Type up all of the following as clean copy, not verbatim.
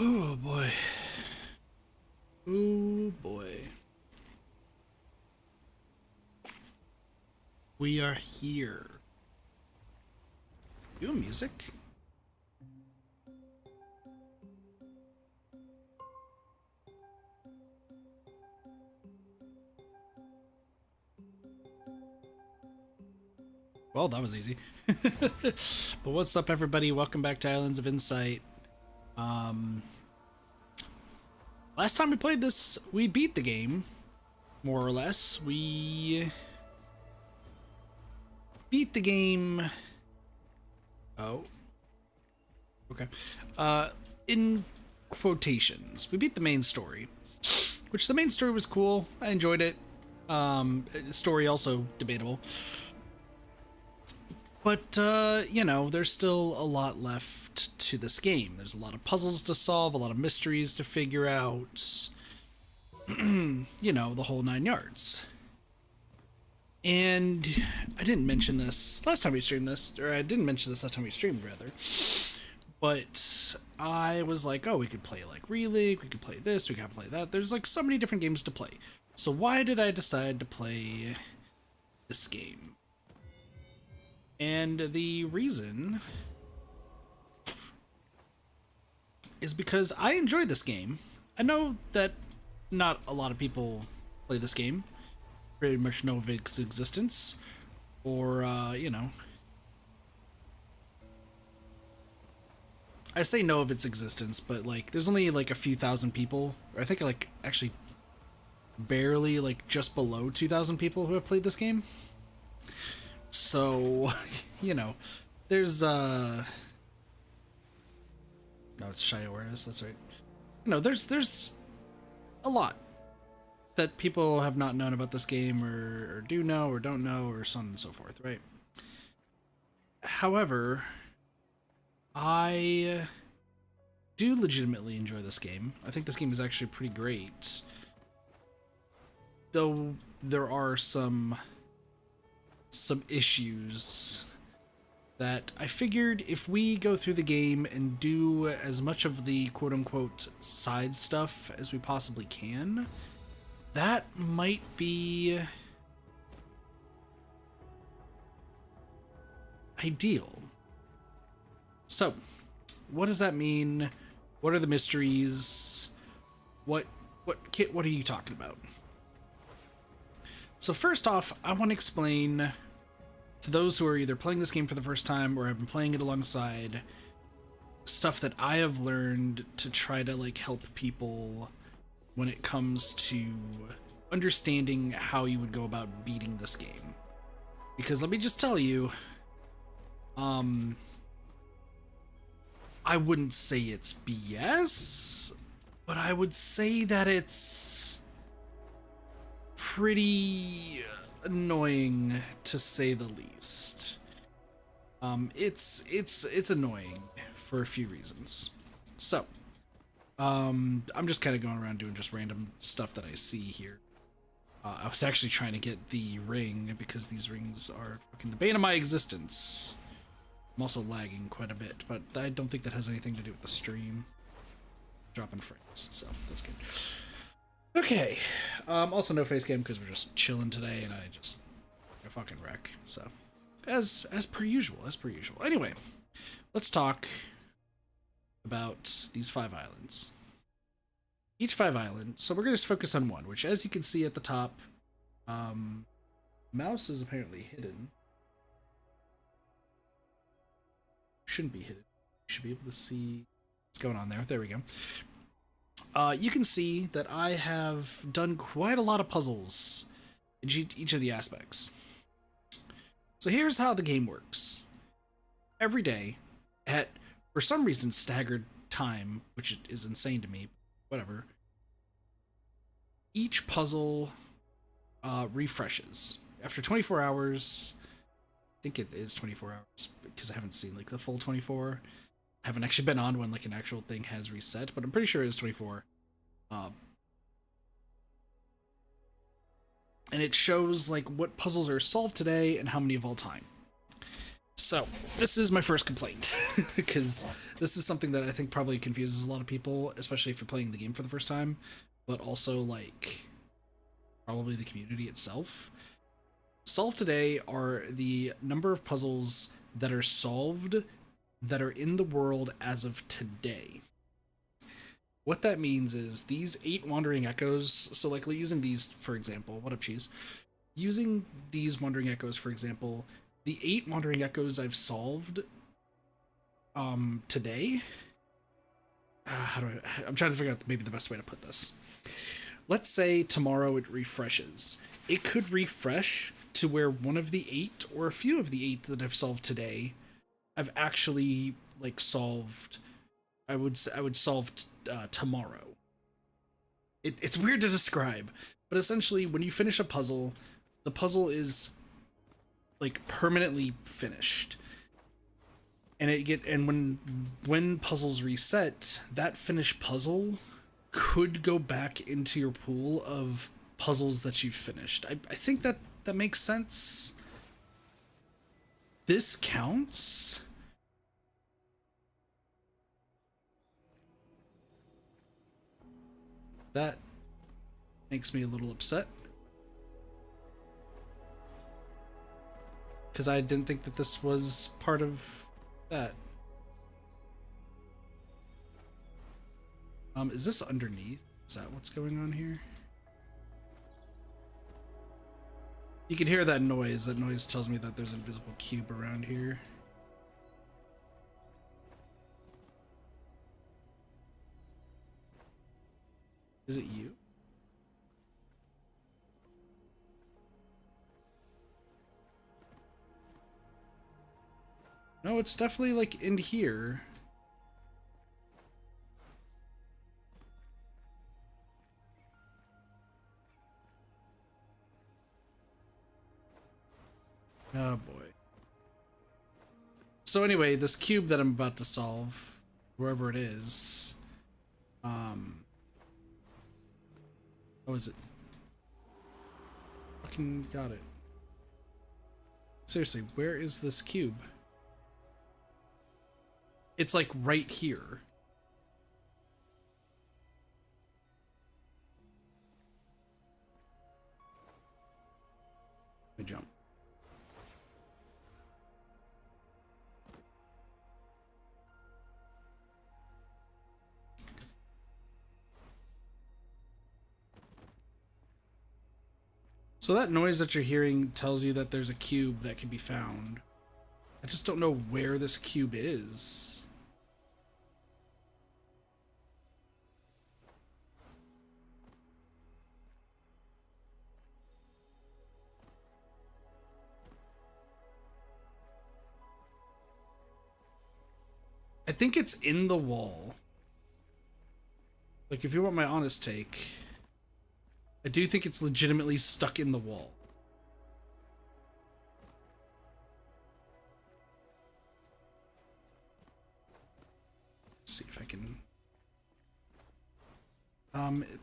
Oh boy. Oh boy. We are here. You have music? Well, that was easy. But what's up, everybody? Welcome back to Islands of Insight. Um, Last time we played this, we beat the game, more or less. We beat the game. Oh, okay. In quotations, we beat the main story, which the main story was cool. I enjoyed it. Story also debatable. But, you know, there's still a lot left to this game. There's a lot of puzzles to solve, a lot of mysteries to figure out. You know, the whole 9 yards. And I didn't mention this last time we streamed this, or I didn't mention this last time we streamed, rather. But I was like, oh, we could play, like, Re-League, we could play this, we could play that. There's, like, so many different games to play. So why did I decide to play this game? And the reason is because I enjoy this game. I know that not a lot of people play this game, pretty much know of its existence, or, you know. I say know of its existence, but, like, there's only, like, a few thousand people, or I think, like, actually barely, like, just below 2,000 people who have played this game. So, you know, there's, no, it's Shy Awareness, that's right. No, there's a lot that people have not known about this game, or do know, or don't know, or so on and so forth, right? However, I do legitimately enjoy this game. I think this game is actually pretty great. Though there are some issues that I figured if we go through the game and do as much of the quote-unquote side stuff as we possibly can, that might be ideal. So, what does that mean? What are the mysteries? What Kit, what are you talking about? So first off, I want to explain to those who are either playing this game for the first time or have been playing it alongside, stuff that I have learned to try to, like, help people when it comes to understanding how you would go about beating this game. Because let me just tell you, I wouldn't say it's BS, but I would say that it's pretty annoying, to say the least. It's annoying for a few reasons. So, I'm just kind of going around doing just random stuff that I see here. I was actually trying to get the ring because these rings are fucking the bane of my existence. I'm also lagging quite a bit, but I don't think that has anything to do with the stream. Dropping frames, so that's good. Okay, also no face cam because we're just chilling today, and I just a fucking wreck. So, as per usual, Anyway, let's talk about these 5 islands. Each 5 island. So we're gonna just focus on one, which, as you can see at the top, mouse is apparently hidden. Shouldn't be hidden. You should be able to see what's going on there. There we go. You can see that I have done quite a lot of puzzles in each of the aspects. So here's how the game works. Every day, at, for some reason, staggered time, which is insane to me, whatever, each puzzle refreshes. After 24 hours, I think it is 24 hours, because I haven't seen, like, the full 24. I haven't actually been on when, like, an actual thing has reset, but I'm pretty sure it is 24. And it shows, like, what puzzles are solved today and how many of all time. So this is my first complaint because this is something that I think probably confuses a lot of people, especially if you're playing the game for the first time, but also like probably the community itself. Solved today are the number of puzzles that are solved that are in the world as of today. What that means is these 8 wandering echoes, so like using these for example, what up cheese? Using these wandering echoes for example, the 8 wandering echoes I've solved today, I'm trying to figure out maybe the best way to put this. Let's say tomorrow it refreshes. It could refresh to where one of the 8 or a few of the 8 that I've solved today I've actually like solved. I would solve tomorrow. It's weird to describe, but essentially when you finish a puzzle, the puzzle is like permanently finished. And when puzzles reset, that finished puzzle could go back into your pool of puzzles that you've finished. I think that makes sense. This counts. That makes me a little upset. Because I didn't think that this was part of that. Is this underneath? Is that what's going on here? You can hear that noise. That noise tells me that there's an invisible cube around here. Is it you? No, it's definitely like in here. Oh boy. So anyway, this cube that I'm about to solve, wherever it is, oh, is it? Fucking got it. Seriously, where is this cube? It's like right here. Let me jump. So that noise that you're hearing tells you that there's a cube that can be found. I just don't know where this cube is. I think it's in the wall. Like, if you want my honest take, I do think it's legitimately stuck in the wall. Let's see if I can...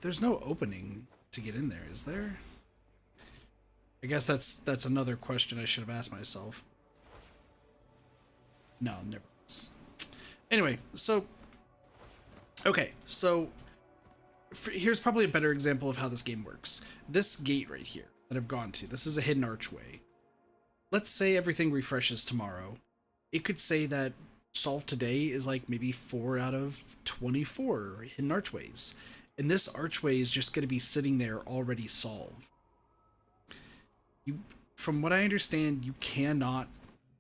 there's no opening to get in there, is there? I guess that's another question I should have asked myself. No, never is. Anyway, so... Okay, so... Here's probably a better example of how this game works. This gate right here that I've gone to, this is a hidden archway. Let's say everything refreshes tomorrow. It could say that solved today is like maybe 4 out of 24 hidden archways. And this archway is just going to be sitting there already solved. From what I understand, you cannot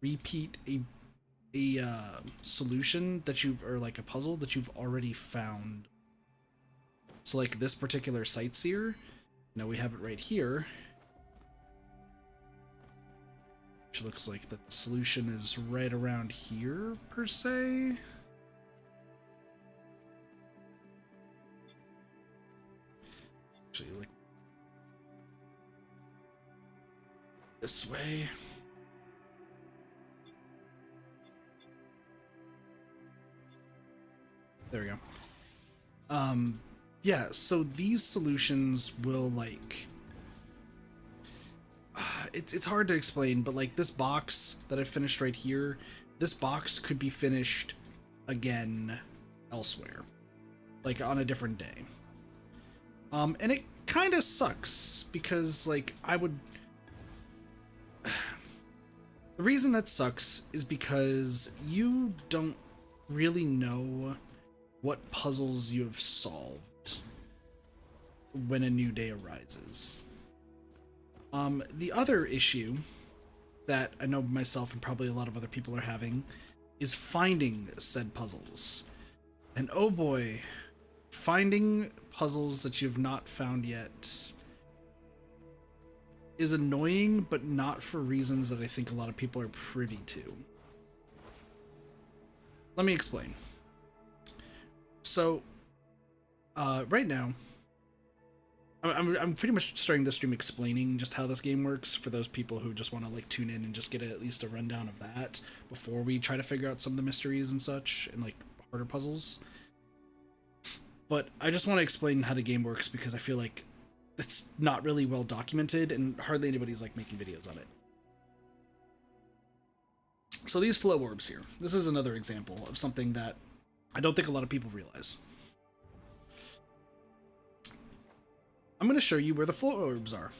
repeat a solution that or like a puzzle that you've already found. So like this particular sightseer, now we have it right here, which looks like that the solution is right around here per se. Actually, like this way. There we go. Yeah, so these solutions will like it's hard to explain, but like this box that I finished right here, this box could be finished again elsewhere, like on a different day. And it kind of sucks because like the reason that sucks is because you don't really know what puzzles you have solved when a new day arises. The other issue that I know myself and probably a lot of other people are having is finding said puzzles. And oh boy, finding puzzles that you've not found yet is annoying, but not for reasons that I think a lot of people are privy to. Let me explain. So, right now, I'm pretty much starting the stream explaining just how this game works for those people who just want to like tune in and just get at least a rundown of that before we try to figure out some of the mysteries and such and like harder puzzles. But I just want to explain how the game works because I feel like it's not really well documented and hardly anybody's like making videos on it. So these flow orbs here, this is another example of something that I don't think a lot of people realize. I'm going to show you where the flow orbs are.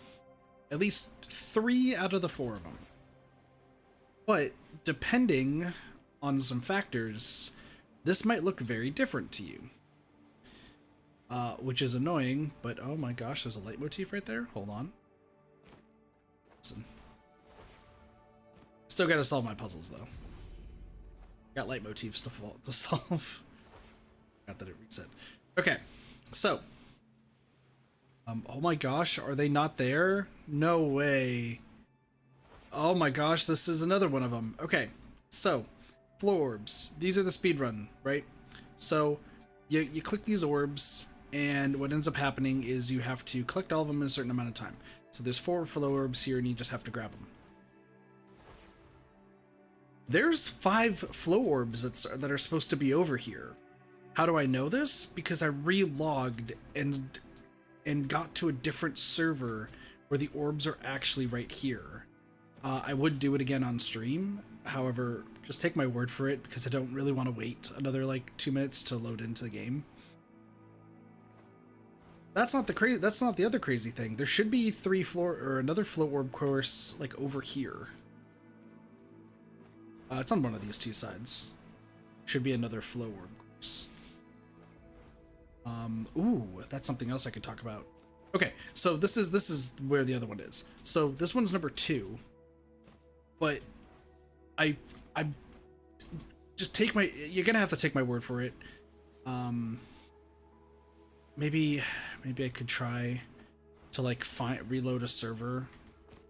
At least 3 out of the 4 of them. But depending on some factors, this might look very different to you. Which is annoying, but oh my gosh, there's a leitmotif right there. Hold on. Listen. Still gotta solve my puzzles though. Got leitmotifs to solve. Got that it reset. Okay, so. Oh my gosh, are they not there? No way. Oh my gosh, this is another one of them. Okay, so, flow orbs. These are the speedrun, right? So, you click these orbs, and what ends up happening is you have to collect all of them in a certain amount of time. So there's 4 flow orbs here, and you just have to grab them. There's 5 flow orbs that are supposed to be over here. How do I know this? Because I re-logged and got to a different server where the orbs are actually right here. I would do it again on stream. However, just take my word for it because I don't really want to wait another like 2 minutes to load into the game. That's not the other crazy thing. There should be another flow orb course like over here. It's on one of these 2 sides. Should be another flow orb course. Ooh, that's something else I could talk about. Okay, so this is where the other one is. So this one's number 2, but I just you're gonna have to take my word for it. Maybe I could try to like reload a server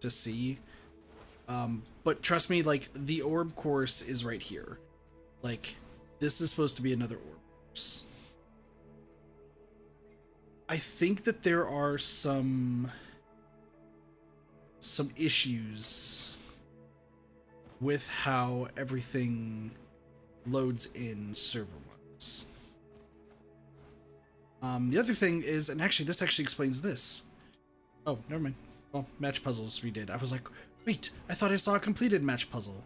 to see. But trust me, like the orb course is right here. Like this is supposed to be another orb course. I think that there are some issues with how everything loads in server-wise. The other thing is, and actually this actually explains this. Oh, never mind. Well, match puzzles we did. I was like, wait, I thought I saw a completed match puzzle.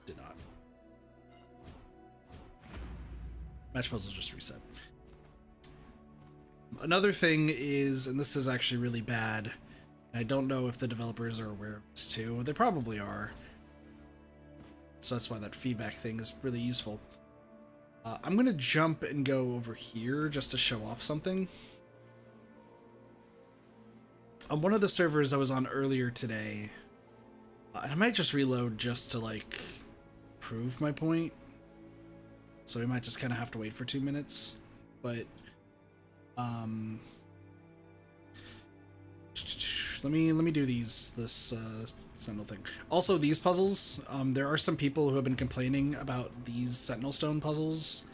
Did not. Match puzzles just reset. Another thing is, and this is actually really bad, and I don't know if the developers are aware of this too. They probably are. So that's why that feedback thing is really useful. I'm going to jump and go over here just to show off something. On one of the servers I was on earlier today, and I might just reload just to like prove my point. So we might just kind of have to wait for 2 minutes, but let me do this Sentinel thing. Also, these puzzles, there are some people who have been complaining about these Sentinel Stone puzzles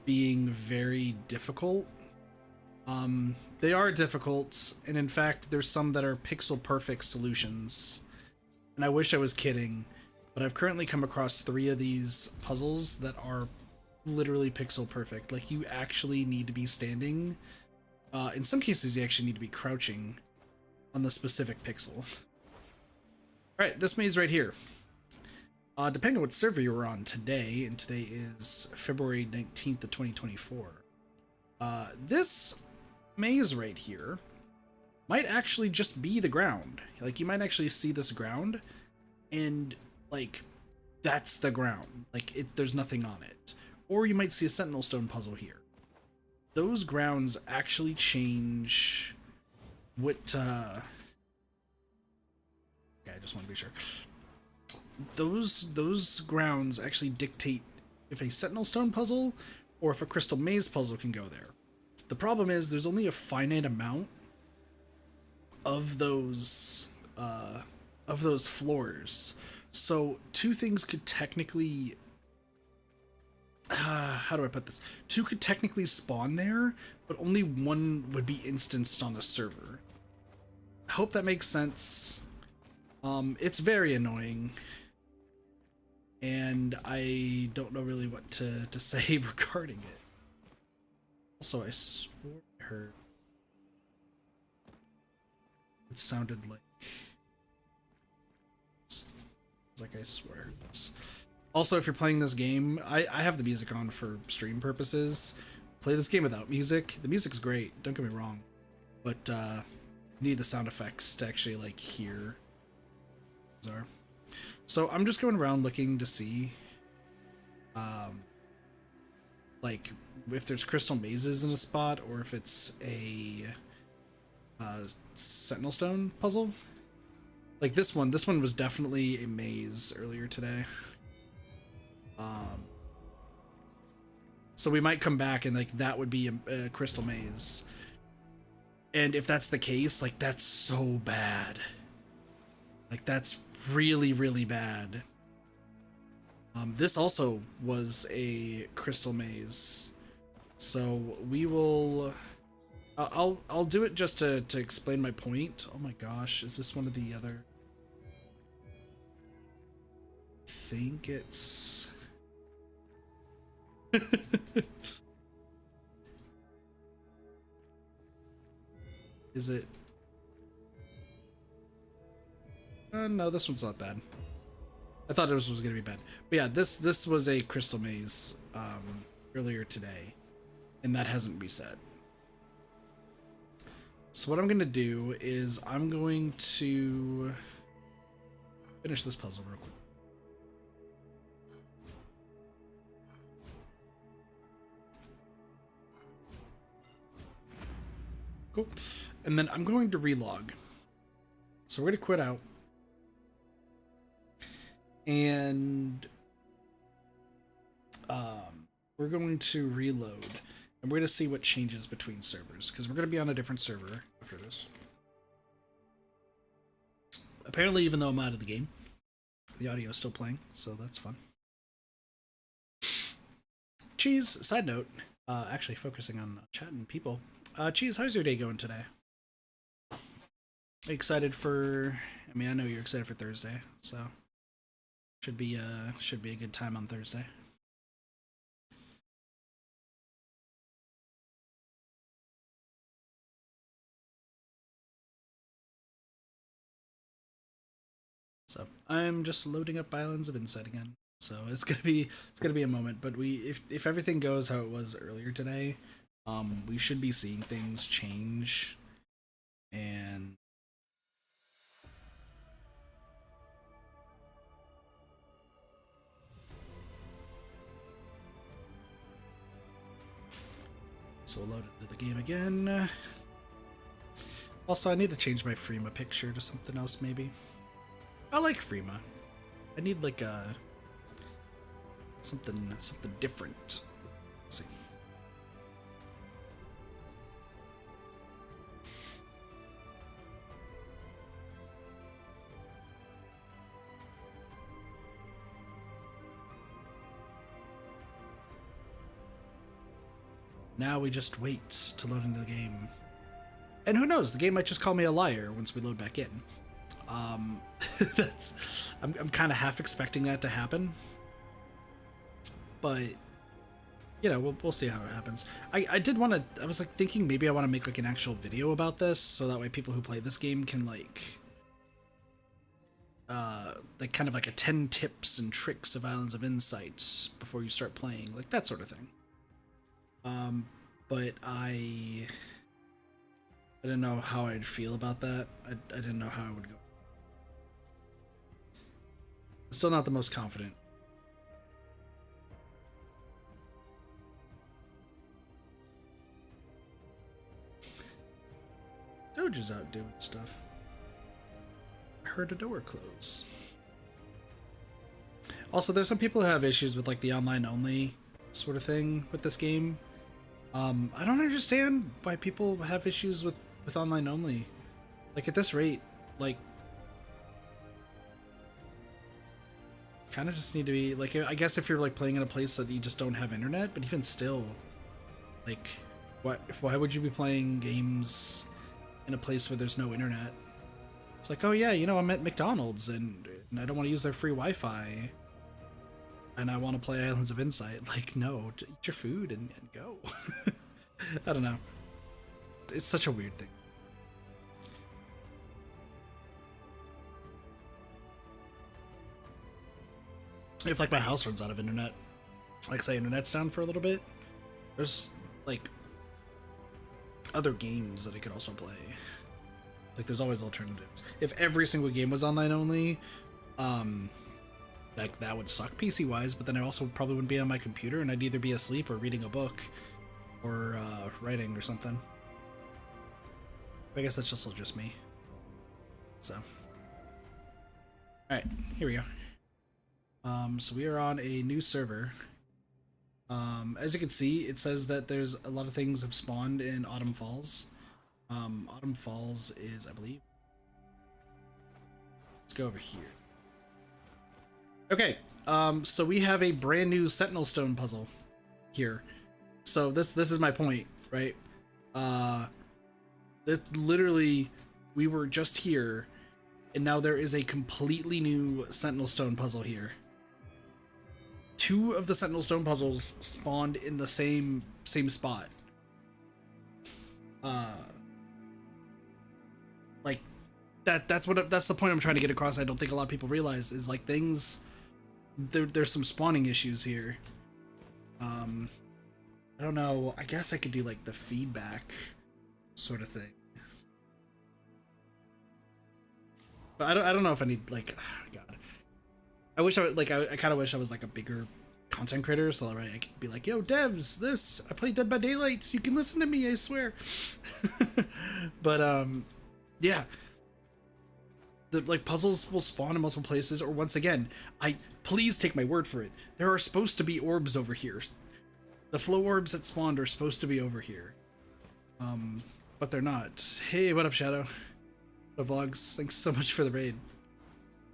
being very difficult. They are difficult, and in fact, there's some that are pixel perfect solutions. And I wish I was kidding, but I've currently come across 3 of these puzzles that are literally pixel perfect. Like, you actually need to be standing. In some cases, you actually need to be crouching on the specific pixel. Alright, this maze right here. Depending on what server you were on today, and today is February 19th of 2024, this maze right here might actually just be the ground. Like, you might actually see this ground, and, like, that's the ground. Like, there's nothing on it. Or you might see a sentinel stone puzzle here. Those grounds actually change what, okay, I just want to be sure. Those grounds actually dictate if a sentinel stone puzzle or if a crystal maze puzzle can go there. The problem is there's only a finite amount of those floors. So two things could technically how do I put this? Two could technically spawn there, but only one would be instanced on a server. I hope that makes sense. It's very annoying. And I don't know really what to say regarding it. Also, I swore I heard it sounded like I swear I heard this. Also, if you're playing this game, I have the music on for stream purposes. Play this game without music. The music's great, don't get me wrong, but you need the sound effects to actually like hear. So I'm just going around looking to see like if there's crystal mazes in a spot or if it's a sentinel stone puzzle. Like this one was definitely a maze earlier today. So we might come back and like that would be a crystal maze. And if that's the case, like that's so bad. Like that's really, really bad. This also was a crystal maze. So we will I'll do it just to explain my point. Oh my gosh, is this one of the other? I think it's is it? No, this one's not bad. I thought this was gonna be bad, but yeah, this was a crystal maze earlier today, and that hasn't reset. So what I'm gonna do is I'm going to finish this puzzle real quick. Cool. And then I'm going to relog. So we're gonna quit out. And we're going to reload. And we're going to see what changes between servers. Because we're going to be on a different server after this. Apparently, even though I'm out of the game, the audio is still playing. So that's fun. Cheese, side note. Actually focusing on chat and people. Cheese, how's your day going today? Excited for... I mean, I know you're excited for Thursday, so... Should be a good time on Thursday. So I'm just loading up Islands of Insight again. So it's gonna be a moment, but if everything goes how it was earlier today, we should be seeing things change, and so we'll load into the game again. Also, I need to change my Freema picture to something else, maybe. I like Freema. I need like a something different. Let's see. Now we just wait to load into the game. And who knows, the game might just call me a liar once we load back in. I'm kind of half expecting that to happen. But, you know, we'll see how it happens. I did want to, I was like thinking maybe I want to make like an actual video about this, so that way people who play this game can like, like kind of like a 10 tips and tricks of Islands of Insight before you start playing, like that sort of thing. But I didn't know how I'd feel about that. I didn't know how I would go. Still not the most confident. Doge is out doing stuff. I heard a door close. Also, there's some people who have issues with like the online only sort of thing with this game. I don't understand why people have issues with online only. Like at this rate, like kind of just need to be like, I guess if you're like playing in a place that you just don't have internet, but even still, like why would you be playing games in a place where there's no internet? It's like, oh yeah, you know, I'm at McDonald's and I don't want to use their free Wi-Fi and I want to play Islands of Insight. Like, no, eat your food and go. I don't know. It's such a weird thing. If like my house runs out of internet, like say internet's down for a little bit, there's like other games that I could also play. Like there's always alternatives. If every single game was online only, like that would suck PC wise, but then I also probably wouldn't be on my computer and I'd either be asleep or reading a book or writing or something. I guess that's just me. So, all right, here we go. So we are on a new server. As you can see, it says that there's a lot of things have spawned in Autumn Falls. Autumn Falls is, I believe. Let's go over here. Okay, so we have a brand new Sentinel Stone puzzle here. So this is my point, right? This literally, we were just here, and now there is a completely new Sentinel Stone puzzle here. 2 of the Sentinel Stone puzzles spawned in the same spot. Like that's the point I'm trying to get across. I don't think a lot of people realize is like things. There's some spawning issues here. I don't know. I guess I could do like the feedback sort of thing. But I don't know if I need like, God. I wish I would, like, I kind of wish I was like a bigger content creator, so right, I could be like, yo devs, I play Dead by Daylight, you can listen to me, I swear. But yeah, the like puzzles will spawn in multiple places, or once again, please take my word for it, there are supposed to be orbs over here. The flow orbs that spawned are supposed to be over here, but they're not. Hey, what up, Shadow? The vlogs, thanks so much for the raid.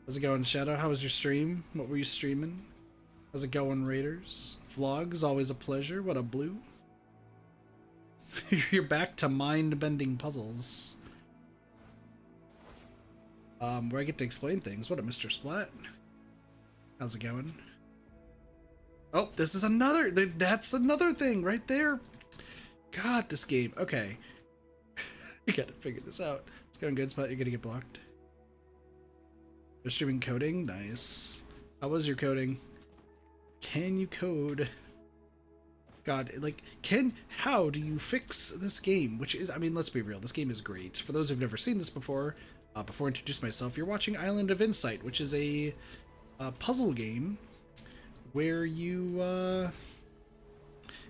How's it going, Shadow? How was your stream? What were you streaming? How's it going, Raiders? Vlogs, always a pleasure. What up, Blue? You're back to mind-bending puzzles. Where I get to explain things. What up, Mr. Splat? How's it going? Oh, this is another... That's another thing right there. God, this game. Okay. You gotta figure this out. It's going good, Splat. You're gonna get blocked. They're streaming coding? Nice. How was your coding? Can you code? God, like, how do you fix this game? Which is, I mean, let's be real, this game is great. For those who've never seen this before I introduce myself, you're watching Island of Insight, which is a puzzle game where you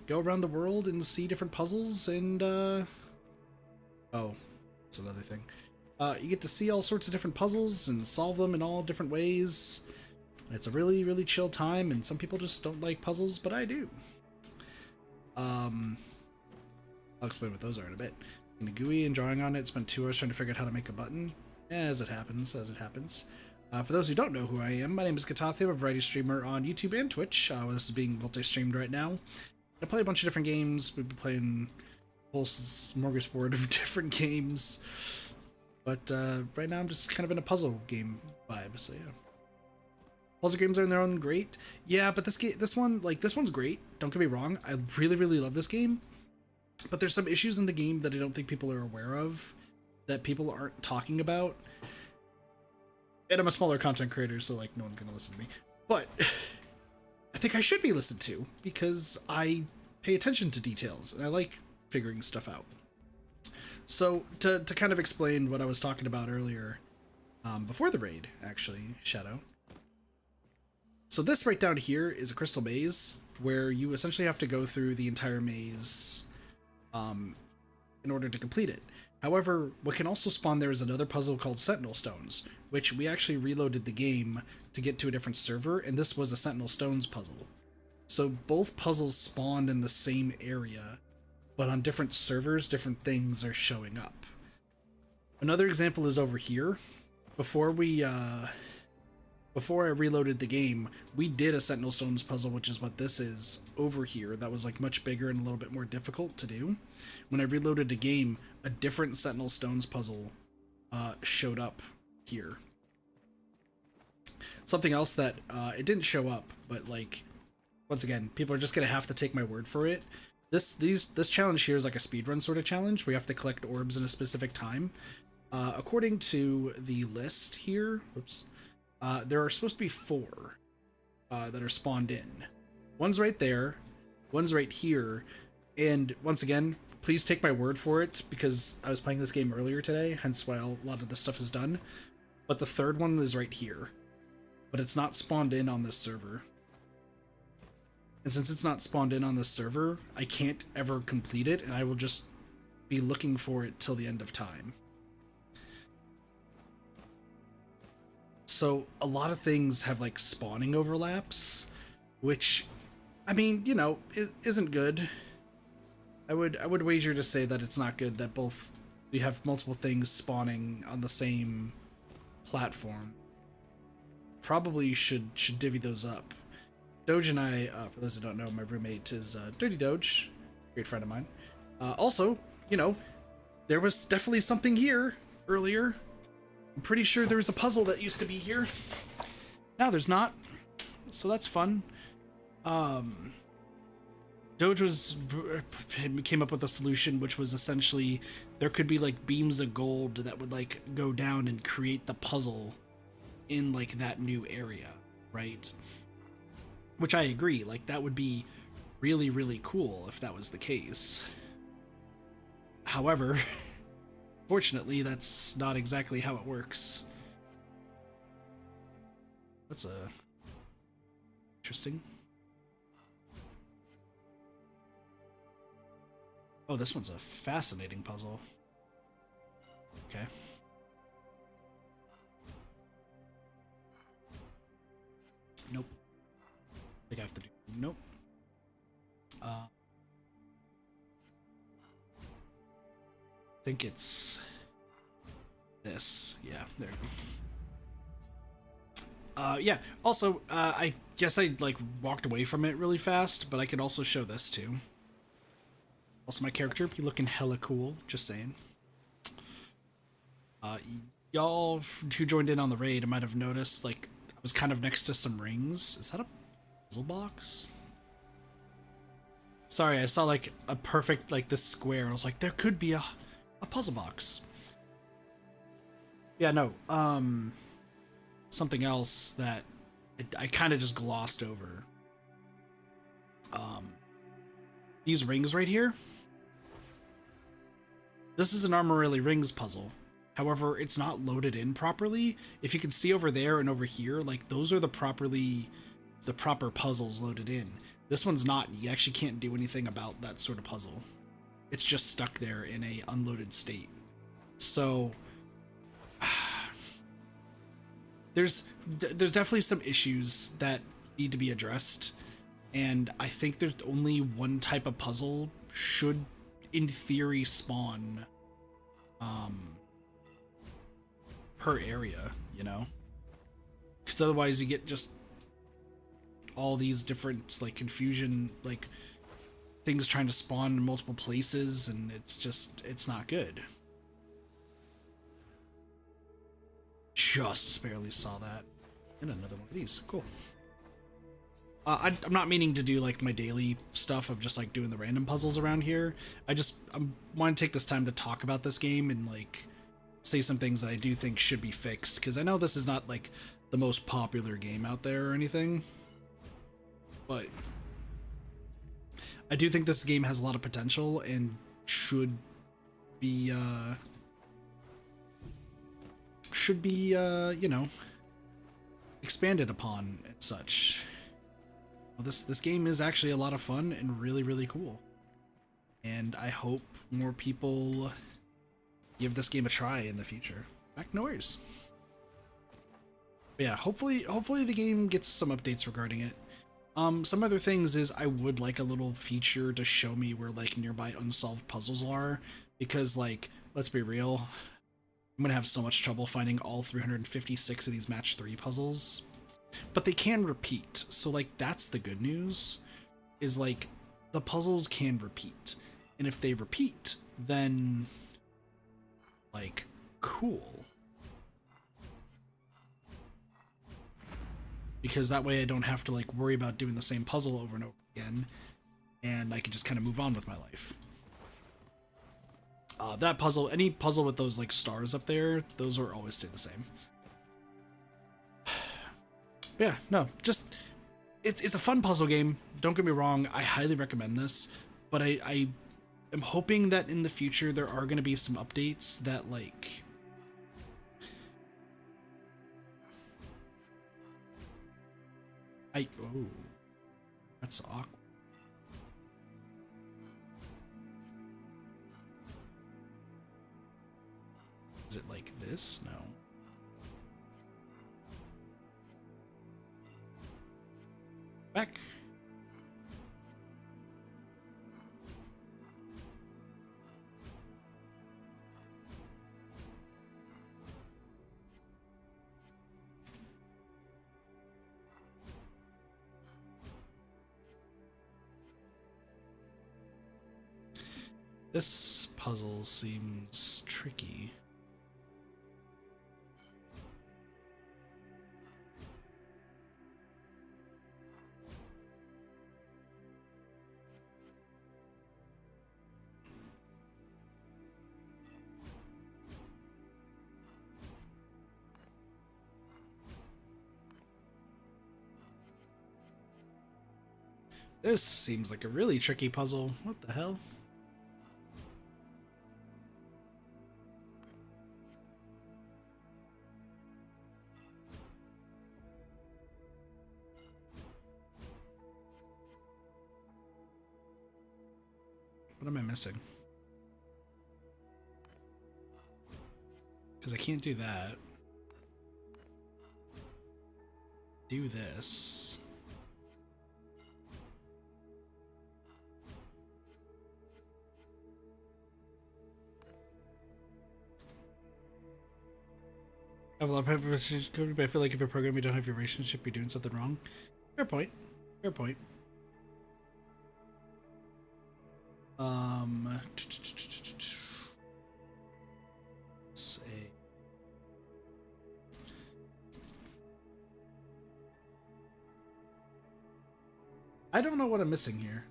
go around the world and see different puzzles and, oh, that's another thing. You get to see all sorts of different puzzles and solve them in all different ways. It's a really, really chill time, and some people just don't like puzzles, but I do. I'll explain what those are in a bit. In a GUI and drawing on it, spent 2 hours trying to figure out how to make a button. As it happens, as it happens. For those who don't know who I am, my name is Katathi. I'm a variety streamer on YouTube and Twitch. This is being multi-streamed right now. I play a bunch of different games. We've been playing a whole smorgasbord of different games. But right now I'm just kind of in a puzzle game vibe, so yeah. Puzzle games are in their own great. Yeah, but this one's great. Don't get me wrong. I really, really love this game. But there's some issues in the game that I don't think people are aware of, that people aren't talking about. And I'm a smaller content creator, so like no one's gonna listen to me. But I think I should be listened to because I pay attention to details and I like figuring stuff out. So to kind of explain what I was talking about earlier, before the raid, actually, Shadow. So this right down here is a crystal maze where you essentially have to go through the entire maze in order to complete it. However, what can also spawn there is another puzzle called Sentinel Stones, which we actually reloaded the game to get to a different server, and this was a Sentinel Stones puzzle. So both puzzles spawned in the same area, but on different servers, different things are showing up. Another example is over here. Before I reloaded the game, we did a Sentinel Stones puzzle, which is what this is, over here. That was like much bigger and a little bit more difficult to do. When I reloaded the game, a different Sentinel Stones puzzle showed up here. Something else that it didn't show up, but like, once again, people are just gonna have to take my word for it. This challenge here is like a speedrun sort of challenge where you have to collect orbs in a specific time. According to the list here, there are supposed to be 4 that are spawned in. One's right there, one's right here, and once again, please take my word for it because I was playing this game earlier today, hence why a lot of this stuff is done. But the third one is right here, but it's not spawned in on this server. And since it's not spawned in on this server, I can't ever complete it, and I will just be looking for it till the end of time. So a lot of things have like spawning overlaps, which, I mean, you know, it isn't good. I would wager to say that it's not good that both we have multiple things spawning on the same platform. Probably should divvy those up. Doge and I, for those who don't know, my roommate is Dirty Doge, great friend of mine. Also, you know, there was definitely something here earlier. I'm pretty sure there was a puzzle that used to be here. Now there's not, so that's fun. Doge came up with a solution, which was essentially there could be like beams of gold that would like go down and create the puzzle in like that new area, right? Which I agree, like that would be really, really cool if that was the case. However, fortunately, that's not exactly how it works. That's interesting. Oh, this one's a fascinating puzzle. Okay. Nope. I think I have to do. Nope. I think it's this. Yeah, there we go. Yeah. Also, I guess I like walked away from it really fast, but I could also show this too. Also, my character be looking hella cool. Just saying. Y'all who joined in on the raid might have noticed, like, I was kind of next to some rings. Is that a puzzle box? Sorry, I saw like a perfect, like this square, and I was like, there could be a puzzle box. Yeah, no, something else that I kind of just glossed over. These rings right here. This is an Armorelli Rings puzzle. However, it's not loaded in properly. If you can see over there and over here, like those are the proper puzzles loaded in. This one's not. You actually can't do anything about that sort of puzzle. It's just stuck there in a unloaded state. So there's definitely some issues that need to be addressed, and I think there's only one type of puzzle should, in theory, spawn per area, you know, because otherwise you get just all these different like confusion, like things trying to spawn in multiple places, and it's not good. Just barely saw that. And another one of these. Cool. I'm not meaning to do like my daily stuff of just like doing the random puzzles around here. I want to take this time to talk about this game and like say some things that I do think should be fixed, because I know this is not like the most popular game out there or anything, but I do think this game has a lot of potential and should be you know, expanded upon and such. Well, this game is actually a lot of fun and really cool, and I hope more people give this game a try in the future. Back noise. But yeah, hopefully the game gets some updates regarding it. Some other things is I would like a little feature to show me where like nearby unsolved puzzles are, because like, let's be real, I'm gonna have so much trouble finding all 356 of these match 3 puzzles. But they can repeat, so like that's the good news, is like the puzzles can repeat. And if they repeat, then like cool. Because that way I don't have to like worry about doing the same puzzle over and over again, and I can just kind of move on with my life. That puzzle, any puzzle with those like stars up there, those will always stay the same. Yeah, no, just it's a fun puzzle game. Don't get me wrong, I highly recommend this, but I am hoping that in the future there are going to be some updates that like oh, that's awkward. Is it like this? No. Back. This puzzle seems tricky. This seems like a really tricky puzzle. What the hell? What am I missing? Because I can't do that. Do this. I have a lot of relationship code, but I feel like if a program you don't have your relationship, you're doing something wrong. Fair point. Fair point. Say. I don't know what I'm missing here.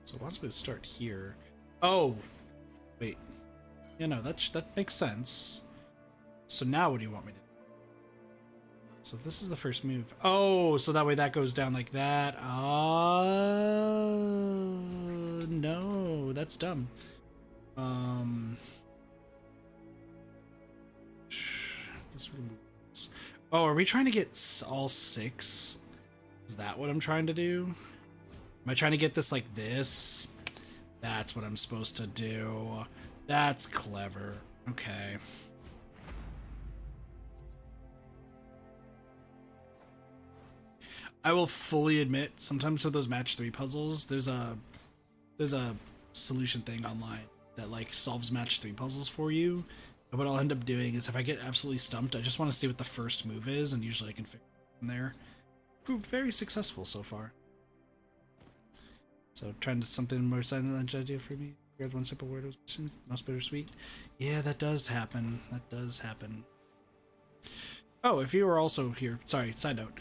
So it wants me to start here. Oh, wait. Yeah, no, that makes sense. So now what do you want me to do? So if this is the first move. Oh, so that way that goes down like that. Oh, no, that's dumb. Guess we'll move this. Oh, are we trying to get all 6? Is that what I'm trying to do? Am I trying to get this like this? That's what I'm supposed to do. That's clever. Okay. I will fully admit, sometimes with those match 3 puzzles, there's a solution thing online that like solves match 3 puzzles for you. And what I'll end up doing is if I get absolutely stumped, I just want to see what the first move is, and usually I can figure it from there. Proved very successful so far. So trying to something more silent idea for me. Regards one simple word was most bittersweet. Yeah, that does happen. That does happen. Oh, if you were also here, sorry, side note.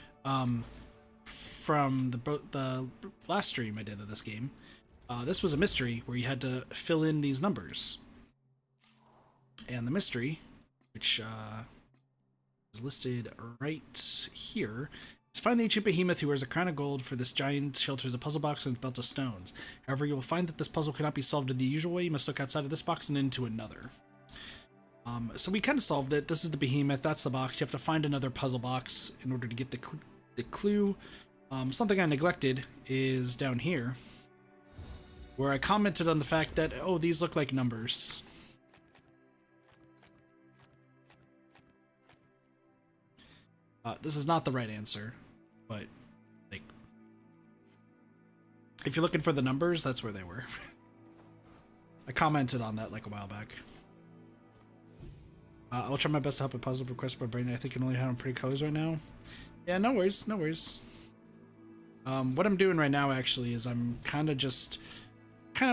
From the last stream I did of this game, this was a mystery where you had to fill in these numbers. And the mystery, which is listed right here, is find the ancient behemoth who wears a crown of gold, for this giant shelters a puzzle box and a belt of stones. However, you will find that this puzzle cannot be solved in the usual way. You must look outside of this box and into another. So we kind of solved it. This is the behemoth, that's the box. You have to find another puzzle box in order to get the clue. Something I neglected is down here, where I commented on the fact that, oh, these look like numbers. This is not the right answer, but, like, if you're looking for the numbers, that's where they were. I commented on that, like, a while back. I'll try my best to help a puzzle request by brain. I think I can only have pretty colors right now. Yeah, no worries, no worries. What I'm doing right now, actually, is I'm kind of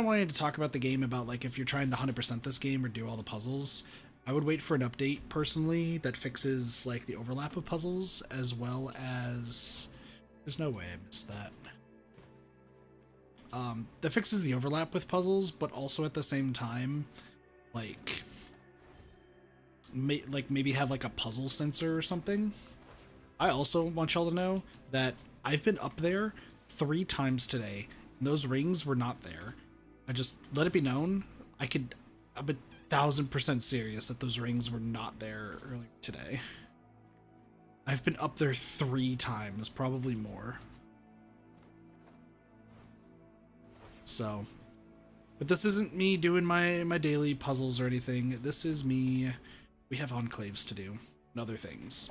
wanting to talk about the game, about, like, if you're trying to 100% this game or do all the puzzles, I would wait for an update, personally, that fixes, like, the overlap of puzzles, as well as... There's no way I missed that. That fixes the overlap with puzzles, but also at the same time, like... maybe have, like, a puzzle sensor or something. I also want y'all to know that I've been up there 3 times today, and those rings were not there. I just let it be known, I'm 1000% serious that those rings were not there earlier today. I've been up there 3 times, probably more. So, but this isn't me doing my daily puzzles or anything. This is me. We have enclaves to do and other things.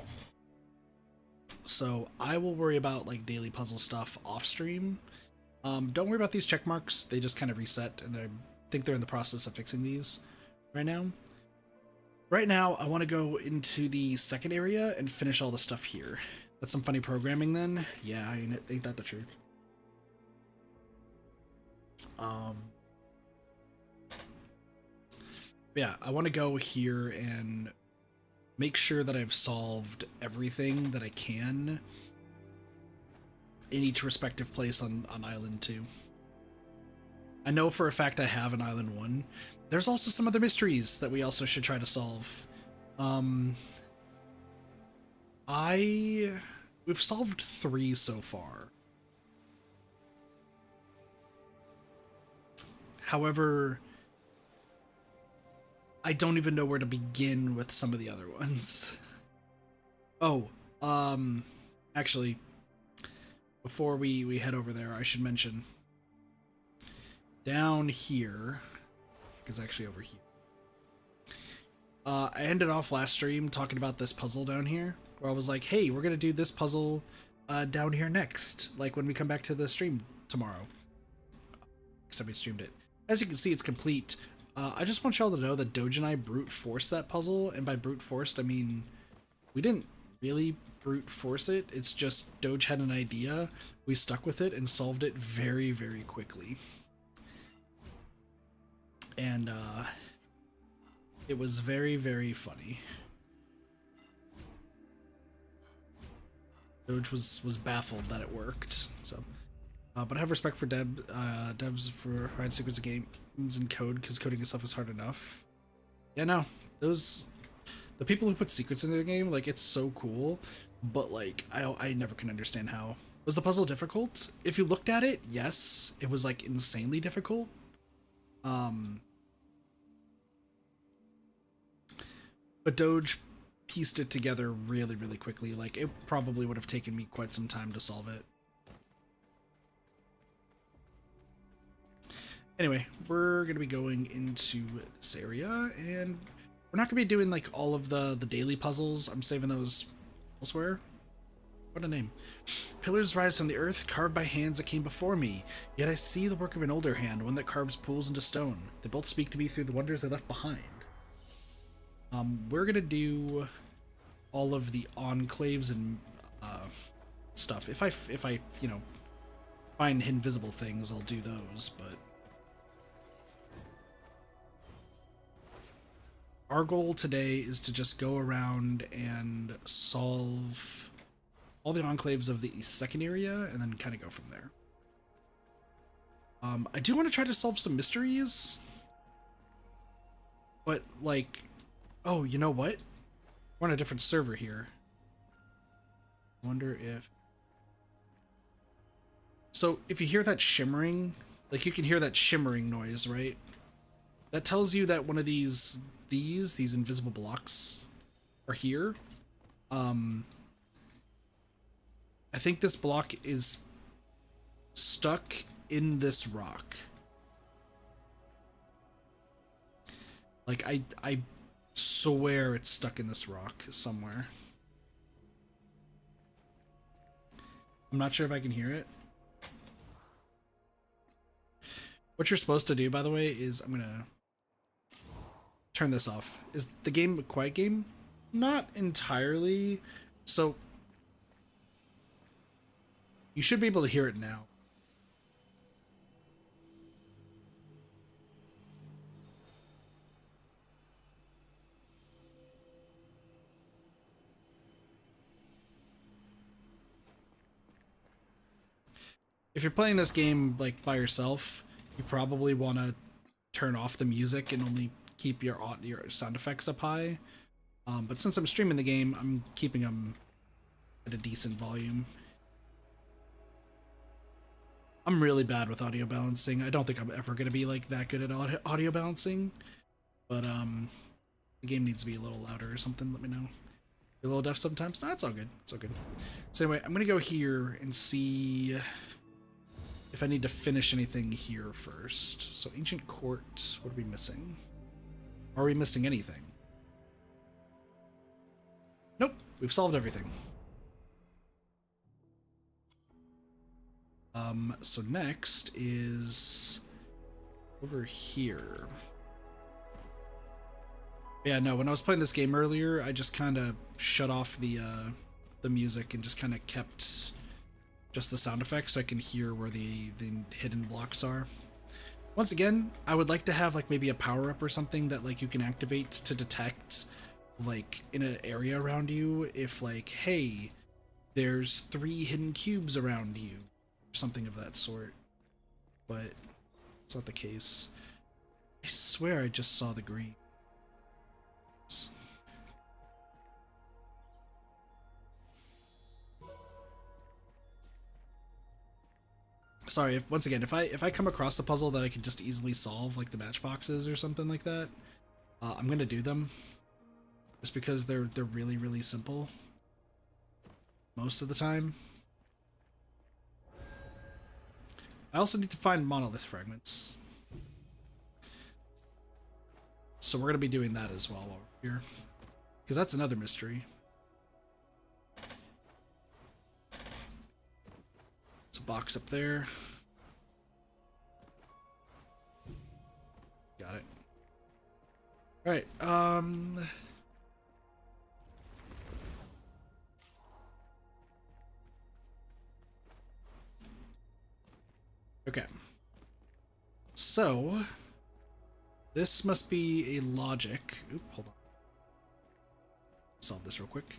So I will worry about, like, daily puzzle stuff off stream. Don't worry about these check marks. They just kind of reset, and I think they're in the process of fixing these right now. Right now, I want to go into the second area and finish all the stuff here. That's some funny programming then. Yeah, ain't that the truth? Yeah, I want to go here and make sure that I've solved everything that I can in each respective place on Island 2. I know for a fact I have an Island 1. There's also some other mysteries that we also should try to solve. We've solved 3 so far. However, I don't even know where to begin with some of the other ones. Oh, actually, before we head over there, I should mention, down here, is actually over here. I ended off last stream talking about this puzzle down here, where I was like, hey, we're gonna do this puzzle down here next, like when we come back to the stream tomorrow. Except we streamed it. As you can see, it's complete. I just want y'all to know that Doge and I brute forced that puzzle, and by brute forced, I mean, we didn't really brute force it. It's just Doge had an idea, we stuck with it, and solved it very, very quickly. And, it was very, very funny. Doge was baffled that it worked, so... but I have respect for devs for hiding secrets of games and code, because coding itself is hard enough. Yeah, no, the people who put secrets into the game, like, it's so cool, but, like, I never can understand how. Was the puzzle difficult? If you looked at it, yes, it was, like, insanely difficult. But Doge pieced it together really, really quickly. Like, it probably would have taken me quite some time to solve it. Anyway, we're going to be going into this area, and we're not going to be doing, like, all of the daily puzzles. I'm saving those elsewhere. What a name. Pillars rise from the earth, carved by hands that came before me. Yet I see the work of an older hand, one that carves pools into stone. They both speak to me through the wonders they left behind. We're going to do all of the enclaves and stuff. If I, you know, find invisible things, I'll do those, but... our goal today is to just go around and solve all the enclaves of the second area and then kind of go from there. I do want to try to solve some mysteries, but like, oh, you know what? We're on a different server here. I wonder if... So if you hear that shimmering, like you can hear that shimmering noise, right? That tells you that one of these invisible blocks are here. I think this block is stuck in this rock. Like, I swear it's stuck in this rock somewhere. I'm not sure if I can hear it. What you're supposed to do, by the way, is I'm gonna turn this off. Is the game a quiet game? Not entirely. So you should be able to hear it now. If you're playing this game like by yourself, you probably want to turn off the music and only keep your sound effects up high. But since I'm streaming the game, I'm keeping them at a decent volume. I'm really bad with audio balancing. I don't think I'm ever going to be like that good at audio balancing. But the game needs to be a little louder or something. Let me know. You're a little deaf sometimes? No, it's all good. It's all good. So anyway, I'm going to go here and see if I need to finish anything here first. So Ancient Court, what are we missing? Are we missing anything? Nope, we've solved everything. So next is over here. Yeah, no, when I was playing this game earlier, I just kind of shut off the music and just kind of kept just the sound effects so I can hear where the hidden blocks are. Once again, I would like to have like maybe a power-up or something that like you can activate to detect like in an area around you if like, hey, there's 3 hidden cubes around you or something of that sort. But it's not the case. I swear I just saw the green. Sorry, once again, if I come across a puzzle that I can just easily solve, like the matchboxes or something like that, I'm gonna do them, just because they're really, really simple most of the time. I also need to find monolith fragments, so we're gonna be doing that as well while we're here, because that's another mystery. It's a box up there. Got it. Alright, okay. So, this must be a logic. Oop, hold on. Solve this real quick.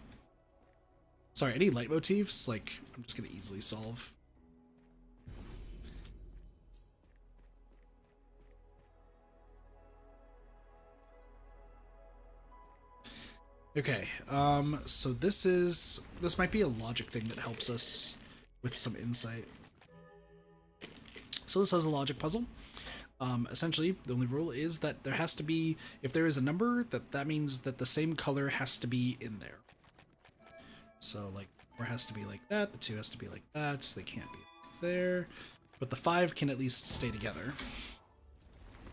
Sorry, any leitmotifs? Like, I'm just gonna easily solve. Okay, so this might be a logic thing that helps us with some insight. So this has a logic puzzle. Essentially, the only rule is that there has to be, if there is a number, that means that the same color has to be in there. So like, 4 has to be like that, the 2 has to be like that, so they can't be there. But the 5 can at least stay together.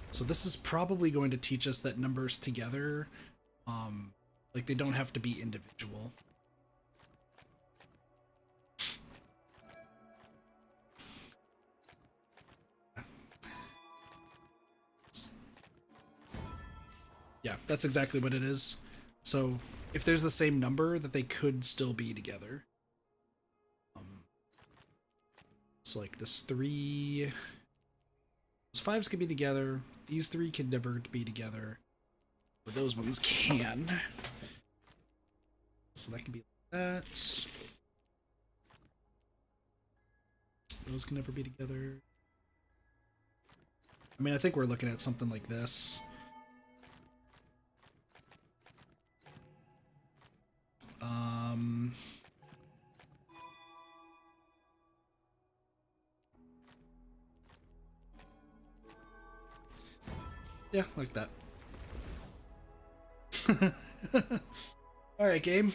So this is probably going to teach us that numbers together, like they don't have to be individual. Yeah, that's exactly what it is. So if there's the same number, that they could still be together. So like this 3, those 5s can be together. These 3 can never be together. but those ones can. So that can be like that. Those can never be together. I mean, I think we're looking at something like this. Yeah, like that. Alright, game.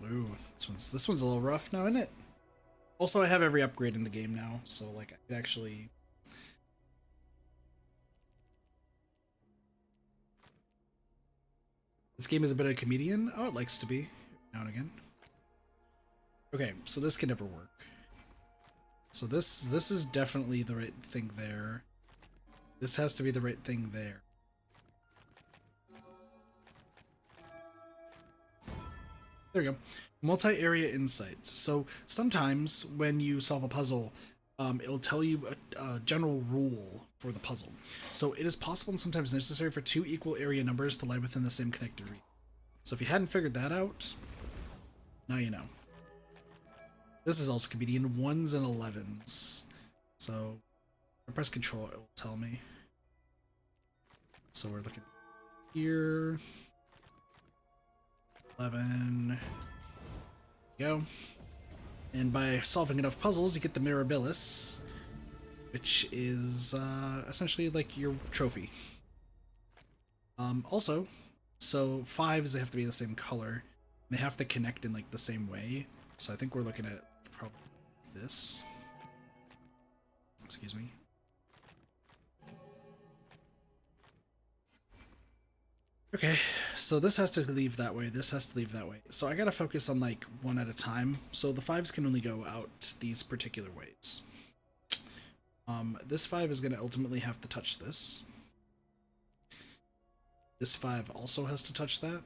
Ooh, this one's a little rough now, isn't it? Also, I have every upgrade in the game now, so like I could actually. This game is a bit of a comedian. Oh, it likes to be now and again. Okay, so this can never work. So this is definitely the right thing there. This has to be the right thing there. There we go. Multi-area insights. So sometimes when you solve a puzzle, it'll tell you a general rule for the puzzle. So it is possible and sometimes necessary for two equal area numbers to lie within the same connected region. So if you hadn't figured that out, now you know. This is also comedian 1s and 11s. So if I press control, it will tell me. So we're looking here. 11. Go. And by solving enough puzzles, you get the Mirabilis, which is essentially like your trophy. Also, so 5s, they have to be the same color. They have to connect in like the same way. So I think we're looking at probably this. Excuse me. Okay, so this has to leave that way, this has to leave that way. So I gotta focus on like one at a time. So the 5s can only go out these particular ways. This 5 is gonna ultimately have to touch this. This 5 also has to touch that.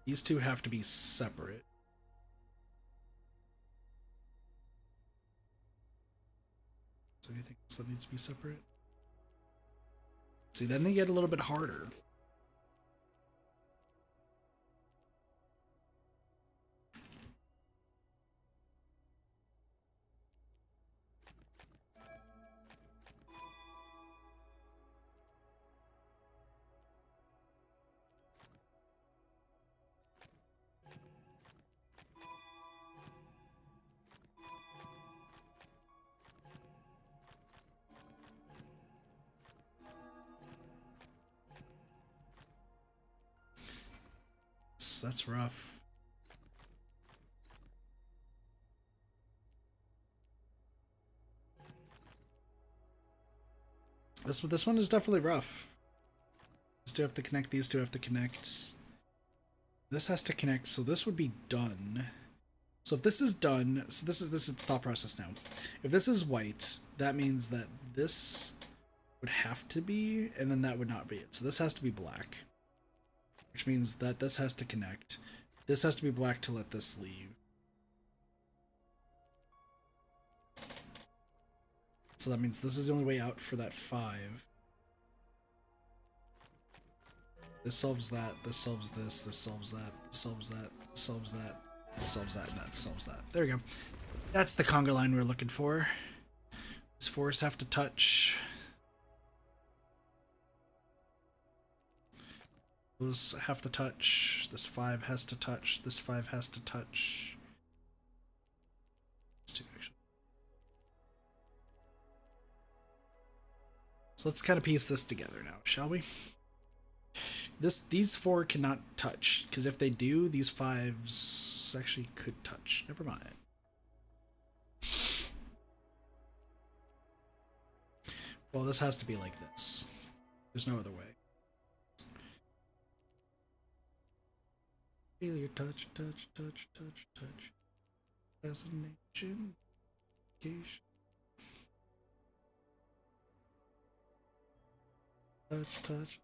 These two have to be separate. So anything else that needs to be separate? See, then they get a little bit harder. That's rough. This one is definitely rough. These two have to connect, these two have to connect. This has to connect, so this would be done. So if this is done, so this is the thought process now. If this is white, that means that this would have to be, and then that would not be it. So this has to be black, which means that this has to connect. This has to be black to let this leave. So that means this is the only way out for that 5. This solves that, this solves this solves that, this solves that, this solves that, this solves that, and that solves that. There we go. That's the conga line we're looking for. These 4s have to touch. Those have to touch. This 5 has to touch. This 5 has to touch. It's 2 actually. So let's kind of piece this together now, shall we? These 4 cannot touch, because if they do, these 5s actually could touch. Never mind. Well, this has to be like this. There's no other way. Feel your touch, touch, touch, touch, touch. Fascination. Touch, touch,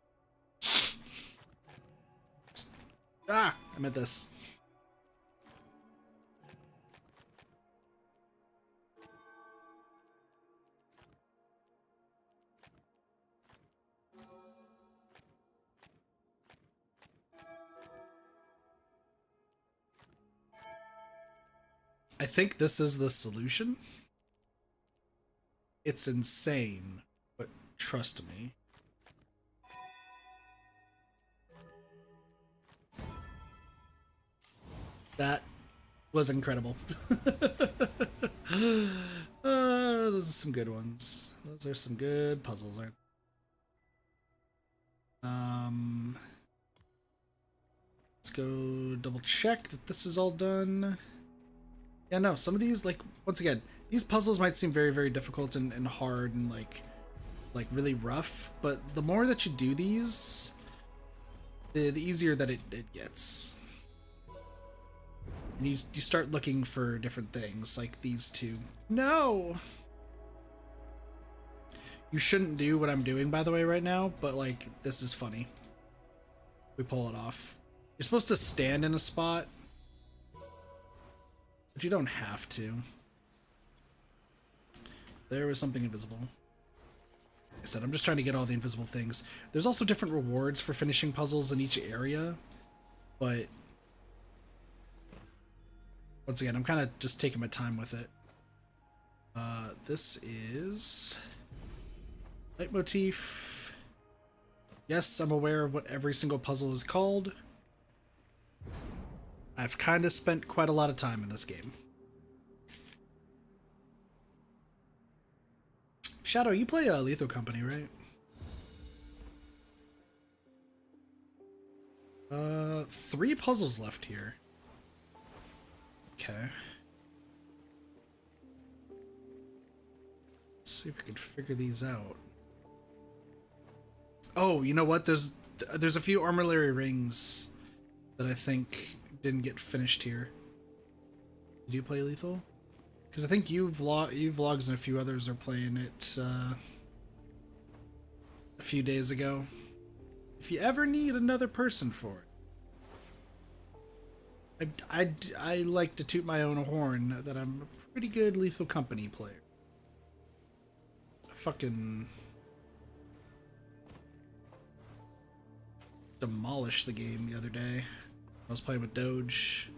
Ah, I meant this. I think this is the solution. It's insane, but trust me. That was incredible. Those are some good ones. Those are some good puzzles, aren't they? Let's go double check that this is all done. Yeah, no, some of these, like, once again, these puzzles might seem very, very difficult and hard and like really rough, but the more that you do these, the easier that it gets. And you start looking for different things, like these two. No! You shouldn't do what I'm doing, by the way, right now, but, like, this is funny. We pull it off. You're supposed to stand in a spot, but you don't have to. There was something invisible. Like I said, I'm just trying to get all the invisible things. There's also different rewards for finishing puzzles in each area, but once again, I'm kind of just taking my time with it. This is leitmotif. Yes, I'm aware of what every single puzzle is called. I've kind of spent quite a lot of time in this game. Shadow, you play Lethal Company, right? 3 puzzles left here. Okay. Let's see if we can figure these out. Oh, you know what? There's a few armillary rings that I think didn't get finished here. Did you play Lethal? Because I think you vlogs and a few others are playing it a few days ago. If you ever need another person for it, I like to toot my own horn that I'm a pretty good Lethal Company player. I fucking demolished the game the other day. I was playing with Doge.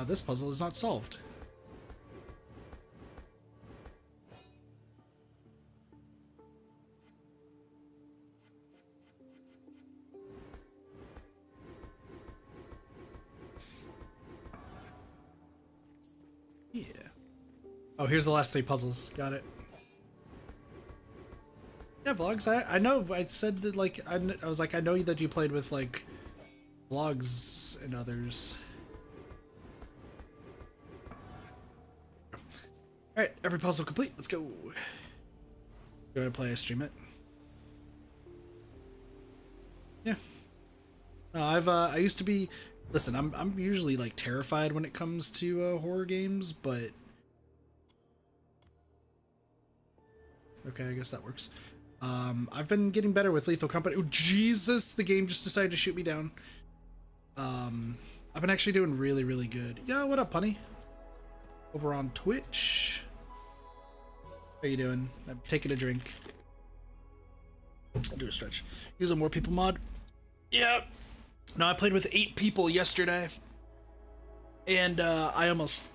This puzzle is not solved. Yeah. Oh, here's the last 3 puzzles. Got it. Yeah, vlogs. I know. I said that, like, I was like, I know that you played with, like, vlogs and others. Alright, every puzzle complete. Let's go. Go to play, stream it. Yeah. No, I used to be. Listen, I'm usually like terrified when it comes to horror games, but okay, I guess that works. I've been getting better with Lethal Company. Oh Jesus, the game just decided to shoot me down. I've been actually doing really, really good. Yeah, what up, Punny? Over on Twitch. How you doing? I'm taking a drink. I'll do a stretch. Use a more people mod. Yeah. No, I played with 8 people yesterday, and I almost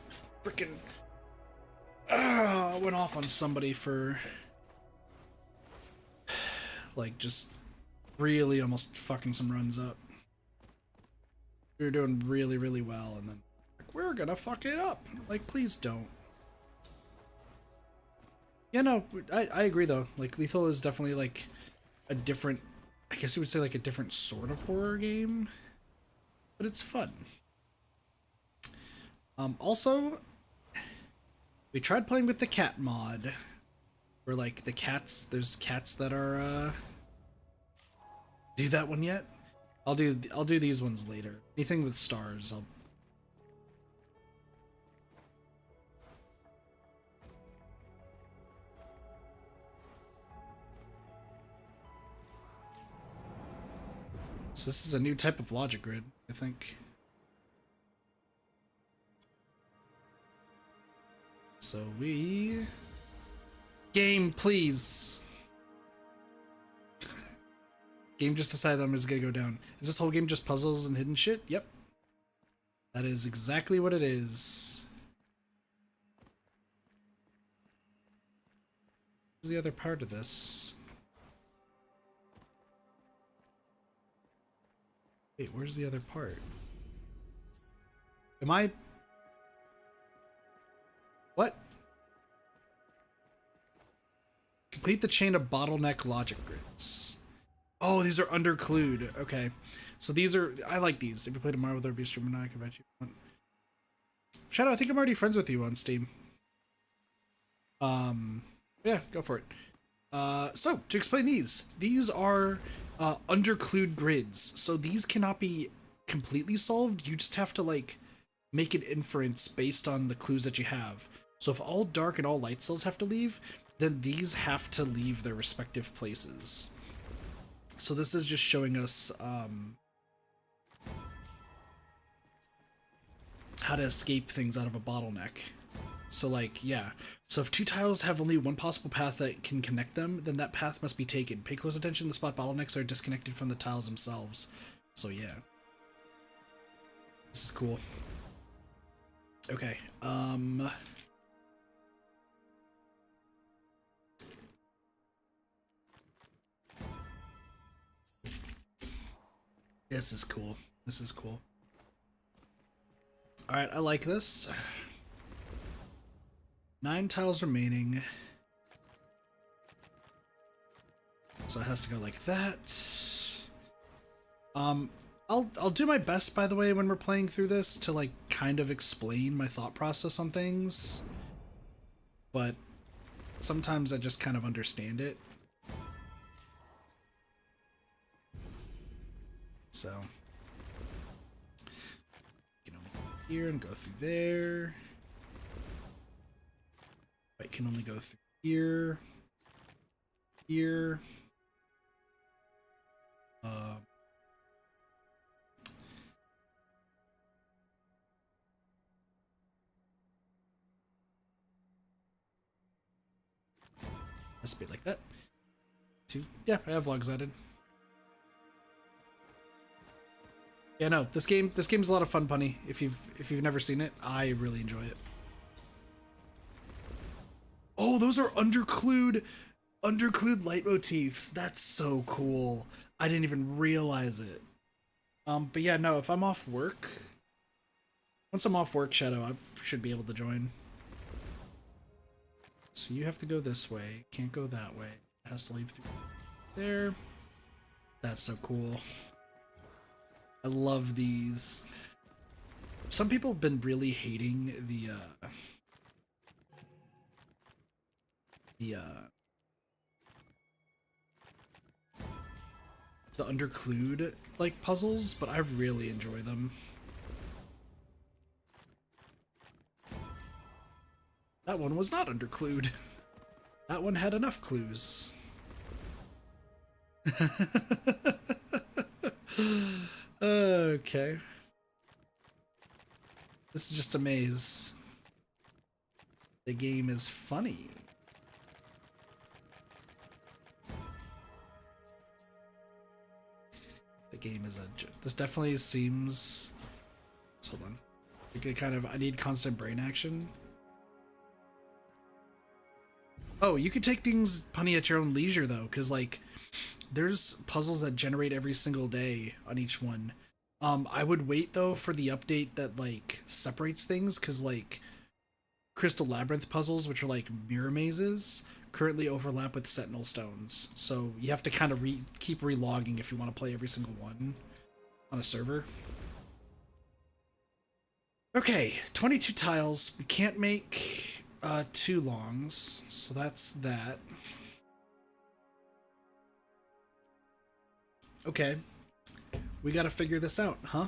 freaking went off on somebody for like just really almost fucking some runs up. We were doing really, really well, and then like, we're gonna fuck it up. Like, please don't. Yeah, no, I agree though. Like, Lethal is definitely like a different, I guess you would say like a different sort of horror game, but it's fun. Also, we tried playing with the cat mod, where like the cats, there's cats that are do that one yet? I'll do these ones later. Anything with stars, I'll. So this is a new type of logic grid, I think. So we... Game, please! Game just decided I'm just gonna go down. Is this whole game just puzzles and hidden shit? Yep. That is exactly what it is. What's the other part of this? Wait, where's the other part? Am I... What? Complete the chain of bottleneck logic grids. Oh, these are underclued. Okay. So these are... I like these. If you played tomorrow with our beast stream, I can bet you... Shadow, I think I'm already friends with you on Steam. Yeah, go for it. So, to explain these are underclued grids. So these cannot be completely solved. You just have to, like, make an inference based on the clues that you have. So if all dark and all light cells have to leave, then these have to leave their respective places. So this is just showing us how to escape things out of a bottleneck. So like, yeah. So if two tiles have only one possible path that can connect them, then that path must be taken. Pay close attention, the spot bottlenecks are disconnected from the tiles themselves. So yeah. This is cool. Okay, this is cool. This is cool. Alright, I like this. 9 tiles remaining. So it has to go like that. I'll do my best, by the way, when we're playing through this to, like, kind of explain my thought process on things. But sometimes I just kind of understand it. So, you know, here and go through there. I can only go through here, here. Has to be like that. 2. Yeah, I have logs added. Yeah, no, this game's a lot of fun, Punny. If you've never seen it, I really enjoy it. Oh, those are underclued leitmotifs. That's so cool. I didn't even realize it. But yeah, no, if I'm off work, once I'm off work, Shadow, I should be able to join. So you have to go this way. Can't go that way. It has to leave through there. That's so cool. I love these. Some people have been really hating the underclued, like, puzzles, but I really enjoy them. That one was not underclued. That one had enough clues. Okay. This is just a maze. The game is funny. The game is a... This definitely seems... Hold on. Like, I need constant brain action. Oh, you could take things, Punny, at your own leisure, though, because, like, there's puzzles that generate every single day on each one. I would wait, though, for the update that, like, separates things, because, like, Crystal Labyrinth puzzles, which are, like, mirror mazes, currently overlap with Sentinel Stones. So you have to kind of keep relogging if you want to play every single one on a server. Okay, 22 tiles. We can't make 2 longs, so that's that. Okay, we gotta figure this out, huh?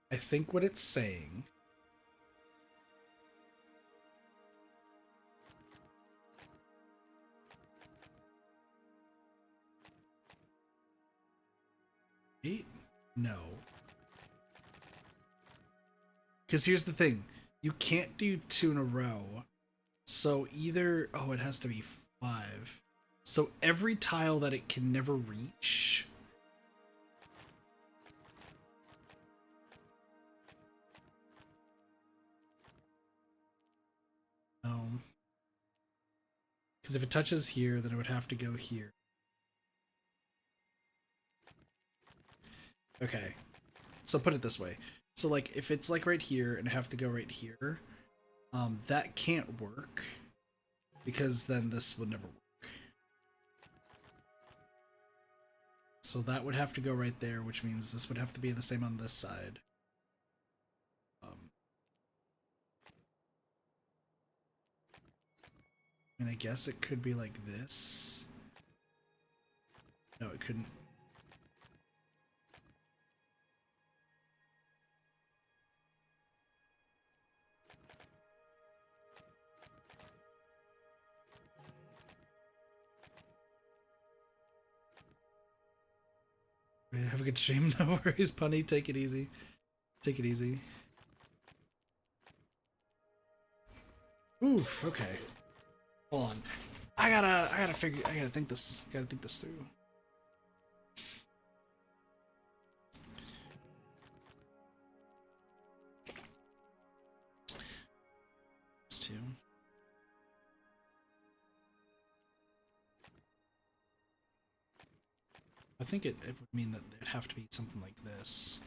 I think what it's saying no. Because here's the thing. You can't do 2 in a row. So either... Oh, it has to be 5. So every tile that it can never reach... Because if it touches here, then it would have to go here. Okay. So put it this way. So like if it's like right here and I have to go right here, that can't work because then this would never work. So that would have to go right there, which means this would have to be the same on this side. And I guess it could be like this. No, it couldn't. Have a good stream. No worries, Punny. Take it easy. Take it easy. Oof, okay. Hold on. I gotta think this through. It's 2. I think it would mean that it'd have to be something like this.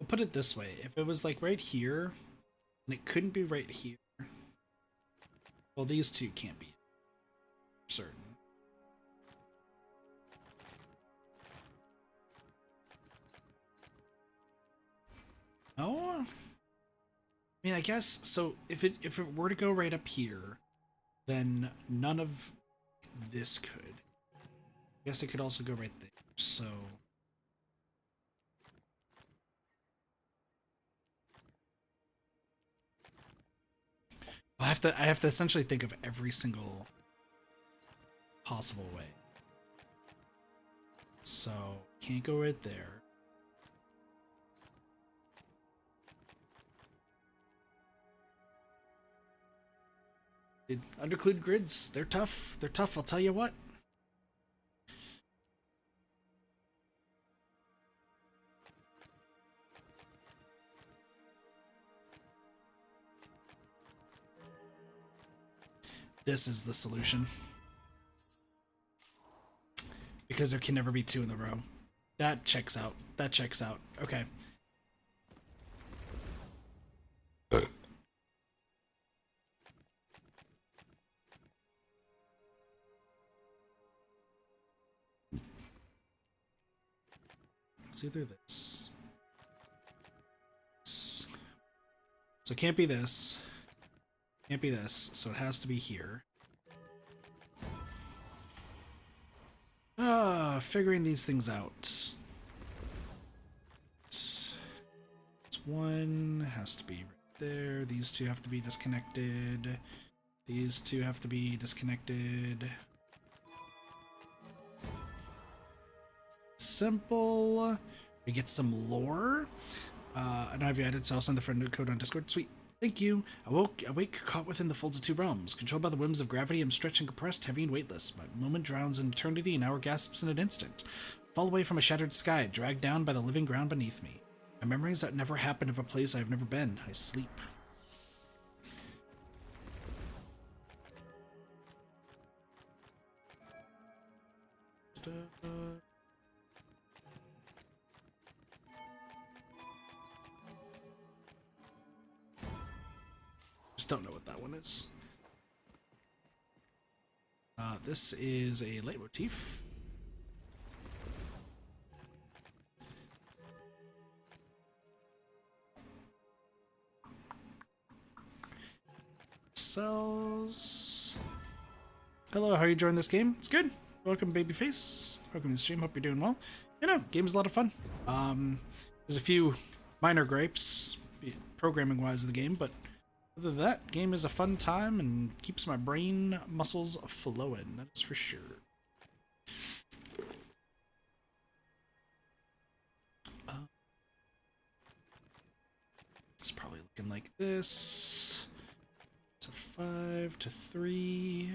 I'll put it this way. If it was like right here, and it couldn't be right here, well, these two can't be certain. Oh, I mean, I guess so. If it were to go right up here, then none of this could. I guess it could also go right there. So I have to essentially think of every single possible way. So can't go right there. Underclude grids, they're tough. They're tough, I'll tell you what. This is the solution. Because there can never be 2 in the row. That checks out. That checks out. Okay. It's either this. So it can't be this. Can't be this, so it has to be here. Figuring these things out. It's 1 has to be right there. These 2 have to be disconnected. These 2 have to be disconnected. Simple. We get some lore. And I've added Cells on the friend code on Discord. Sweet. Thank you. Awake, caught within the folds of 2 realms. Controlled by the whims of gravity, I'm stretched and compressed, heavy and weightless. My moment drowns in eternity, an hour gasps in an instant. Fall away from a shattered sky, dragged down by the living ground beneath me. My memories that never happened of a place I've never been. I sleep. Just don't know what that one is. This is a leitmotif. cells. Hello, how are you enjoying this game? It's good. Welcome, Babyface. Welcome to the stream. Hope you're doing well. You know, game's a lot of fun. There's a few minor gripes, programming-wise, of the game, but other than that, game is a fun time and keeps my brain muscles flowing. That is for sure. It's probably looking like this. So 5 to 3.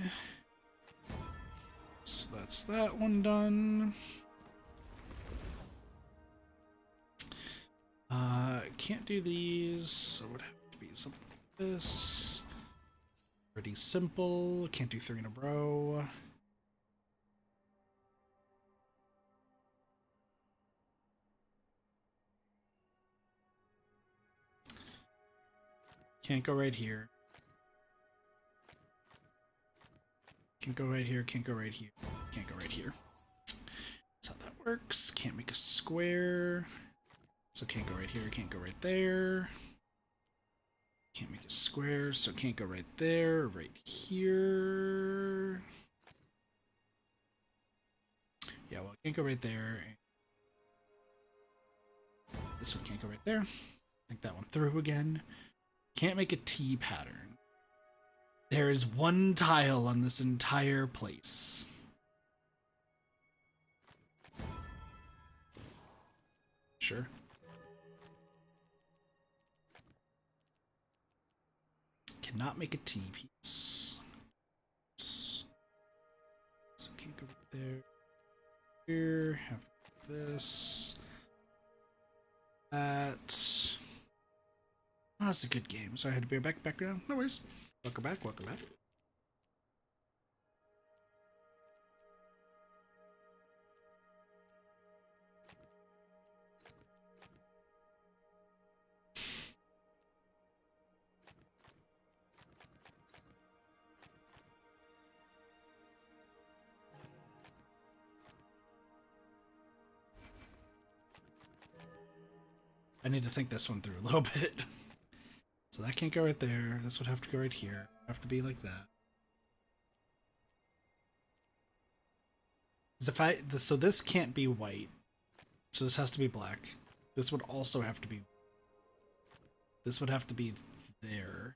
So that's that one done. Can't do these, so it would have to be something like this. Pretty simple. Can't do 3 in a row. Can't go right here. Can't go right here, can't go right here. Can't go right here. That's how that works. Can't make a square. So can't go right here, can't go right there. Can't make a square, so can't go right there, right here. Yeah, well, can't go right there. This one can't go right there. Think that one through again. Can't make a T pattern. There is one tile on this entire place. Sure. Cannot make a T piece. So can't go right there. Here, have this. That. Oh, that's a good game. So I had to be background. No worries. Welcome back, welcome back. I need to think this one through a little bit. So that can't go right there. This would have to go right here. Have to be like that. So this can't be white. So this has to be black. This would also have to be. This would have to be there.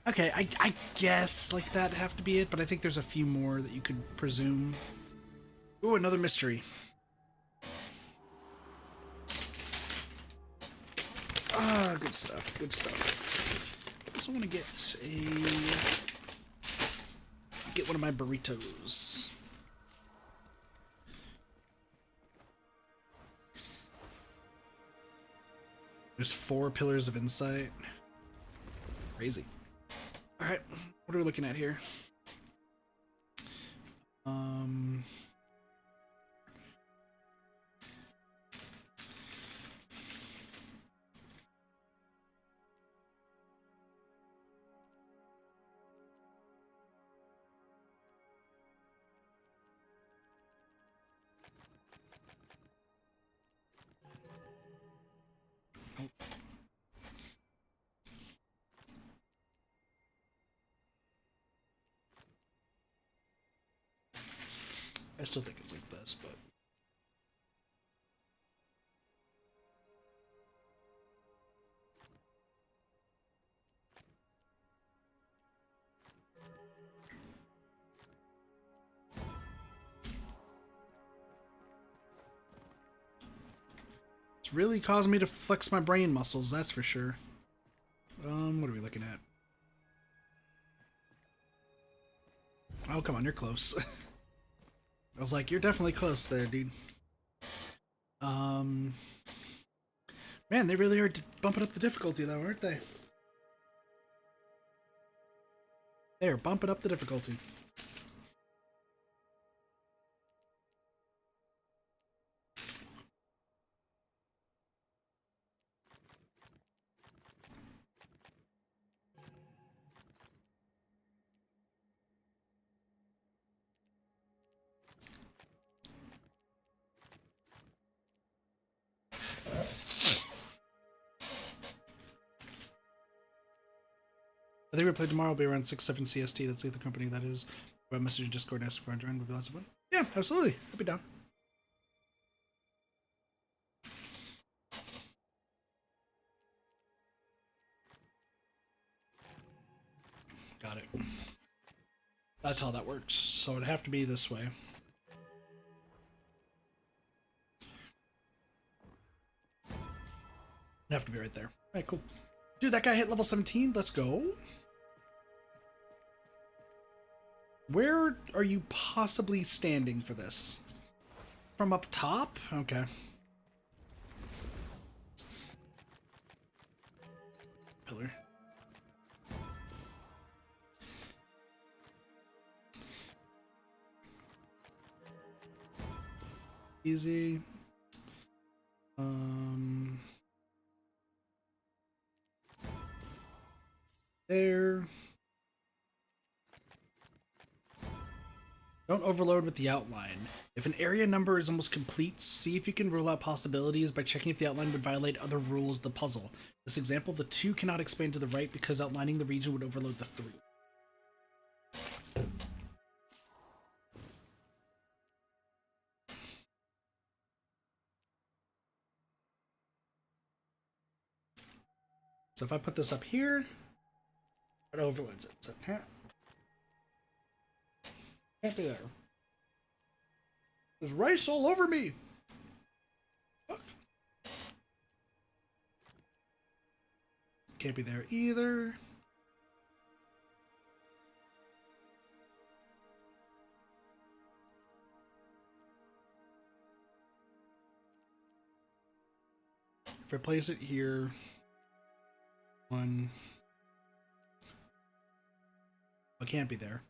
Okay, I guess like that have to be it, but I think there's a few more that you could presume. Ooh, another mystery. Ah, good stuff, good stuff. I also want to get one of my burritos. There's 4 pillars of insight. Crazy. Alright, what are we looking at here? I still think it's like this, but it's really causing me to flex my brain muscles, that's for sure. What are we looking at? Oh, come on, you're close. I was like, you're definitely close there, dude. Man, they really are bumping up the difficulty though, aren't they? They are bumping up the difficulty. think we play tomorrow will be around 6-7 CST. That's the company that is. About message in Discord and ask if I join. Would be lots of fun. Yeah, absolutely. I'll be down. Got it. That's how that works. So it'd have to be this way. It'd have to be right there. Alright, cool. Dude, that guy hit level 17. Let's go. Where are you possibly standing for this? From up top? Okay. Pillar. Easy. There. Don't overload with the outline. If an area number is almost complete, see if you can rule out possibilities by checking if the outline would violate other rules of the puzzle. This example, the 2 cannot expand to the right because outlining the region would overload the 3. So if I put this up here, it overloads it. So can't be there. There's rice all over me. Fuck. Can't be there either. If I place it here, 1. It can't be there.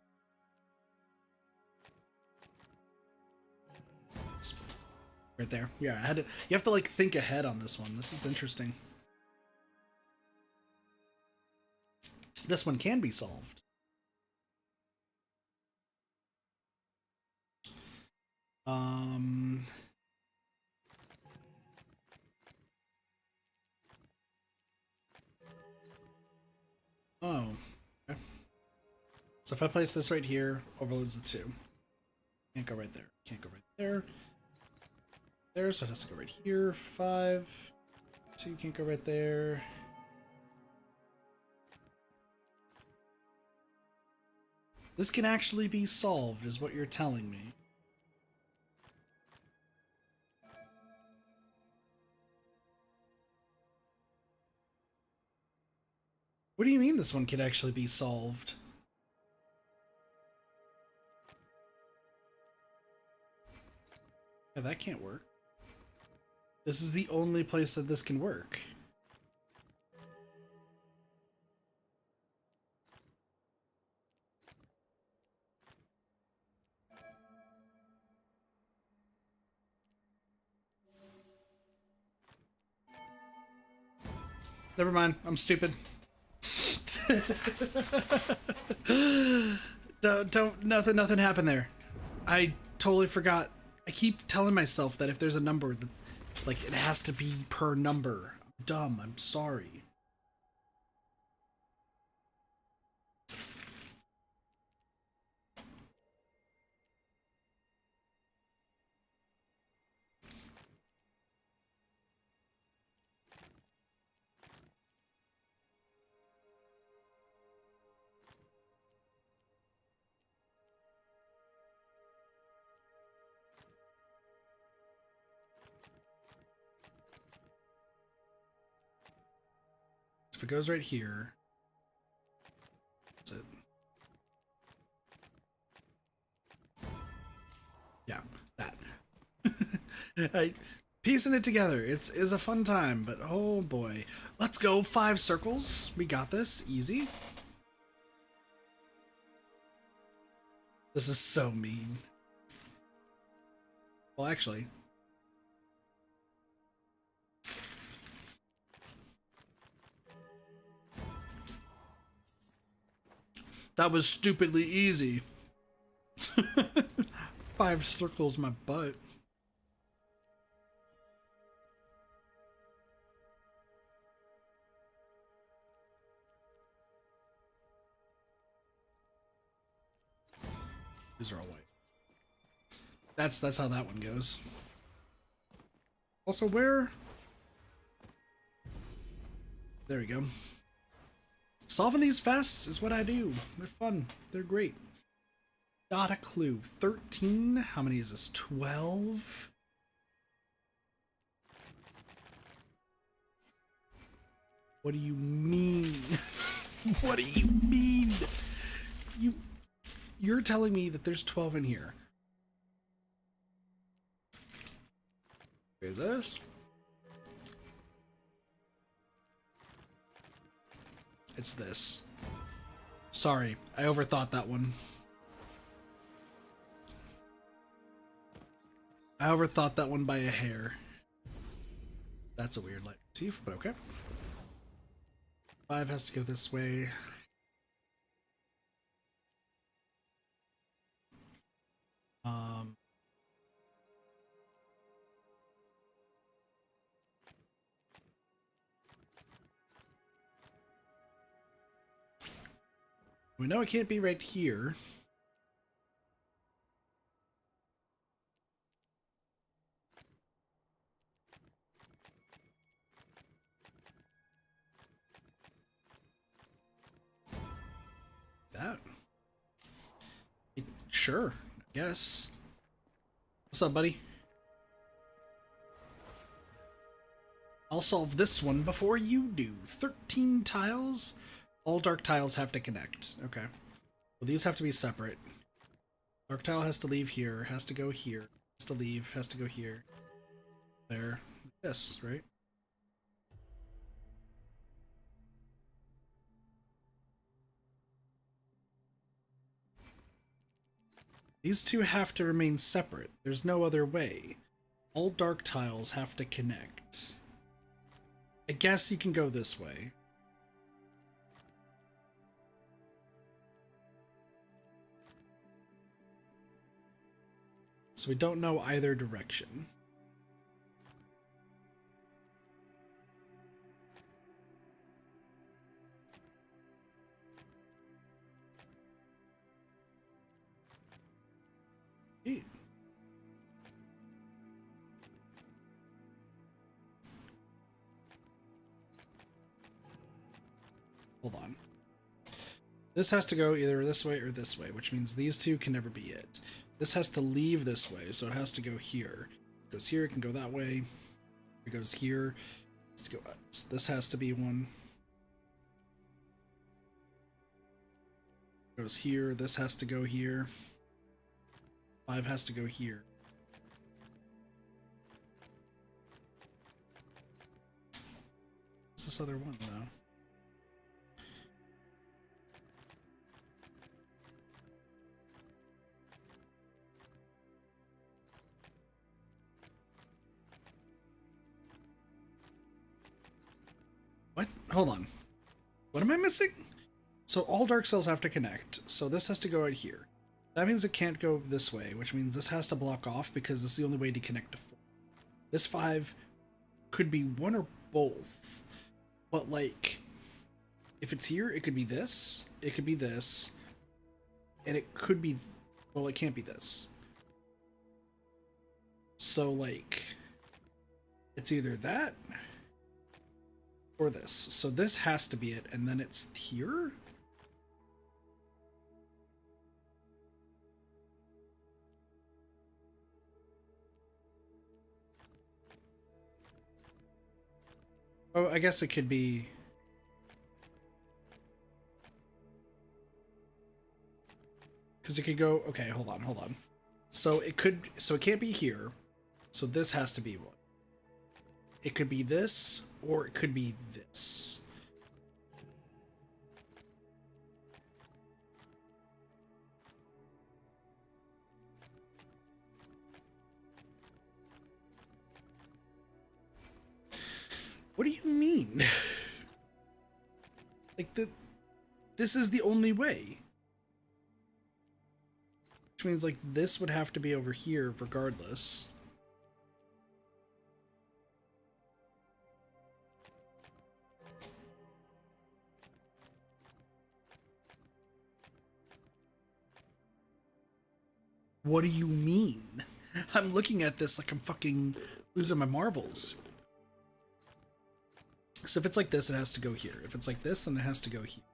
Right there. Yeah, I had to. You have to like think ahead on this one. This is interesting. This one can be solved. Oh. Okay. So if I place this right here, overloads the 2. Can't go right there. Can't go right there. There, so it has to go right here. 5. 2 can't go right there. This can actually be solved, is what you're telling me. What do you mean this one could actually be solved? Yeah, that can't work. This is the only place that this can work. Never mind, I'm stupid. Nothing happened there. I totally forgot. I keep telling myself that if there's a number that, like, it has to be per number. I'm dumb. I'm sorry. If it goes right here, that's it. Yeah, that. Piecing it together, it's a fun time, but oh boy. Let's go, 5 circles. We got this, easy. This is so mean. Well, actually. That was stupidly easy. 5 circles my butt. These are all white. That's how that one goes. Also, where? There we go. Solving these fast is what I do. They're fun. They're great. Not a clue. 13? How many is this? 12? What do you mean? What do you mean? You're telling me that there's 12 in here. Is this? It's this. Sorry, I overthought that one. I overthought that one by a hair. That's a weird motif, but okay. 5 has to go this way. We know it can't be right here. That? Sure, I guess. What's up, buddy? I'll solve this one before you do. 13 tiles? All dark tiles have to connect. Okay. Well, these have to be separate. Dark tile has to leave here, has to go here, has to leave, has to go here. There. This, right? These two have to remain separate. There's no other way. All dark tiles have to connect. I guess you can go this way. So we don't know either direction. Hey. Hold on. This has to go either this way or this way, which means these two can never be it. This has to leave this way, so it has to go here. It goes here, it can go that way. It goes here. Let's go. So this has to be one. It goes here. This has to go here. 5 has to go here. What's this other one, though? What? Hold on. What am I missing? So all dark cells have to connect. So this has to go right here. That means it can't go this way, which means this has to block off because this is the only way to connect to 4. This 5 could be one or both. But like, if it's here, it could be this, it could be this, and it could be, well, it can't be this. So like, it's either that or this. So this has to be it, and then it's here? Oh, I guess it could be... Because it could go... Okay, hold on. So it can't be here. So this has to be one. It could be this, or it could be this. What do you mean? Like, this is the only way. Which means, like, this would have to be over here regardless. What do you mean? I'm looking at this like I'm fucking losing my marbles. So if it's like this, it has to go here. If it's like this, then it has to go here.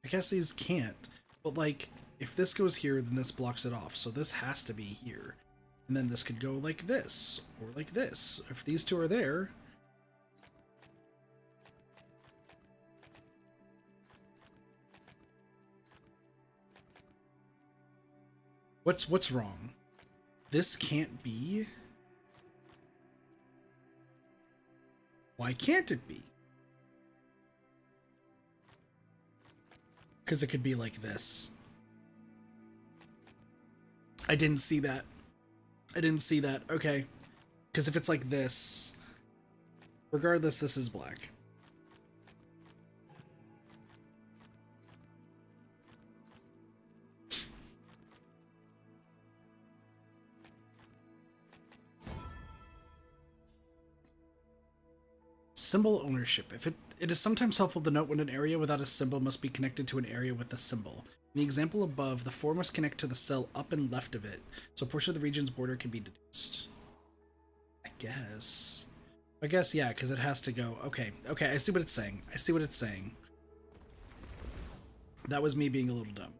I guess these can't, but like, if this goes here, then this blocks it off, so this has to be here. And then this could go like this, or like this. If these two are there... What's wrong? This can't be? Why can't it be? Because it could be like this. I didn't see that. I didn't see that. Okay. Because if it's like this, regardless, this is black. Symbol ownership. If it is sometimes helpful to note when an area without a symbol must be connected to an area with a symbol. In the example above, the 4 must connect to the cell up and left of it, so a portion of the region's border can be deduced. I guess, yeah, because it has to go. Okay, I see what it's saying. I see what it's saying. That was me being a little dumb.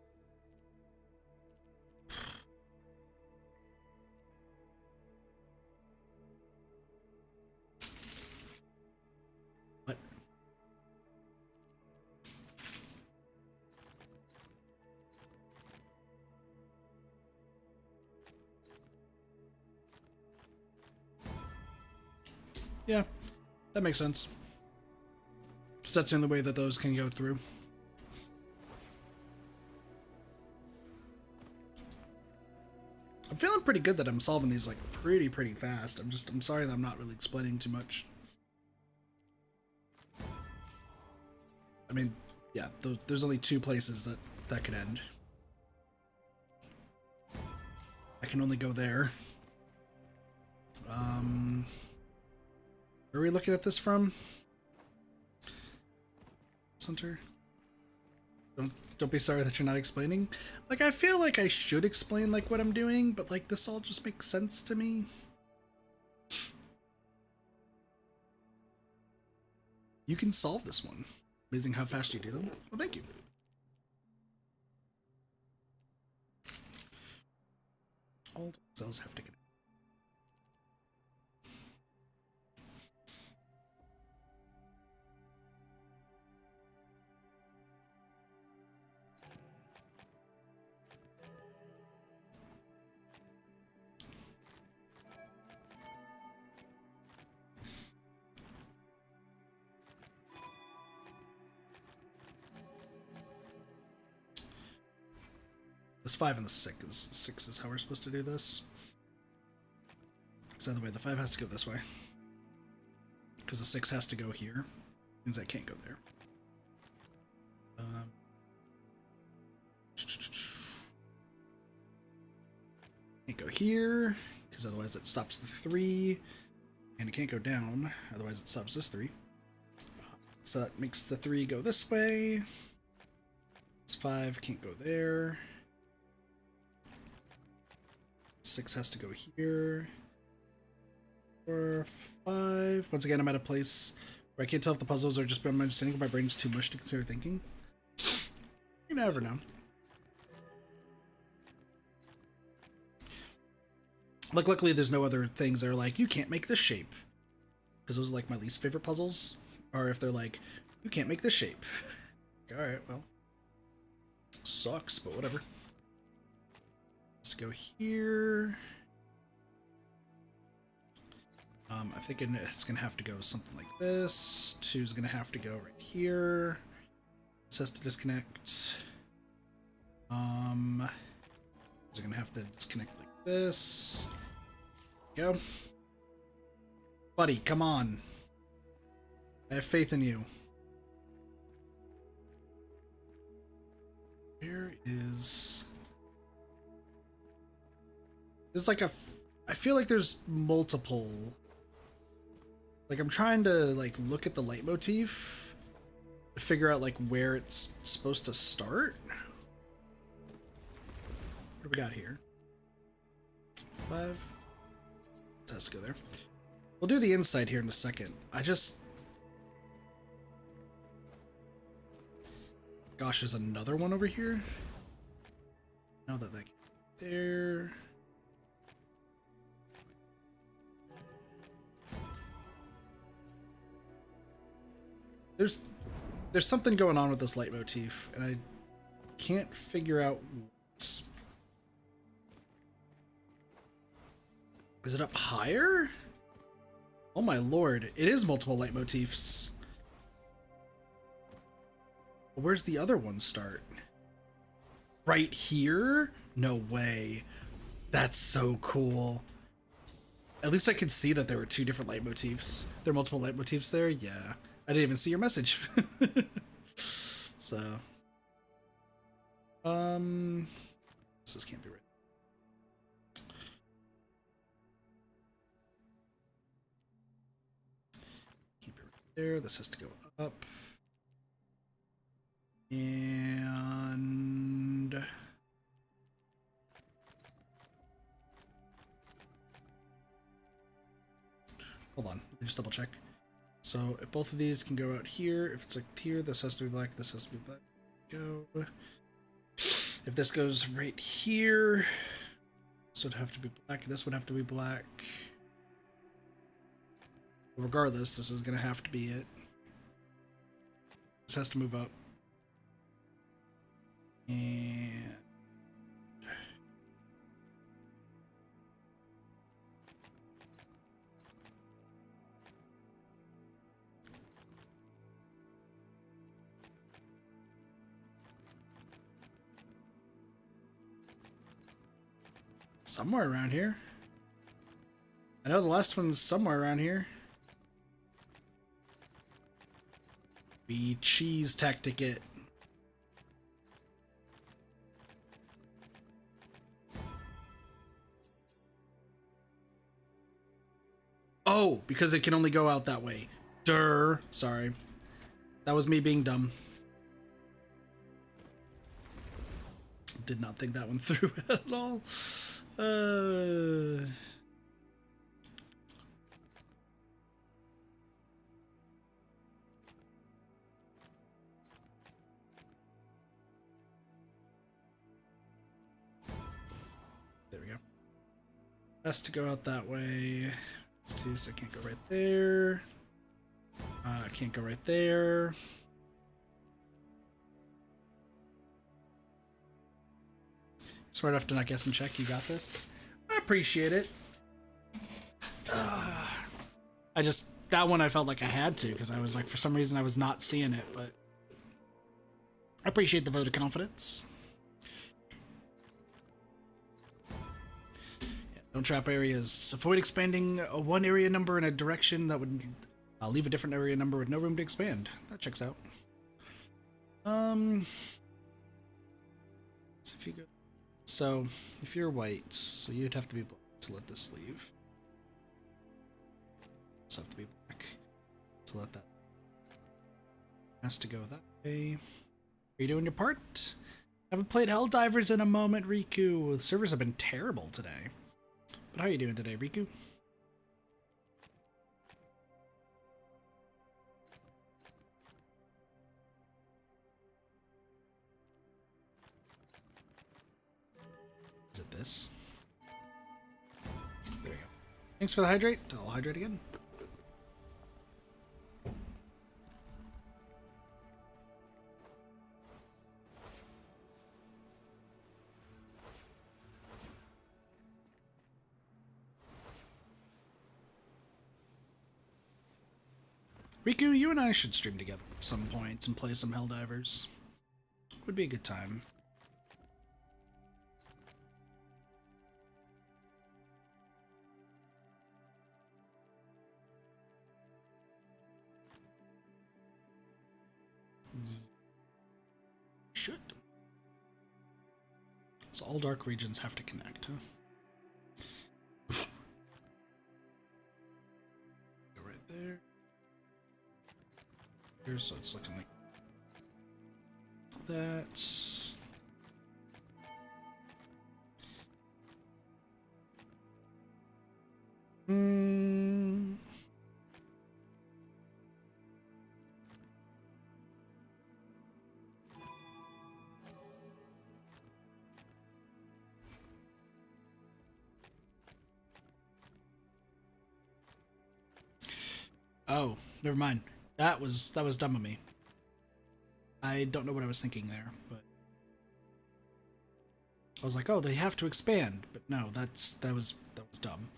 What? Yeah, that makes sense. Because that's the only way that those can go through. I'm feeling pretty good that I'm solving these like pretty fast. I'm sorry that I'm not really explaining too much. I mean, yeah, there's only 2 places that could end. I can only go there. Where are we looking at this from? Hunter? Don't be sorry that you're not explaining. Like, I feel like I should explain like what I'm doing, but like this all just makes sense to me. You can solve this one. Amazing how fast you do them. Well, thank you. All cells have to connect. This 5 and the 6 is how we're supposed to do this. So the way the 5 has to go this way. Because the 6 has to go here. Means I can't go there. Can't go here, because otherwise it stops the 3. And it can't go down, otherwise it stops this 3. So that makes the 3 go this way. This 5 can't go there. 6 has to go here. 4, 5. Once again, I'm at a place where I can't tell if the puzzles are just beyond my understanding, but my brain's too much to consider thinking. You never know. Like, luckily there's no other things that are like, you can't make this shape. Because those are like my least favorite puzzles. Or if they're like, you can't make this shape. Alright, well. Sucks, but whatever. Let's go here. I'm thinking it's gonna have to go something like this. 2's gonna have to go right here. This has to disconnect. Is gonna have to disconnect like this. Go. Buddy, come on. I have faith in you. Where is... There's like a I feel like there's multiple. Like I'm trying to like look at the leitmotif to figure out like where it's supposed to start. What do we got here? 5. Let's go there. We'll do the inside here in a second. Gosh, there's another one over here. Now that there. There's something going on with this leitmotif, and I can't figure out what. Is it up higher? Oh my lord, it is multiple leitmotifs. Where's the other one start? Right here? No way. That's so cool. At least I could see that there were 2 different leitmotifs. There are multiple leitmotifs there? Yeah. I didn't even see your message. So. This can't be right. Keep it right there. This has to go up. And hold on, let me just double check. So if both of these can go out here, if it's like here, this has to be black, this has to be black. Go. If this goes right here, this would have to be black, this would have to be black. Regardless, this is gonna have to be it. This has to move up. And somewhere around here. I know the last one's somewhere around here. We cheese tactic it. Oh, because it can only go out that way. Durr. Sorry. That was me being dumb. Did not think that one through at all. There we go. Has to go out that way. It's 2, so I can't go right there. I can't go right there. Smart enough to not guess and check. You got this. I appreciate it. That one I felt like I had to, because I was like, for some reason I was not seeing it, but I appreciate the vote of confidence. Yeah, don't trap areas. Avoid expanding one area number in a direction that would leave a different area number with no room to expand. That checks out. So if you're white, so you'd have to be black to let this leave. So have to be black to let that. Has to go that way. Are you doing your part? Haven't played Helldivers in a moment, Riku. The servers have been terrible today. But how are you doing today, Riku? Is it this? There we go. Thanks for the hydrate. I'll hydrate again. Riku, you and I should stream together at some point and play some Helldivers. Would be a good time. Should. So all dark regions have to connect, huh? here, so it's looking like that. Oh, never mind. That was dumb of me. I don't know what I was thinking there, but I was like, oh, they have to expand, but no, that was dumb.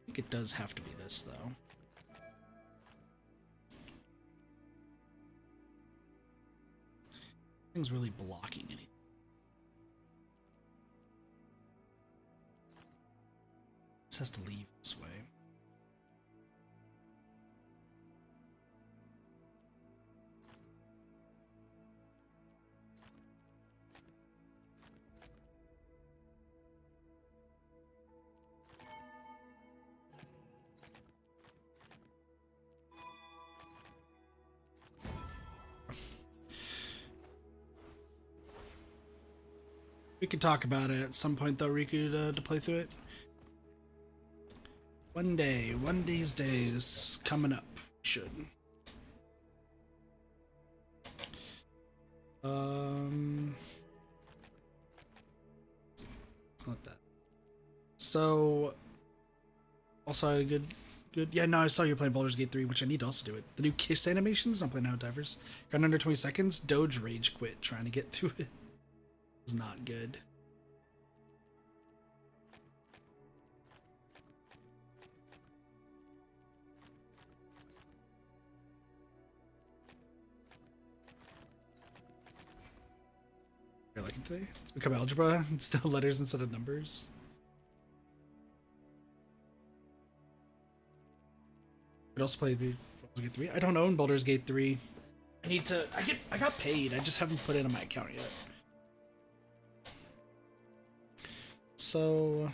I think it does have to be this though. Thing's really blocking anything. This has to leave this way. We could talk about it at some point though, Riku, to play through it. One day, one these days, coming up. Should. It's not that. So, also good. Yeah, no, I saw you playing Baldur's Gate 3, which I need to also do it. The new kiss animations, I'm playing Out Divers. Got under 20 seconds, Doge rage quit trying to get through it. It's not good. I like it today. It's become algebra. It's still letters instead of numbers. I'd also play Baldur's Gate 3. I don't own Baldur's Gate 3. I need to. I got paid. I just haven't put it in my account yet. So.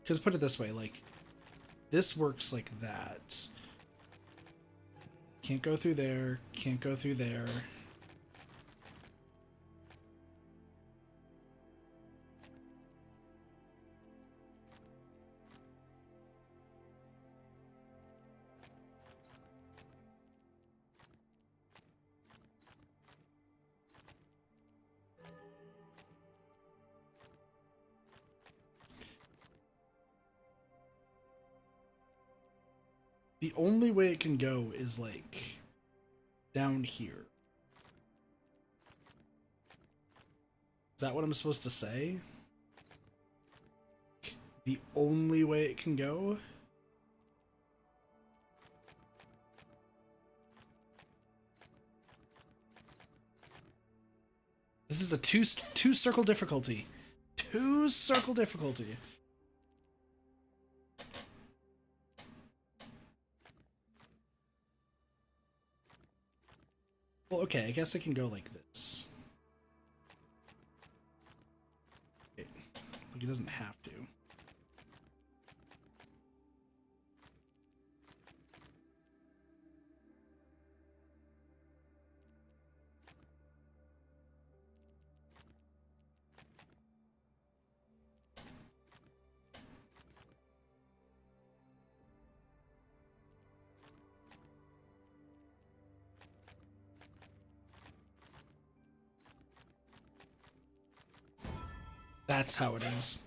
Because put it this way, like, this works like that. Can't go through there, can't go through there. The only way it can go is like down here. Is that what I'm supposed to say? The only way it can go? This is a two circle difficulty. 2 circle difficulty. Well, okay, I guess I can go like this. Okay. Like, it doesn't have to. That's how it is.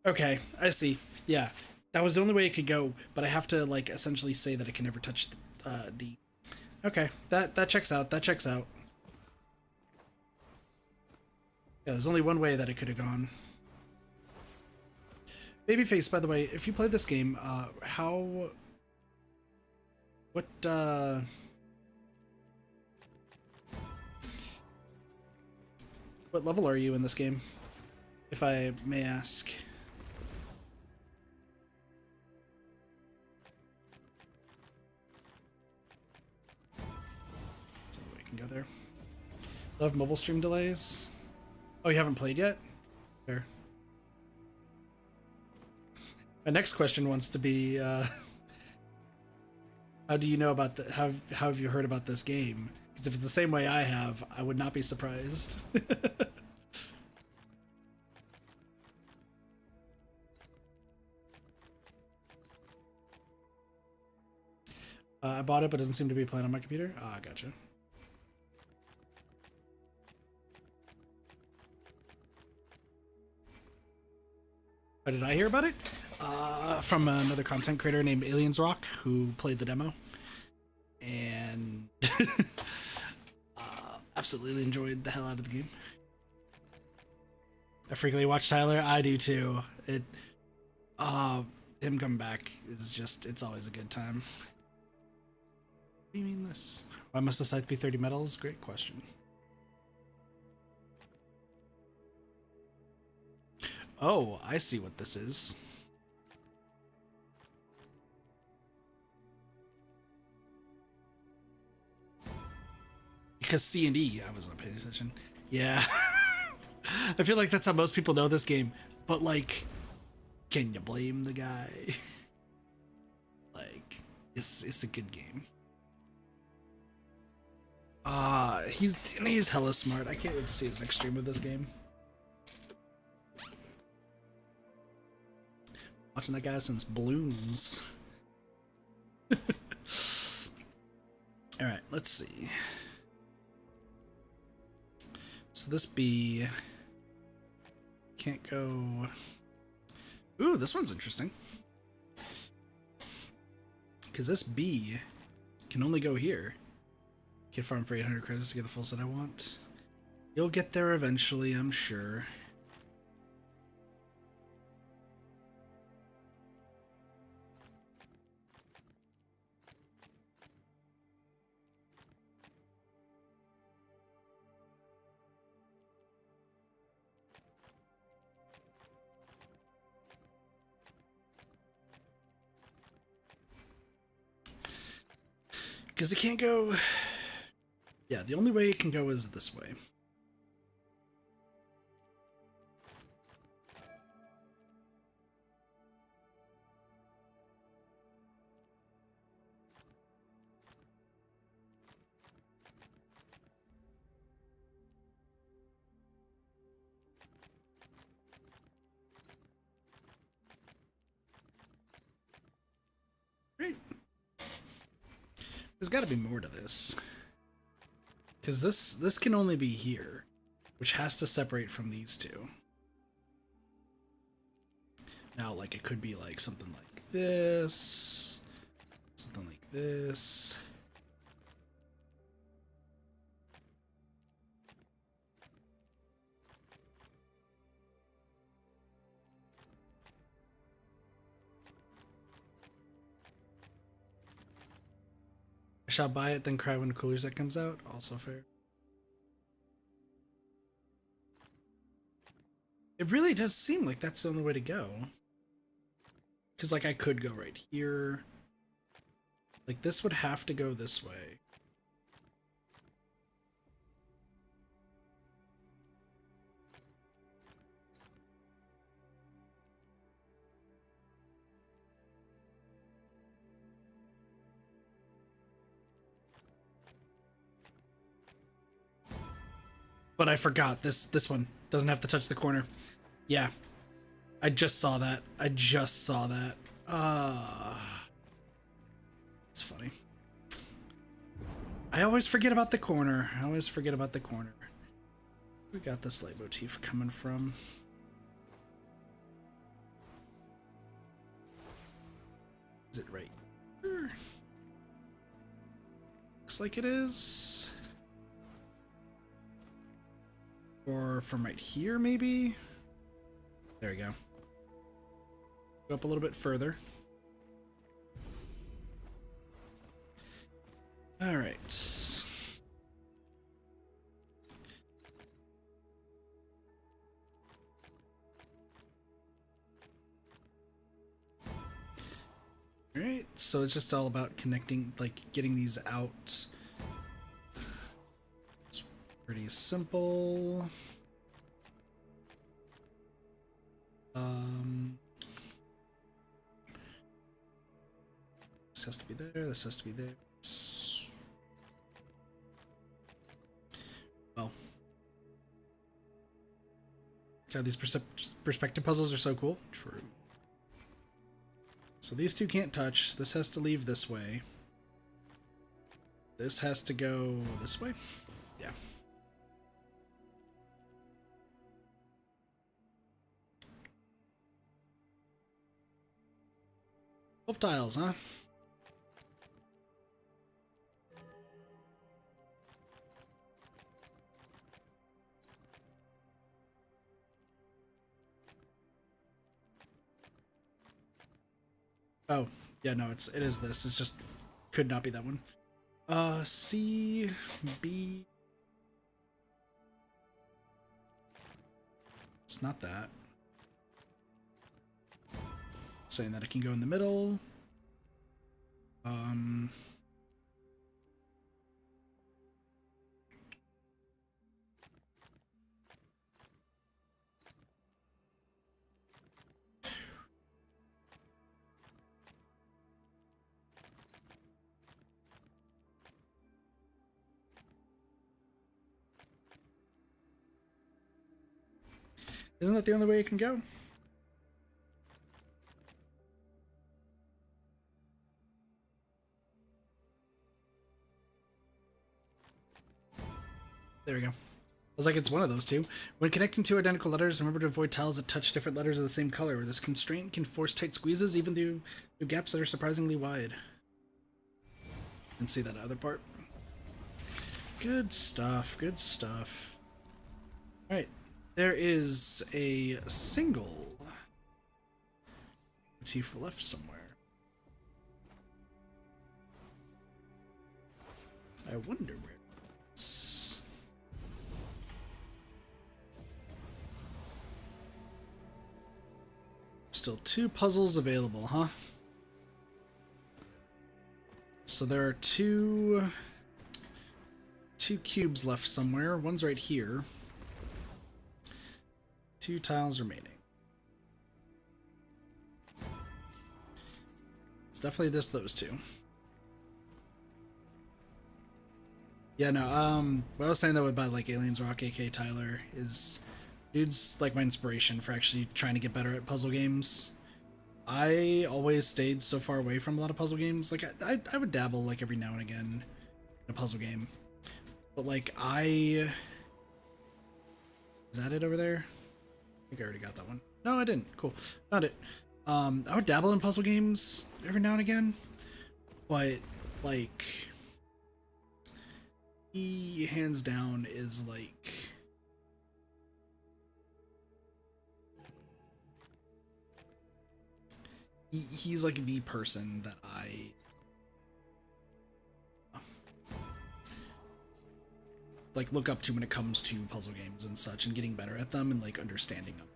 Okay, I see. Yeah, that was the only way it could go, but I have to, like, essentially say that it can never touch D. Okay, that checks out. That checks out. Yeah, there's only one way that it could have gone. Babyface, by the way, if you play this game, what level are you in this game, if I may ask? there. Love mobile stream delays. Oh, you haven't played yet? Fair. My next question wants to be, how do you know about the, how have you heard about this game? Because if it's the same way I have, I would not be surprised. I bought it, but it doesn't seem to be playing on my computer. Ah, gotcha. How did I hear about it? From another content creator named Aliens Rock, who played the demo. And absolutely enjoyed the hell out of the game. I frequently watch Tyler. I do too. Him coming back is just, it's always a good time. What do you mean this? Why must the scythe be 30 metals? Great question. Oh, I see what this is. Because C and E, I wasn't paying attention. Yeah. I feel like that's how most people know this game. But like, can you blame the guy? Like, it's a good game. He's hella smart. I can't wait to see his next stream of this game. Watching that guy since Bloons. Alright, let's see. So this bee can't go. Ooh, this one's interesting. Because this bee can only go here. Get farm for 800 credits to get the full set I want. You'll get there eventually, I'm sure. Because it can't go. Yeah, the only way it can go is this way. Great. There's got to be more to this. Because this can only be here, which has to separate from these two. Now, like, it could be like something like this, something like this. I shall buy it, then cry when Cooler Set comes out. Also fair. It really does seem like that's the only way to go. Because, like, I could go right here. Like, this would have to go this way. But I forgot, this one doesn't have to touch the corner. Yeah. I just saw that. I just saw that. It's funny. I always forget about the corner. I always forget about the corner. We got this leitmotif coming from. Is it right here? Looks like it is. Or from right here, maybe? There we go. Go up a little bit further. All right. All right, so it's just all about connecting, like getting these out. Pretty simple. This has to be there. This has to be there. Well, God, these perspective puzzles are so cool. True. So these two can't touch. This has to leave this way. This has to go this way. Yeah. 12 tiles, huh? Oh, yeah, no, it is this. It's just could not be that one. C, B. It's not that. It's saying that it can go in the middle. Isn't that the only way it can go? There we go. I was like, it's one of those two. When connecting two identical letters, remember to avoid tiles that touch different letters of the same color. This constraint can force tight squeezes even through gaps that are surprisingly wide. And see that other part? Good stuff, good stuff. Alright, there is a single motif left somewhere. I wonder where it's... Still 2 puzzles available, huh? So there are two cubes left somewhere. One's right here. 2 tiles remaining. It's definitely those two. Yeah, no, what I was saying though about like Aliens Rock, aka Tyler, is dude's like my inspiration for actually trying to get better at puzzle games. I always stayed so far away from a lot of puzzle games. Like I would dabble like every now and again in a puzzle game. But like is that it over there? I think I already got that one. No, I didn't. Cool. Found it. I would dabble in puzzle games every now and again. But like he hands down is like he's like the person that I like look up to when it comes to puzzle games and such, and getting better at them and like understanding them.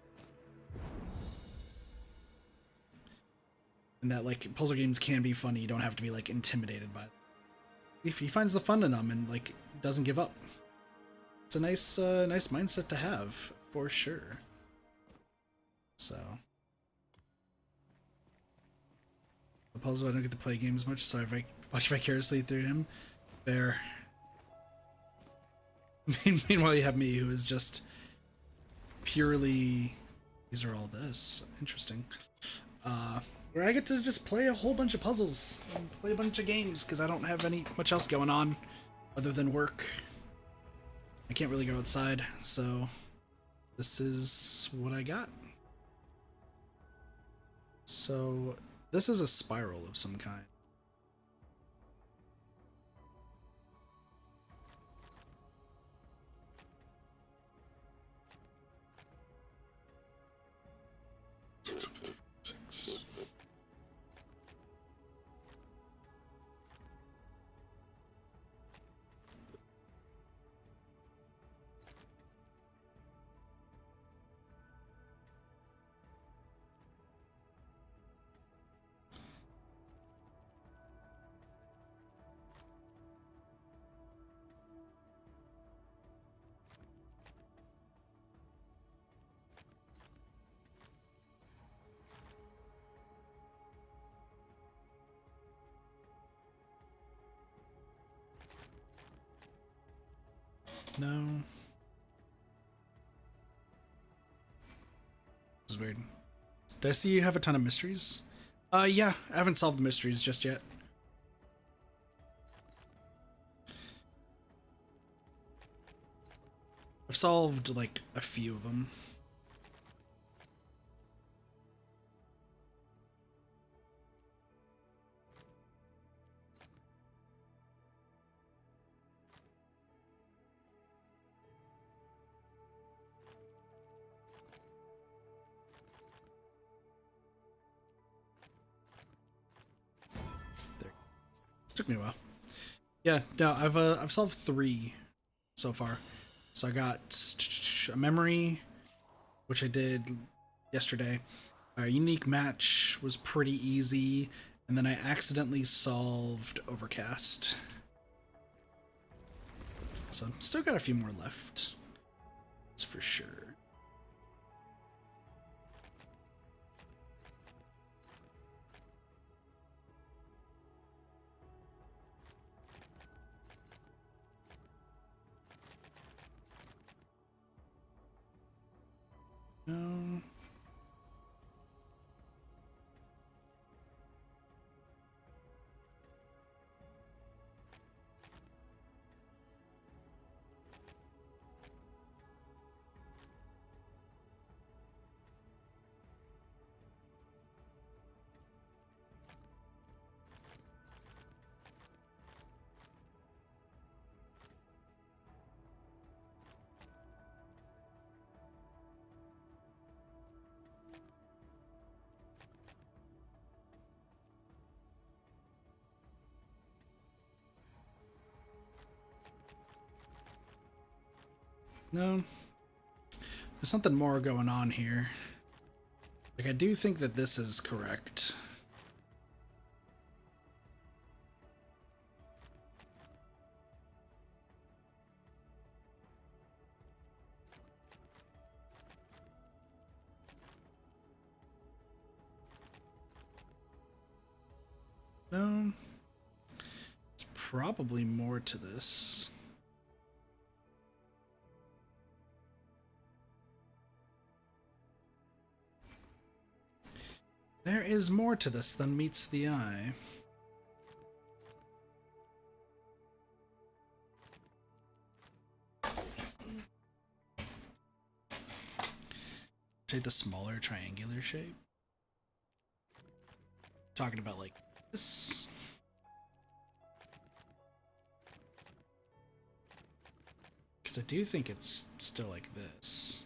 And that like puzzle games can be funny. You don't have to be like intimidated by them. If he finds the fun in them and like doesn't give up, it's a nice nice mindset to have for sure. So the puzzle, I don't get to play games much, so I watch vicariously through him. Fair. Meanwhile, you have me, who is just purely, these are all this. Interesting. Where I get to just play a whole bunch of puzzles and play a bunch of games because I don't have much else going on other than work. I can't really go outside, so this is what I got. So this is a spiral of some kind. No. This is weird. Did I see you have a ton of mysteries? Yeah, I haven't solved the mysteries just yet. I've solved, like, a few of them. There. Took me a while. Yeah, no, I've solved 3 so far. So I got a memory, which I did yesterday. Our unique match was pretty easy, and then I accidentally solved Overcast. So still got a few more left. That's for sure. No. No. There's something more going on here. Like, I do think that this is correct. No. There's probably more to this. There is more to this than meets the eye. Take the smaller triangular shape. Talking about like this. Because I do think it's still like this.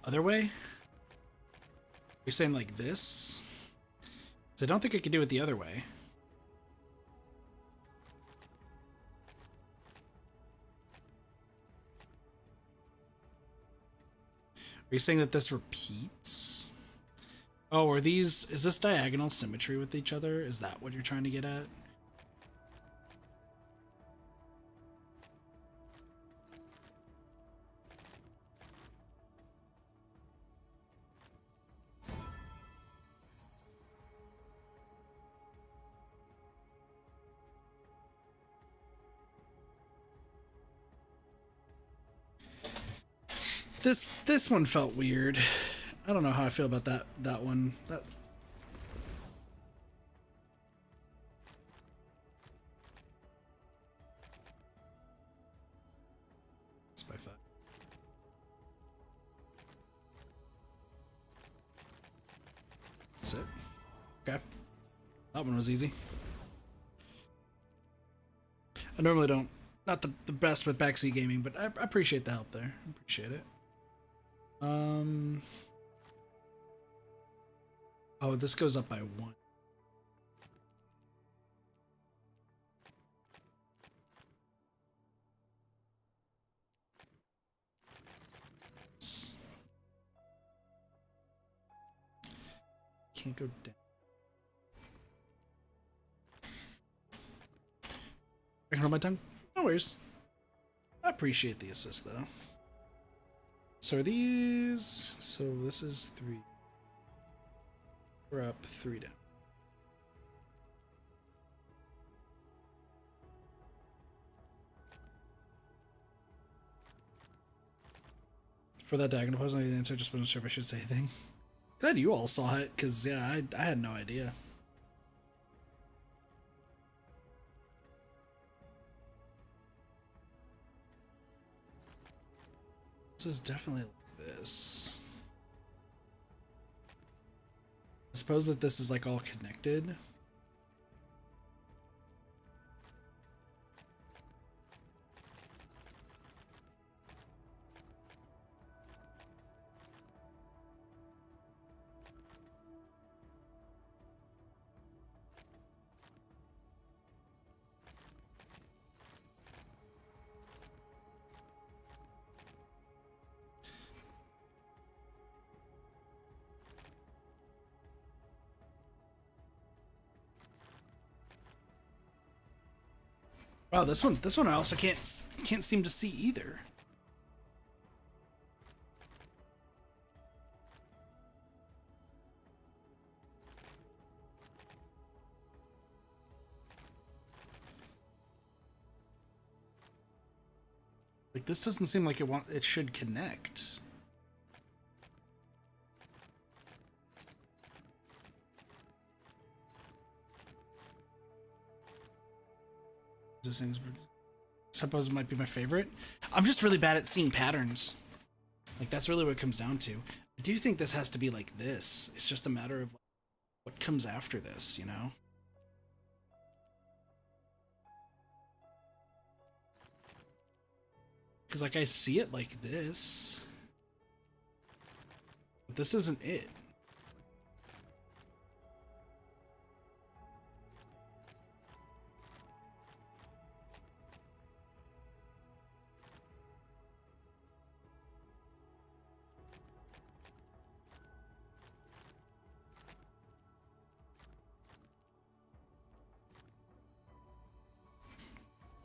Other way? You're saying like this? Because I don't think I could do it the other way. Are you saying that this repeats? Oh, are these... Is this diagonal symmetry with each other? Is that what you're trying to get at? This one felt weird. I don't know how I feel about that one. It's by 5. That's it. Okay. That one was easy. I normally don't, not the best with backseat gaming, but I appreciate the help there. I appreciate it. Oh, this goes up by 1. can't go down. I can hold my tongue. No worries. I appreciate the assist though. So are these? So this is 3. We're up 3 down. For that diagonal pose, I the answer. Just wasn't sure if I should say anything. Glad you all saw it, because yeah, I had no idea. This is definitely like this. I suppose that this is like all connected. Wow, this one I also can't seem to see either. Like this doesn't seem like it should connect. This thing's suppose it might be my favorite. I'm just really bad at seeing patterns. Like that's really what it comes down to. I do think this has to be like this. It's just a matter of what comes after this, you know? Because like I see it like this. But this isn't it.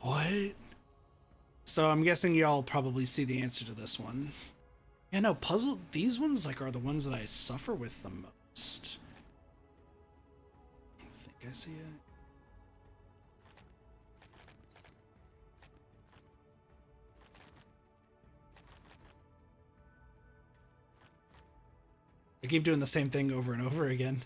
What? So I'm guessing y'all probably see the answer to this one. Yeah, no, puzzle. These ones like are the ones that I suffer with the most. I think I see it. I keep doing the same thing over and over again.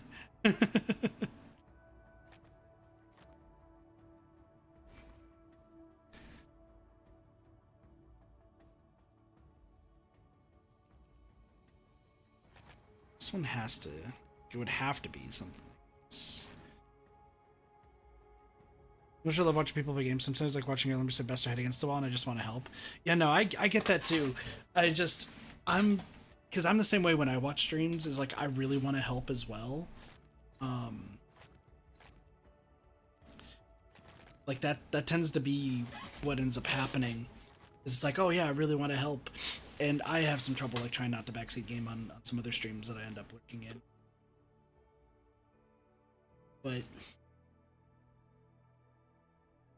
This one has to. It would have to be something like this. I love watching people play games. Sometimes like watching your members say best or head against the wall and I just want to help. Yeah, no, I get that too. Because I'm the same way when I watch streams, is like I really want to help as well. Like that tends to be what ends up happening. It's like, oh yeah, I really want to help. And I have some trouble like trying not to backseat game on some other streams that I end up lurking in. But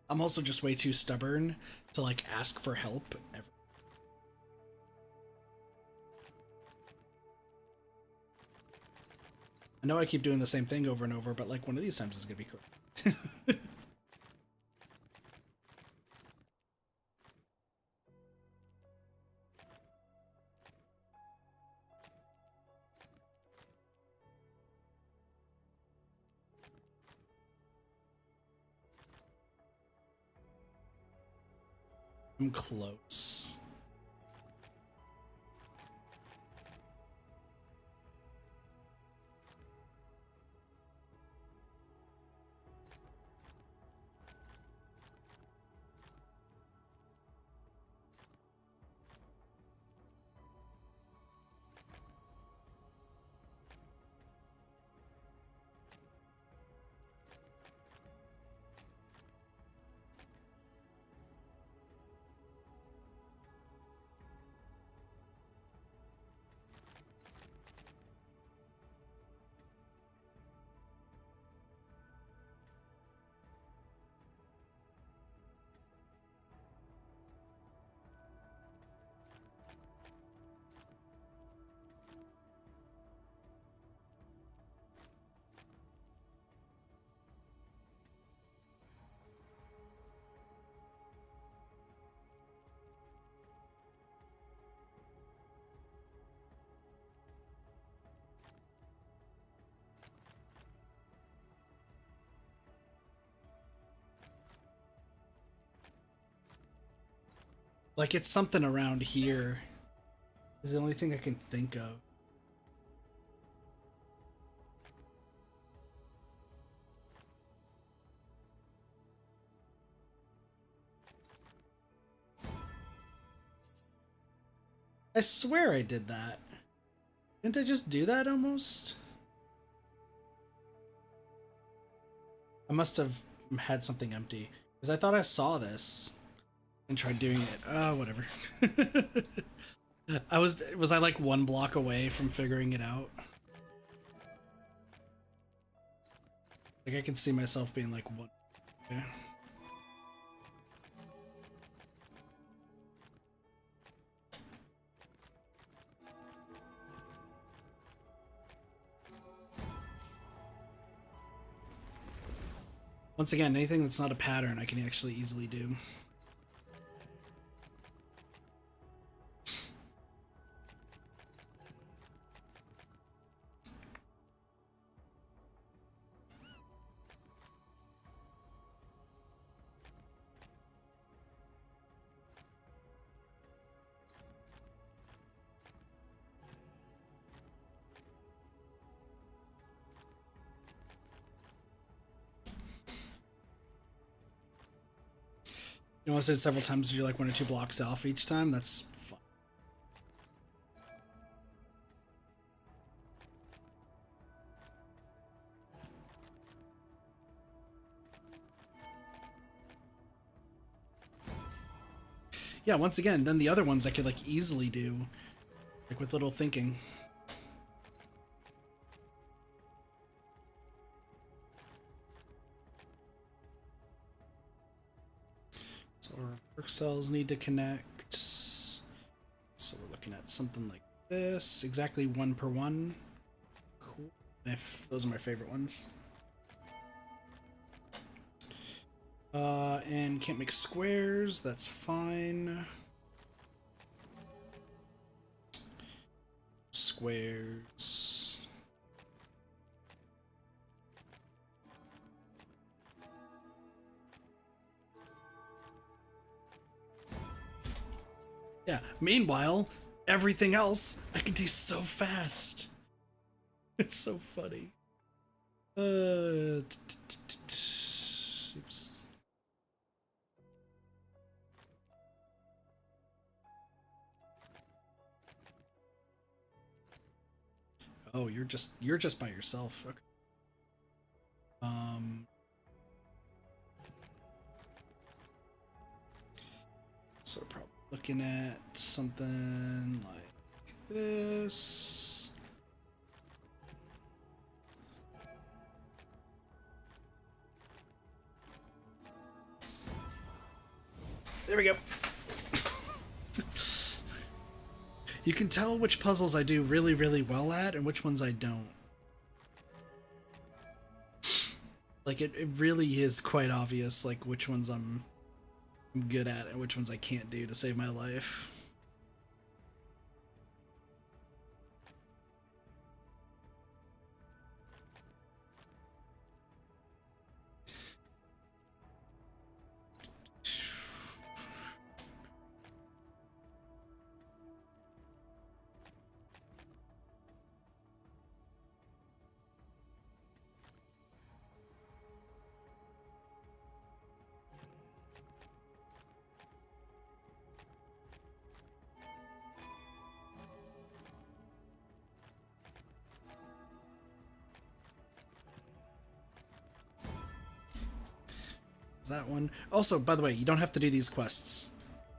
I'm also just way too stubborn to like ask for help ever. I know I keep doing the same thing over and over, but like one of these times is gonna be correct. I'm close. Like, it's something around here. Is the only thing I can think of. I swear I did that. Didn't I just do that almost? I must have had something empty. Because I thought I saw this and tried doing it. Whatever. Was I like one block away from figuring it out? Like, I can see myself being like one. Okay. Once again, anything that's not a pattern I can actually easily do. You know, I said several times you're like 1 or 2 blocks off each time. That's fun. Yeah, once again, then the other ones I could like easily do, like with little thinking. So our work cells need to connect. So we're looking at something like this, exactly 1 per 1. Cool. Those are my favorite ones. And can't make squares, that's fine. Squares. Yeah, meanwhile, everything else I can do so fast. It's so funny. Oops. Oh, you're just by yourself. Okay. So we're probably looking at something like this. There we go. You can tell which puzzles I do really, really well at and which ones I don't. Like, it really is quite obvious, like, which ones I'm good at and which ones I can't do to save my life. That one. Also, by the way, you don't have to do these quests.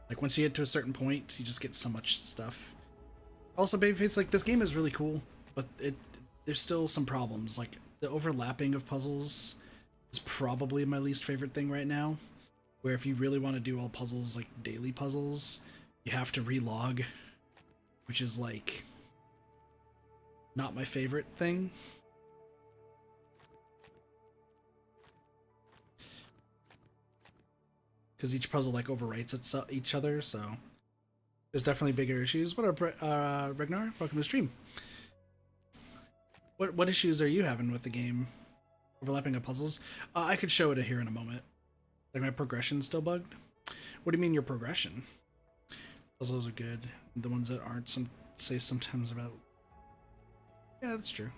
Like, once you get to a certain point, you just get so much stuff. Also, Babyface, like, this game is really cool, but there's still some problems. Like, the overlapping of puzzles is probably my least favorite thing right now. Where if you really want to do all puzzles, like daily puzzles, you have to relog, which is, like, not my favorite thing. Because each puzzle like overwrites each other, so there's definitely bigger issues. What up, Regnar? Welcome to the stream. What issues are you having with the game? Overlapping of puzzles? I could show it here in a moment. Like, my progression's still bugged. What do you mean your progression? Puzzles are good. The ones that aren't say sometimes about. Yeah, that's true.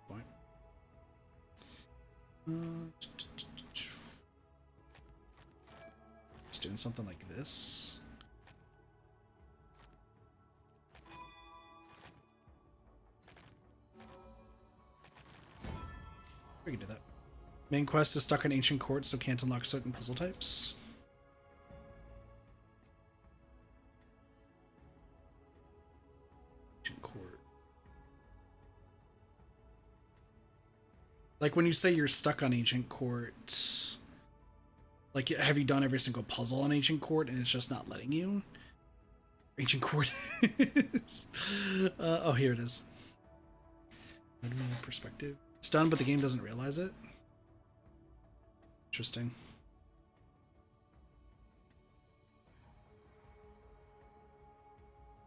Point. Just doing something like this. We can do that. Main quest is stuck on ancient court, so can't unlock certain puzzle types. Ancient court. Like when you say you're stuck on ancient court, like have you done every single puzzle on ancient court and it's just not letting you? Ancient court is. Oh, here it is. Perspective. It's done, but the game doesn't realize it. Interesting.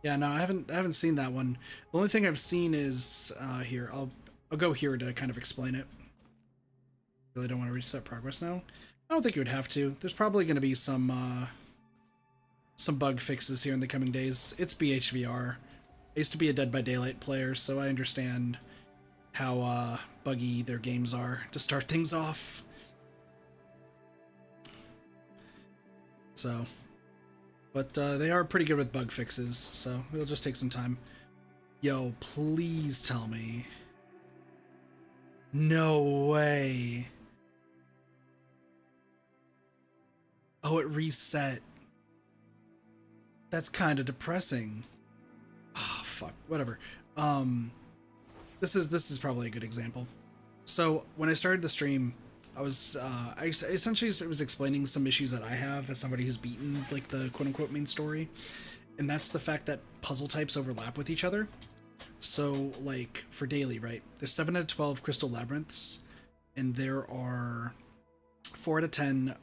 Yeah, no, I haven't seen that one. The only thing I've seen is here. I'll go here to kind of explain it. Really don't want to reset progress now. I don't think you would have to. There's probably going to be some bug fixes here in the coming days. It's BHVR. I used to be a Dead by Daylight player, so I understand how buggy their games are to start things off. So, but they are pretty good with bug fixes, so it'll just take some time. Yo, please tell me. No way. Oh, it reset. That's kind of depressing. Oh, fuck. Whatever. This is probably a good example. So when I started the stream, I was I essentially was explaining some issues that I have as somebody who's beaten like the quote-unquote main story, and that's the fact that puzzle types overlap with each other. So like for daily, right, there's 7 out of 12 crystal labyrinths, and there are 4 out of 10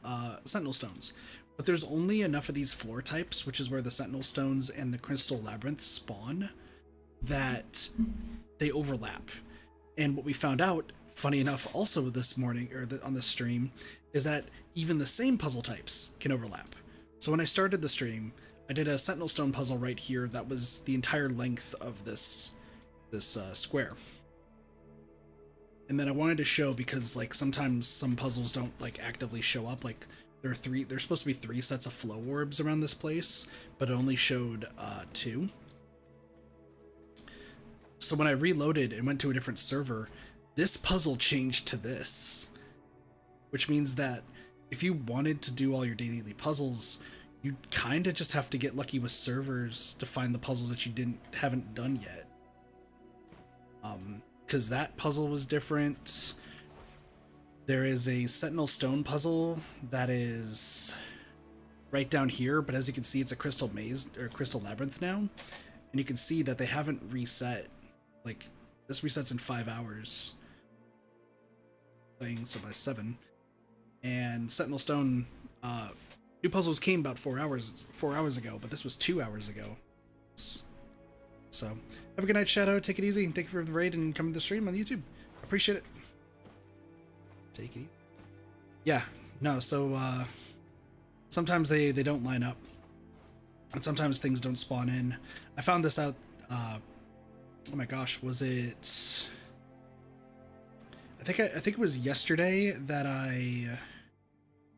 sentinel stones, but there's only enough of these floor types, which is where the sentinel stones and the crystal labyrinths spawn, that they overlap. And what we found out, funny enough, also this morning, or on the stream, is that even the same puzzle types can overlap. So when I started the stream, I did a Sentinel Stone puzzle right here that was the entire length of this square. And then I wanted to show, because like sometimes some puzzles don't like actively show up, like there's supposed to be 3 sets of flow orbs around this place, but it only showed 2. So when I reloaded and went to a different server, this puzzle changed to this, which means that if you wanted to do all your daily puzzles, you kind of just have to get lucky with servers to find the puzzles that you haven't done yet. Because that puzzle was different. There is a Sentinel Stone puzzle that is right down here, but as you can see, it's a crystal maze or crystal labyrinth now, and you can see that they haven't reset. Like this resets in 5 hours. Playing so by 7, and Sentinel Stone new puzzles came about 4 hours ago, but this was 2 hours ago. So have a good night, Shadow. Take it easy, and thank you for the raid and coming to the stream on YouTube. Appreciate it. Take it easy. Yeah, no, so sometimes they don't line up, and sometimes things don't spawn in. I found this out oh my gosh, was it, I think it was yesterday that I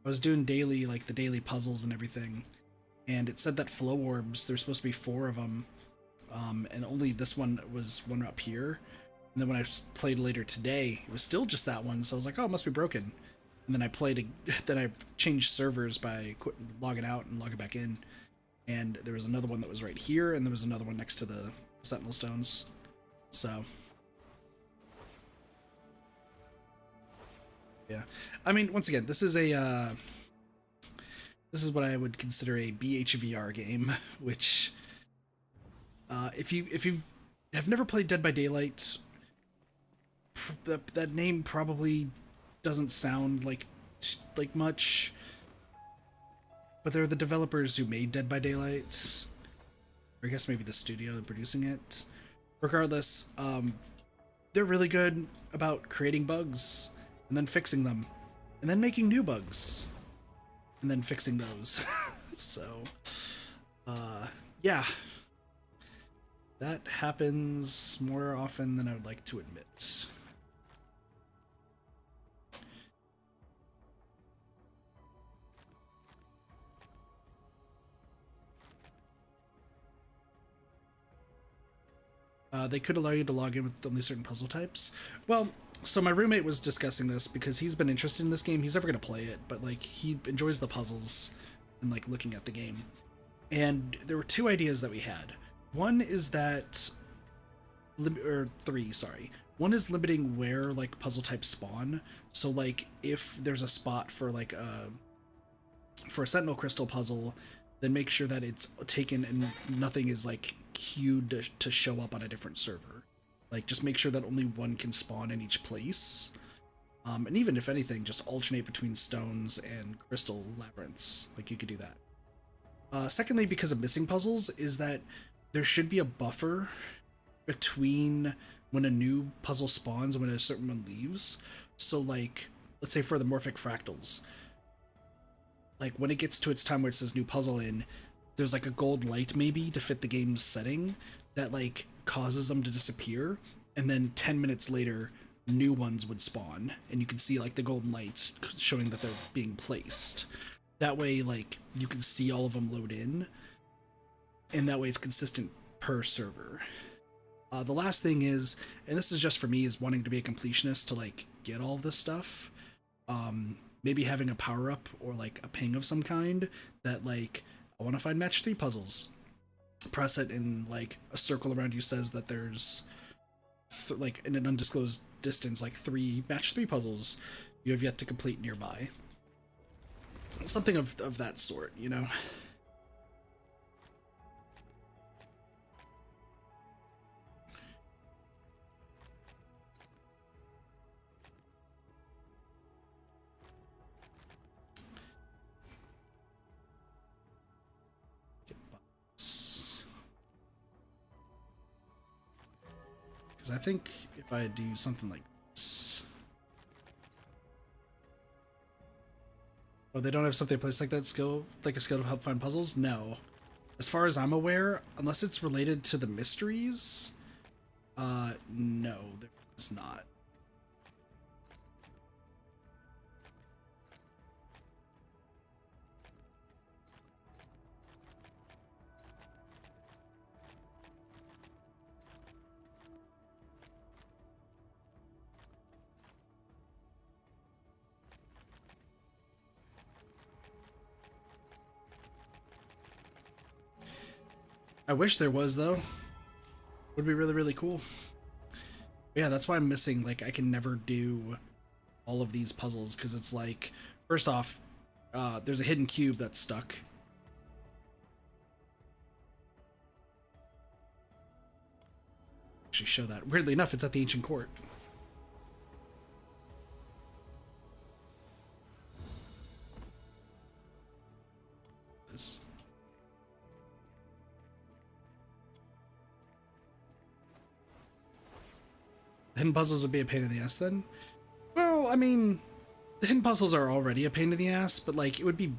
was doing daily, like the daily puzzles and everything, and it said that flow orbs, there's supposed to be 4 of them, and only this one was one up here. And then when I played later today, it was still just that one, so I was like, oh, it must be broken. And then I changed servers by logging out and logging back in, and there was another one that was right here, and there was another one next to the Sentinel Stones. So yeah, I mean, once again, this is what I would consider a BHVR game, which if you have never played Dead by Daylight, that name probably doesn't sound like much, but they're the developers who made Dead by Daylight, or I guess maybe the studio producing it. Regardless, they're really good about creating bugs and then fixing them, and then making new bugs and then fixing those. So Yeah, that happens more often than I would like to admit. They could allow you to log in with only certain puzzle types. Well, so my roommate was discussing this because he's been interested in this game. He's never gonna play it, but like he enjoys the puzzles and like looking at the game. And there were two ideas that we had. One is that, or three, sorry. One is limiting where like puzzle types spawn. So like if there's a spot for like a Sentinel Crystal puzzle, then make sure that it's taken and nothing is like queued to show up on a different server. Like just make sure that only one can spawn in each place. And even if anything, just alternate between stones and crystal labyrinths. Like you could do that. Secondly, because of missing puzzles, is that there should be a buffer between when a new puzzle spawns and when a certain one leaves. So like, let's say for the Morphic Fractals, like when it gets to its time where it says new puzzle in, there's like a gold light maybe to fit the game's setting that like causes them to disappear, and then 10 minutes later new ones would spawn and you can see like the golden lights showing that they're being placed. That way like you can see all of them load in, and that way it's consistent per server. The last thing is, and this is just for me, is wanting to be a completionist to like get all this stuff. Maybe having a power up or like a ping of some kind that like, I want to find match 3 puzzles. Press it, and like a circle around you says that there's like in an undisclosed distance like 3 match 3 puzzles you have yet to complete nearby. Something of that sort, you know. Because I think if I do something like this... Oh, they don't have something placed like that skill, like a skill to help find puzzles? No. As far as I'm aware, unless it's related to the mysteries, no, there is not. I wish there was, though. Would be really, really cool. But yeah, that's why I'm missing, like, I can never do all of these puzzles, because it's like, first off, there's a hidden cube that's stuck. Actually show that. Weirdly enough, it's at the Ancient Court. This. Hidden puzzles would be a pain in the ass then? Well, I mean, the hidden puzzles are already a pain in the ass, but like it would be,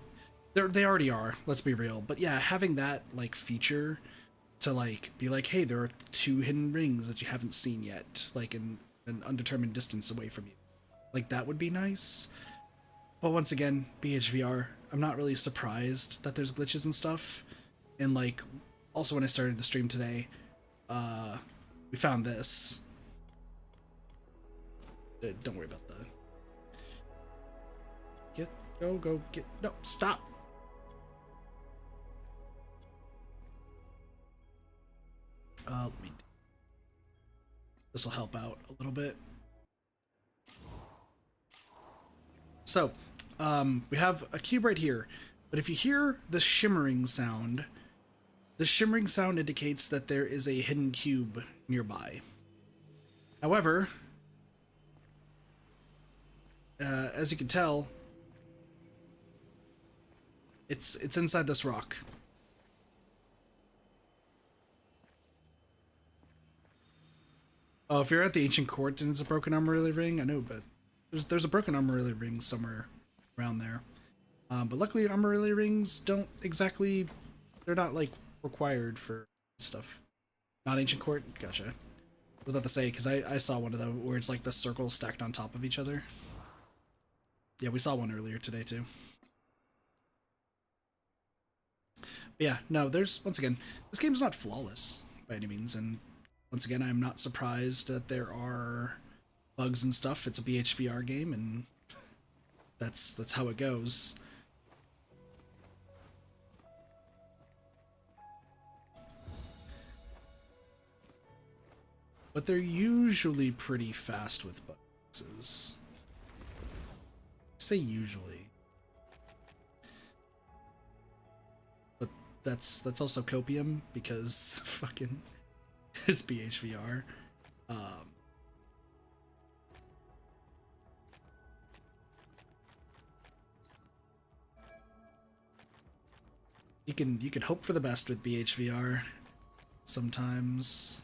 they already are, let's be real. But yeah, having that like feature to like be like, hey, there are 2 hidden rings that you haven't seen yet, just like in an undetermined distance away from you. Like that would be nice. But once again, BHVR, I'm not really surprised that there's glitches and stuff. And like, also when I started the stream today, we found this. Don't worry about that. Go, get, no, stop. Let me, this will help out a little bit. So, we have a cube right here, but if you hear the shimmering sound indicates that there is a hidden cube nearby. However, as you can tell, it's inside this rock. Oh, if you're at the Ancient Court and it's a broken armor-related ring, I know, but there's a broken armor-related ring somewhere around there. But luckily, armor-related rings don't exactly They're not like required for stuff. Not ancient court. Gotcha. I was about to say because I saw one of them where it's like the circles stacked on top of each other. Yeah, we saw one earlier today too. But yeah, no, there's once again, this game's not flawless by any means, and once again, I'm not surprised that there are bugs and stuff. It's a BHVR game, and that's how it goes. But they're usually pretty fast with bugs. I say usually. But that's also copium because fucking it's BHVR. You can hope for the best with BHVR sometimes.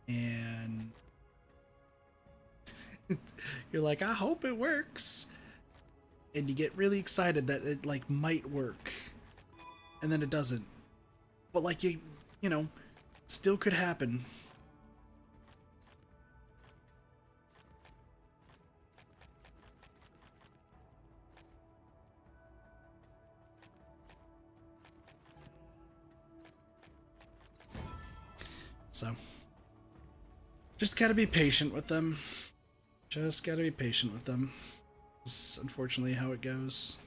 And you're like, I hope it works. And you get really excited that it like might work. And then it doesn't. But like you know, still could happen. So just gotta be patient with them. Just gotta be patient with them. It's unfortunately how it goes.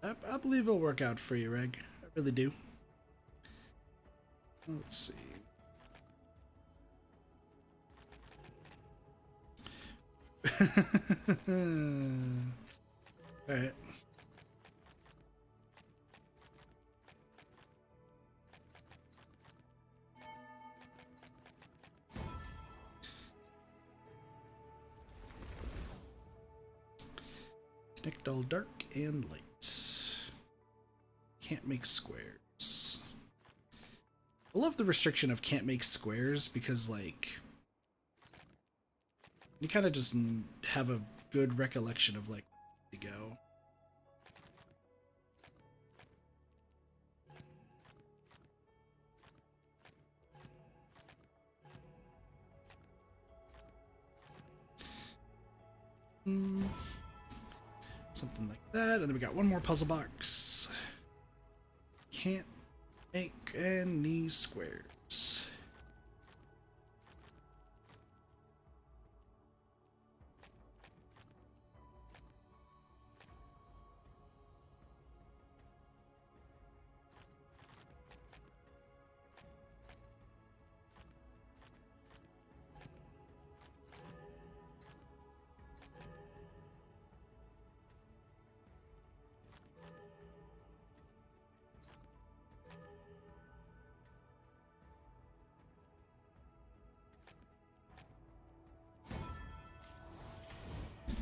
I believe it'll work out for you, Reg. I really do. Let's see. Alright. Connect all dark and light. Can't make squares. I love the restriction of can't make squares because, like, you kind of just have a good recollection of, like, where to go. Something like that, and then we got one more puzzle box. Can't make any squares.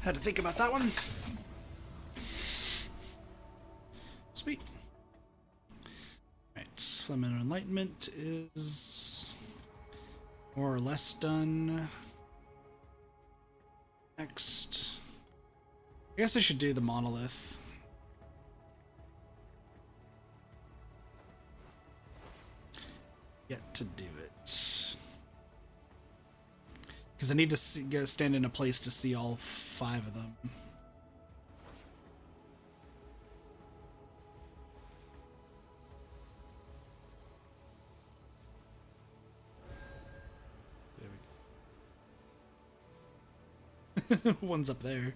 Had to think about that one. Sweet. Alright, Flamingo Enlightenment is more or less done. Next. I guess I should do the monolith. Yet to do it. Because I need to stand in a place to see all 5 of them. There we go. One's up there.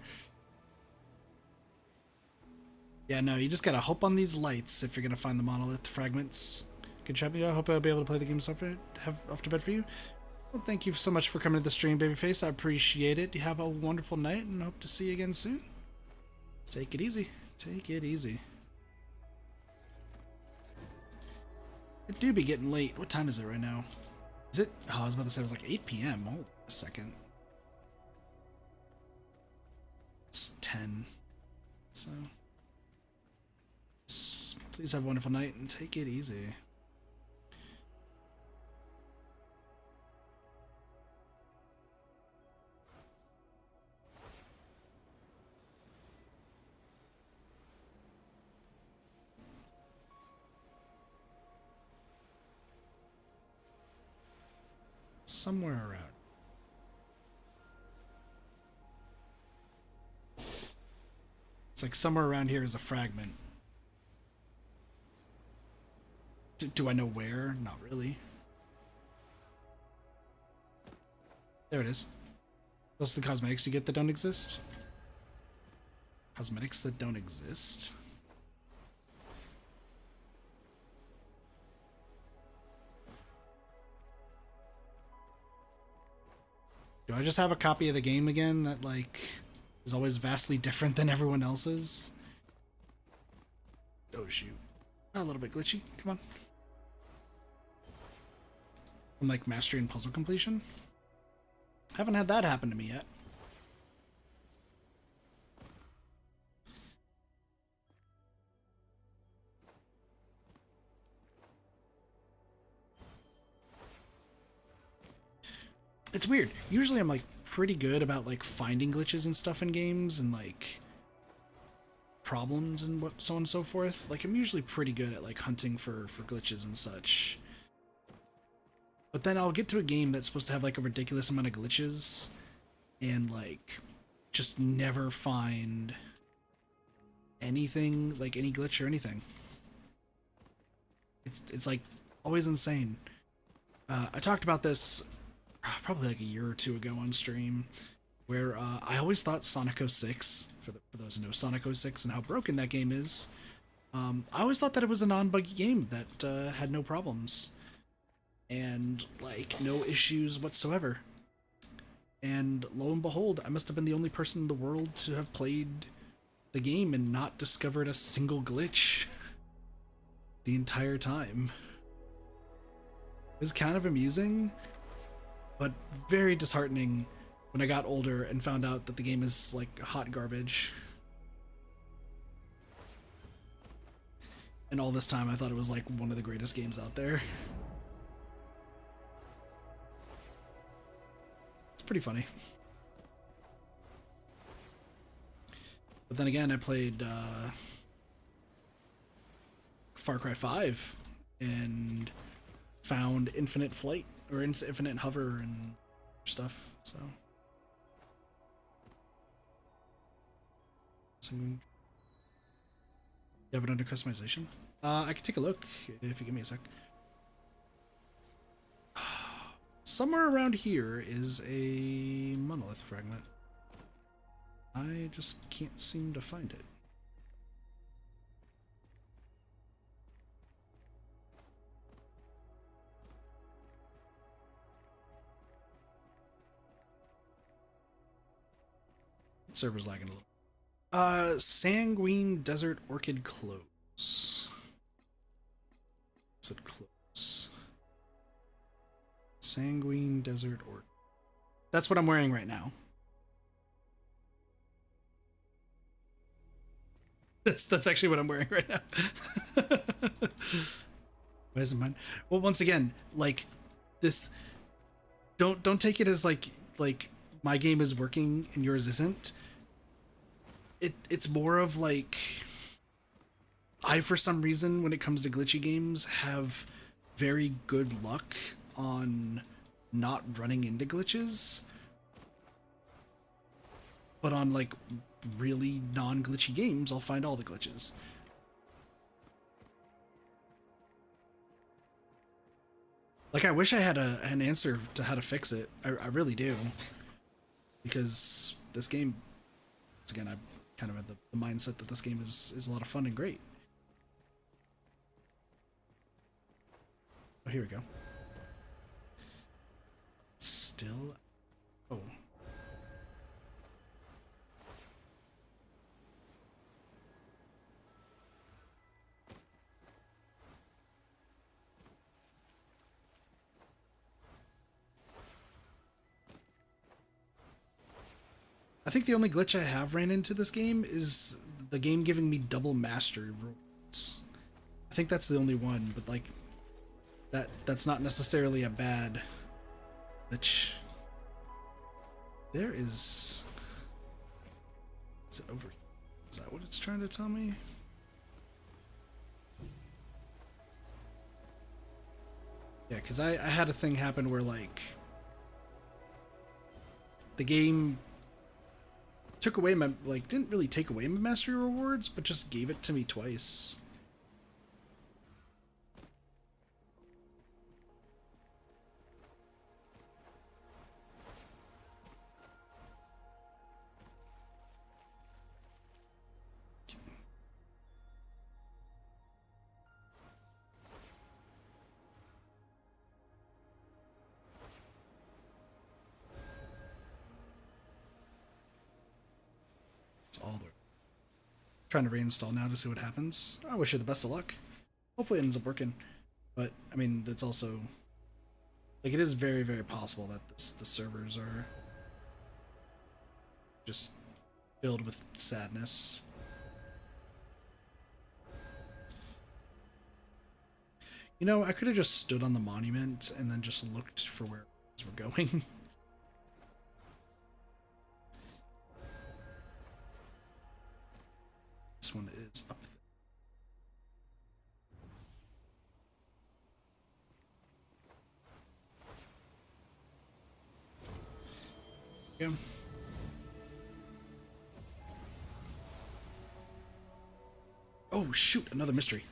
Yeah, no, you just gotta hope on these lights if you're gonna find the monolith fragments. Good job, I hope I'll be able to play the game off to bed for you. Well, thank you so much for coming to the stream, Babyface. I appreciate it. You have a wonderful night and hope to see you again soon. Take it easy. Take it easy. It do be getting late. What time is it right now? Is it? Oh, I was about to say it was like 8 p.m. Hold a second. It's 10. So, please have a wonderful night and take it easy. somewhere around. It's like somewhere around here is a fragment. Do I know where? Not really. There it is. Those are the cosmetics you get that don't exist? Cosmetics that don't exist? Do I just have a copy of the game again that, like, is always vastly different than everyone else's? Oh, shoot. A little bit glitchy. Come on. I'm, like, mastering puzzle completion? Haven't had that happen to me yet. It's weird. Usually I'm like pretty good about like finding glitches and stuff in games and like problems and what so on and so forth. Like I'm usually pretty good at like hunting for glitches and such. But then I'll get to a game that's supposed to have like a ridiculous amount of glitches and like just never find anything, like any glitch or anything. It's like always insane. I talked about this probably like a year or two ago on stream, where I always thought Sonic 06, for those who know Sonic 06 and how broken that game is, I always thought that it was a non-buggy game that had no problems and like no issues whatsoever. And lo and behold, I must have been the only person in the world to have played the game and not discovered a single glitch the entire time. It was kind of amusing, but very disheartening when I got older and found out that the game is like hot garbage. And all this time I thought it was like one of the greatest games out there. It's pretty funny. But then again, I played Far Cry 5 and found infinite flight or infinite hover and stuff, so you have it under customization? I can take a look if you give me a sec. Somewhere around here is a monolith fragment. I just can't seem to find it. Server's lagging a little. Sanguine Desert Orchid Close. Is it close? Sanguine Desert Orchid. That's what I'm wearing right now. That's actually what I'm wearing right now. Why isn't mine? Well, once again, like this, don't take it as like my game is working and yours isn't. It's more of like I, for some reason, when it comes to glitchy games, have very good luck on not running into glitches. But on like really non-glitchy games, I'll find all the glitches. Like, I wish I had an answer to how to fix it. I really do. Because this game, once again, I kind of had the mindset that this game is a lot of fun and great. Oh, here we go. Still... Oh. I think the only glitch I have ran into this game is the game giving me double mastery rules. I think that's the only one, but like that's not necessarily a bad glitch. There is it over here? Is that what it's trying to tell me? Yeah, because I had a thing happen where like The game took away my, like, didn't really take away my mastery rewards, but just gave it to me twice. It's all the way. Trying to reinstall now to see what happens. I wish you the best of luck. Hopefully it ends up working. But, I mean, it's also... Like, it is very, very possible that the servers are just filled with sadness. You know, I could have just stood on the monument and then just looked for where we're going. This one is up there. Yeah. Oh shoot, another mystery.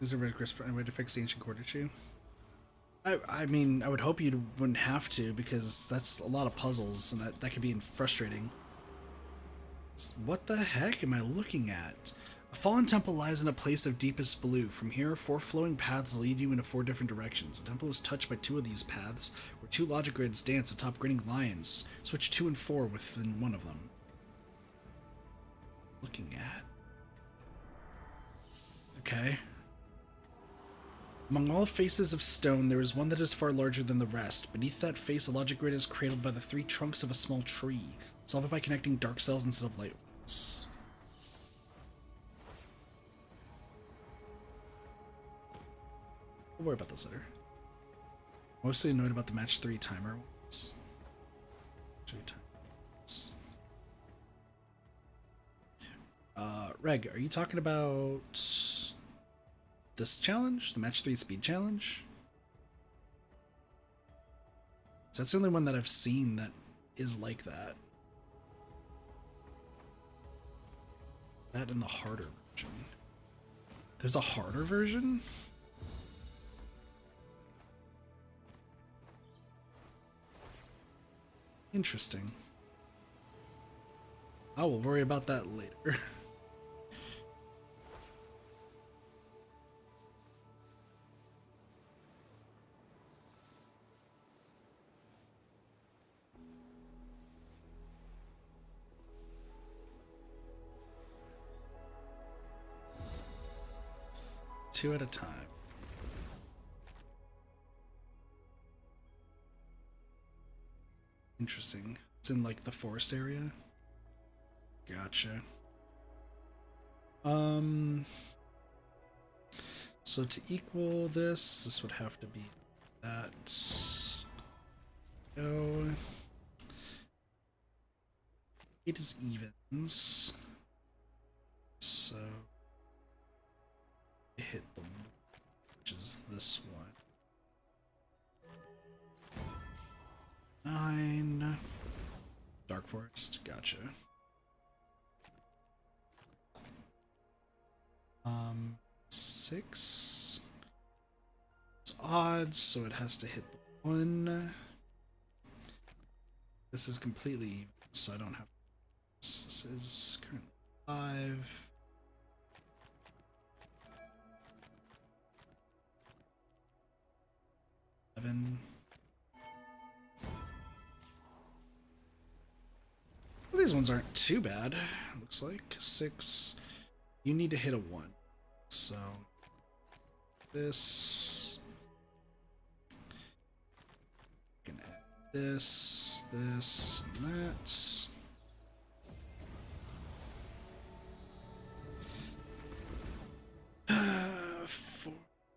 Is there a way to fix the ancient court issue? I mean, I would hope you wouldn't have to, because that's a lot of puzzles, and that could be frustrating. What the heck am I looking at? A fallen temple lies in a place of deepest blue. From here, 4 flowing paths lead you into 4 different directions. The temple is touched by 2 of these paths, where 2 logic grids dance atop grinning lions. Switch 2 and 4 within one of them. Looking at... Okay. Among all faces of stone, there is one that is far larger than the rest. Beneath that face, a logic grid is cradled by the 3 trunks of a small tree. Solve it by connecting dark cells instead of light ones. We'll worry about those later. Mostly annoyed about the match 3 timer ones. 3 times. Reg, are you talking about this challenge? The match 3 speed challenge? That's the only one that I've seen that is like that. That and the harder version. There's a harder version? Interesting. I will worry about that later. Two at a time. Interesting. It's in like the forest area. Gotcha. So to equal this would have to be that. Go. It is evens. So hit the one, which is this one. 9. Dark Forest, gotcha. 6. It's odd, so it has to hit the 1. This is completely even, so I don't have. This is currently 5. Well, these ones aren't too bad. Looks like 6. You need to hit a 1. So this. Can add this, this, and that.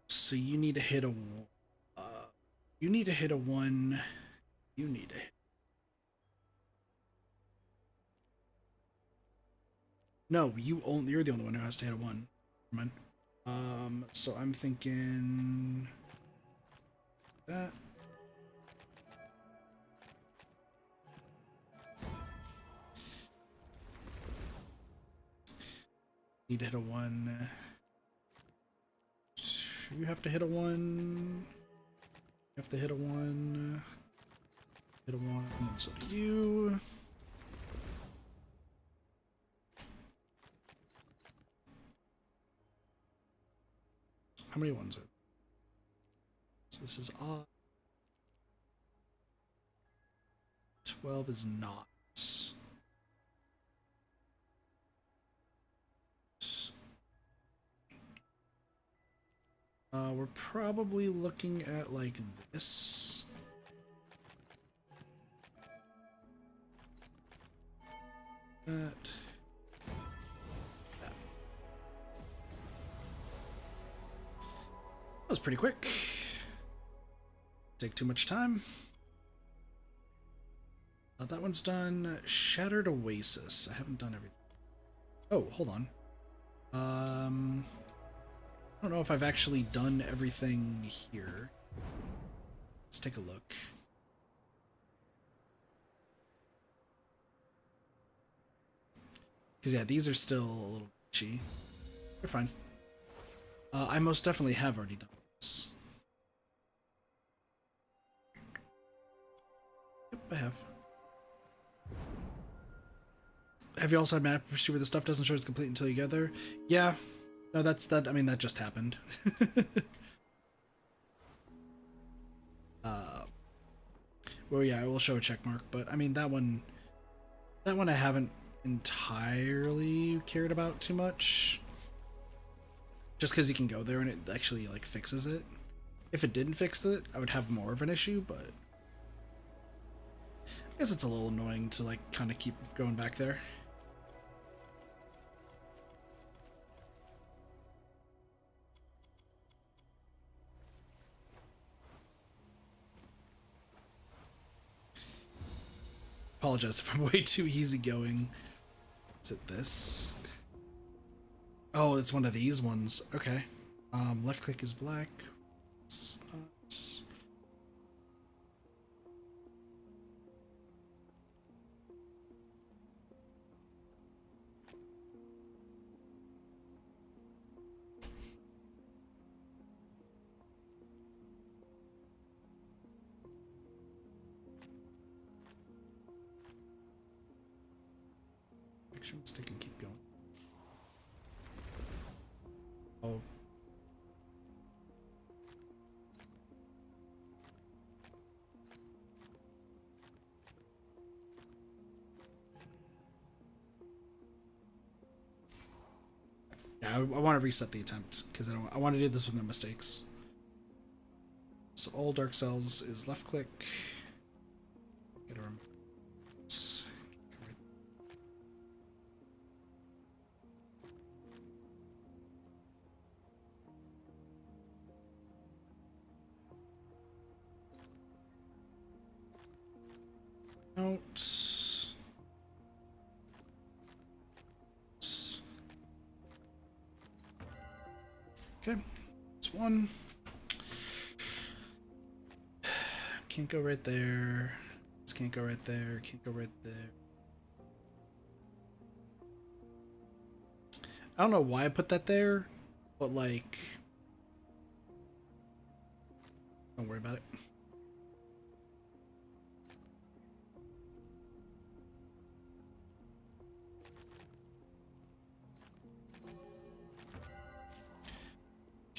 So you need to hit a You need to hit a 1. You need to hit. No, you're the only one who has to hit a 1. Never mind. So I'm thinking that. Need to hit a 1. You have to hit a 1. You have to hit a 1. Hit a 1, and so do you. How many 1s are there? So this is odd. 12 is not. We're probably looking at like this. That. That was pretty quick. Take too much time. That one's done. Shattered Oasis. I haven't done everything. Oh, hold on. I don't know if I've actually done everything here. Let's take a look. Because, yeah, these are still a little glitchy. They're fine. I most definitely have already done this. Yep, I have. Have you also had map history where the stuff doesn't show it's complete until you get there? Yeah. No, I mean, that just happened. Well, yeah, I will show a check mark, but I mean, that one I haven't entirely cared about too much. Just because you can go there and it actually, like, fixes it. If it didn't fix it, I would have more of an issue, but I guess it's a little annoying to, like, kind of keep going back there. Apologize if I'm way too easygoing. Is it this? Oh, it's one of these ones. Okay. Left click is black. It's not. Action stick and keep going. Oh. Yeah, I want to reset the attempt because I want to do this with no mistakes. So all Dark Cells is left click. Get a remote. Out. Okay, it's one. Can't go right there. This can't go right there. Can't go right there. I don't know why I put that there, but like, don't worry about it.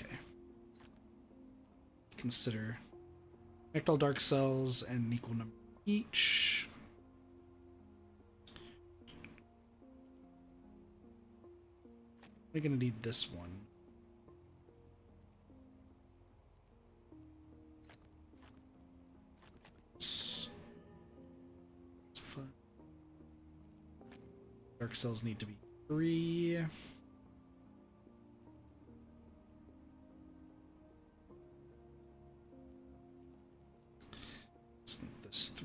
Okay. Consider connect all Dark Cells and an equal number each. We're gonna need this one. It's fun. Dark Cells need to be 3.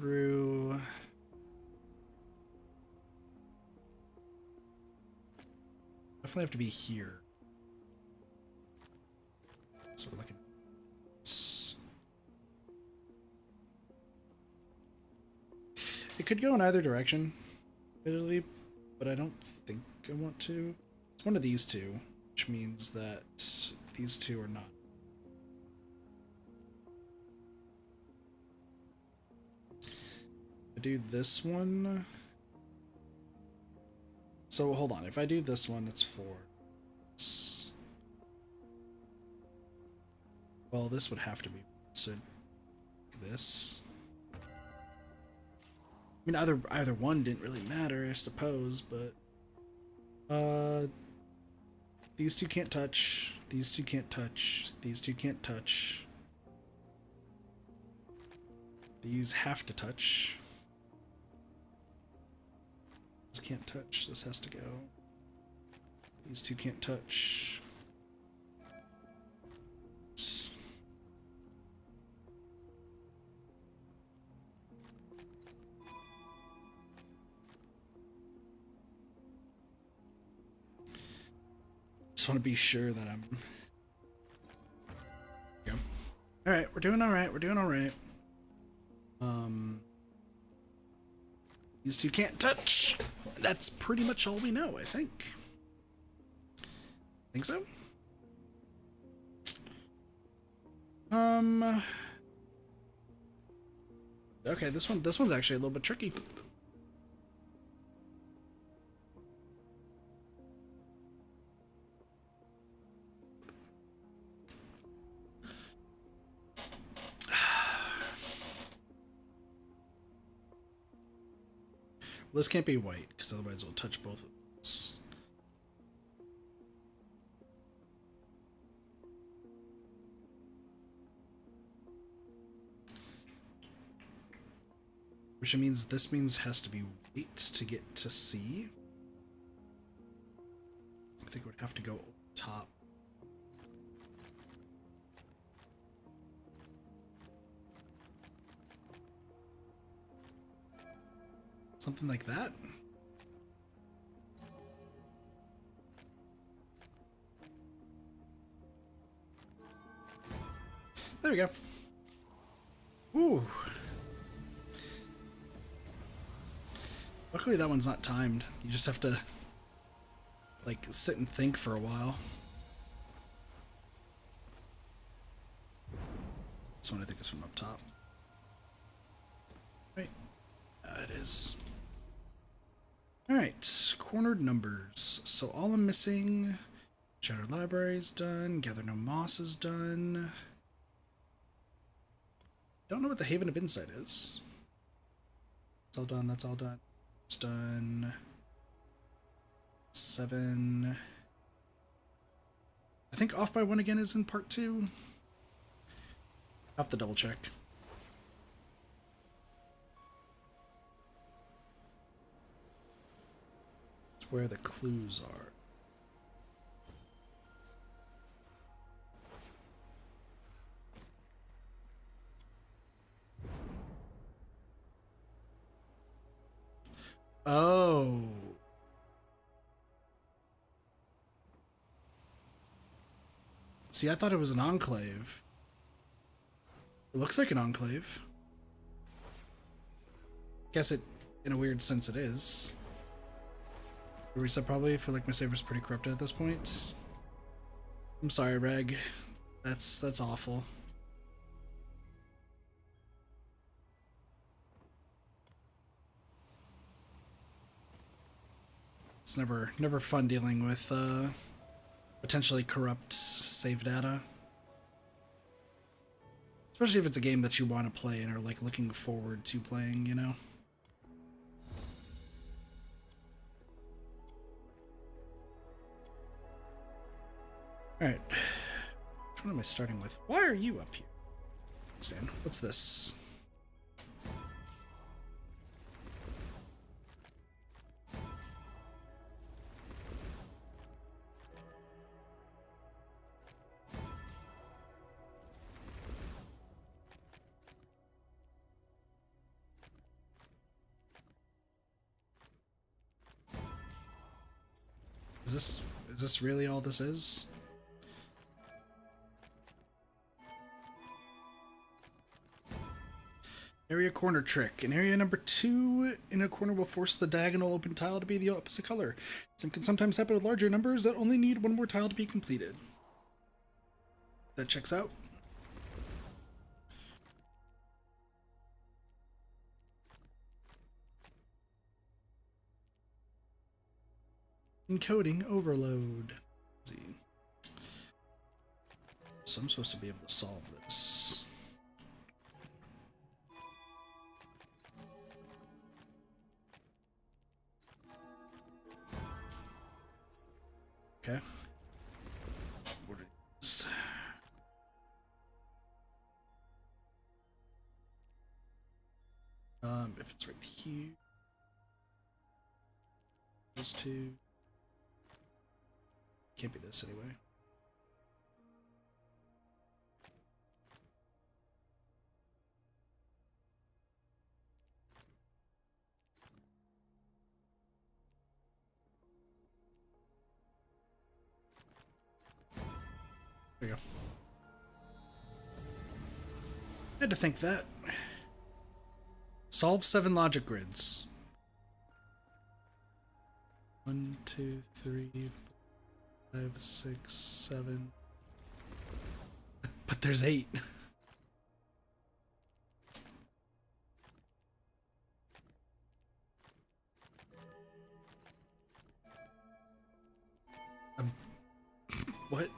through. Definitely have to be here. So we're looking. It could go in either direction, admittedly, but I don't think I want to. It's one of these two, which means that these two are not. I do this one. So hold on, if I do this one, it's 4. Well, this would have to be, so this. I mean, either one didn't really matter, I suppose, but these two can't touch. These two can't touch. These two can't touch. These have to touch. This can't touch. This has to go. These two can't touch. Just want to be sure that I'm. Go. All right, we're doing all right. We're doing all right. These two can't touch. That's pretty much all we know, I think. Think so? Okay, this one's actually a little bit tricky. Well, this can't be white, because otherwise it'll touch both of those. Which means this has to be white to get to C. I think it would have to go top. Something like that. There we go. Ooh. Luckily that one's not timed. You just have to like sit and think for a while. This one I think is from up top. Right. It is. Alright, cornered numbers. So all I'm missing, Shattered Library is done, Gather No Moss is done. Don't know what the Haven of Insight is. It's all done, that's all done. It's done. 7. I think Off by 1 again is in part 2. I'll have to double check. Where the clues are. Oh. See, I thought it was an enclave. It looks like an enclave. Guess it, in a weird sense, it is. Reset probably. I feel like my saber's pretty corrupted at this point. I'm sorry, Reg. That's awful. It's never fun dealing with potentially corrupt save data. Especially if it's a game that you want to play and are like looking forward to playing, you know? Alright. Which one am I starting with? Why are you up here? Stan, what's this? Is this really all this is? Area corner trick. In area number 2, in a corner will force the diagonal open tile to be the opposite color. This can sometimes happen with larger numbers that only need one more tile to be completed. That checks out. Encoding overload. Let's see. So I'm supposed to be able to solve this. Okay. What are these? If it's right here. Those two. Can't be this anyway. There you go. I had to think that. Solve 7 logic grids. 1, 2, 3, 4, 5, 6, 7. But there's 8. What?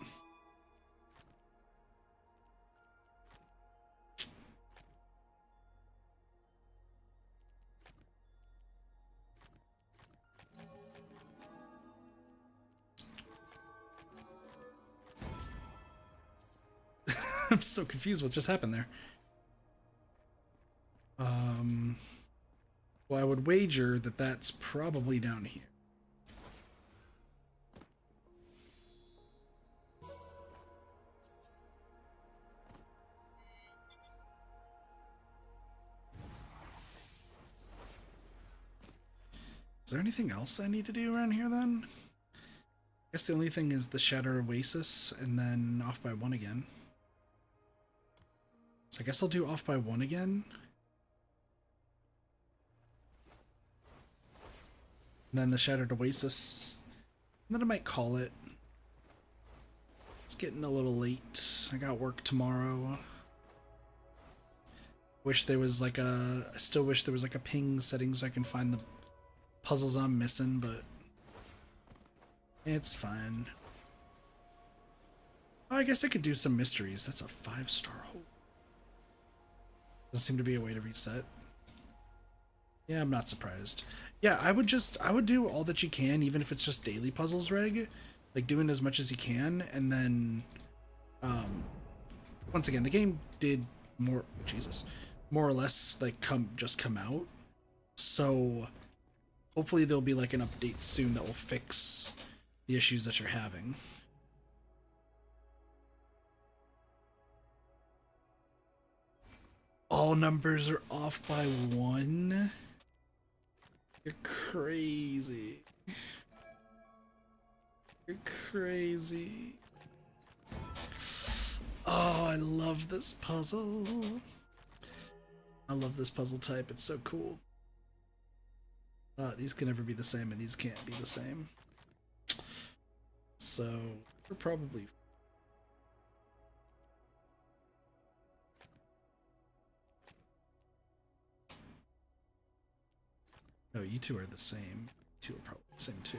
I'm so confused what just happened there. Well, I would wager that that's probably down here. Is there anything else I need to do around here then? I guess the only thing is the Shattered Oasis and then off by 1 again. So I guess I'll do off by 1 again. And then the Shattered Oasis. And then I might call it. It's getting a little late. I got work tomorrow. Wish there was like a... I still wish there was like a ping setting so I can find the puzzles I'm missing, but... it's fine. Oh, I guess I could do some mysteries. That's a 5-star hole. Doesn't seem to be a way to reset. Yeah, I'm not surprised. Yeah, I would do all that you can, even if it's just daily puzzles, Reg. Like, doing as much as you can, and then, once again, the game did more or less, like, come out. So, hopefully there'll be, like, an update soon that will fix the issues that you're having. All numbers are off by 1. You're crazy. You're crazy. Oh, I love this puzzle. I love this puzzle type. It's so cool. These can never be the same, and these can't be the same. So, we're probably... no, you two are the same. You two are probably the same too.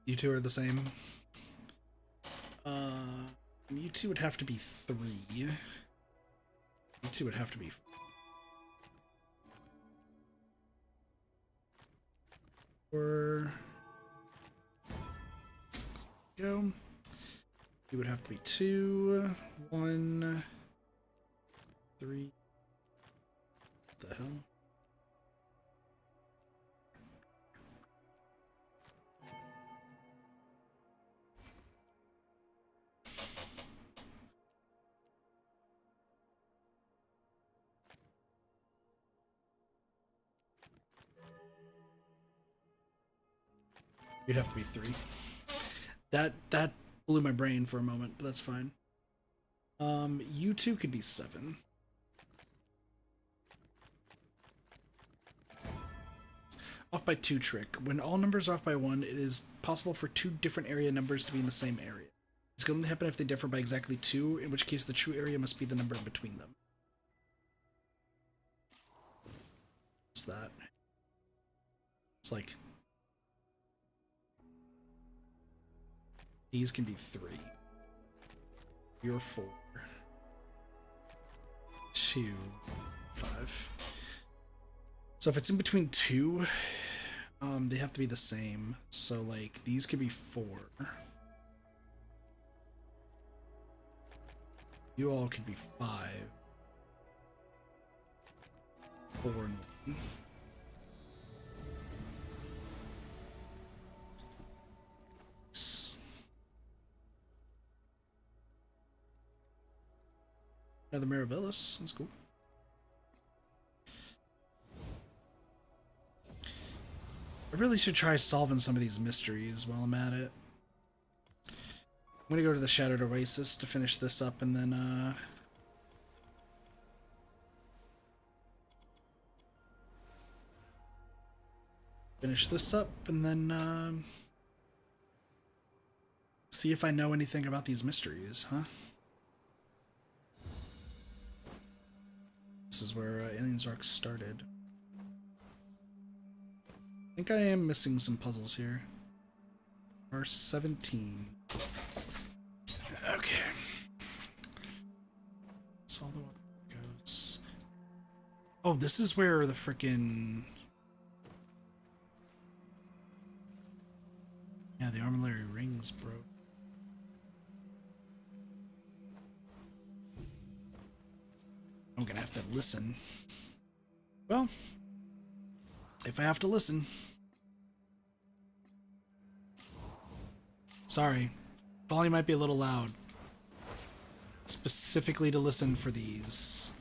You two are the same. You two would have to be 3. You two would have to be 4. Go. You would have to be 2, 1, 3. What the hell? You'd have to be 3. That blew my brain for a moment, but that's fine. You two could be 7. Off by 2 trick. When all numbers are off by 1, it is possible for 2 different area numbers to be in the same area. It's going to happen if they differ by exactly 2, in which case the true area must be the number in between them. What's that? It's like... These can be 3. You're 4. 2. 5. So if it's in between 2, they have to be the same. So like these could be 4. You all could be 5. 4 and 1. Another Mirabilis, that's cool. I really should try solving some of these mysteries while I'm at it. I'm gonna go to the Shattered Oasis to finish this up and then finish this up and then see if I know anything about these mysteries, huh? This is where Aliens Arc started. I think I am missing some puzzles here. R17. Okay. That's all the way it goes. Oh, this is where the frickin'... Yeah, the armillary rings broke. I'm gonna have to listen. Well, if I have to listen. Sorry. Volume might be a little loud. Specifically to listen for these.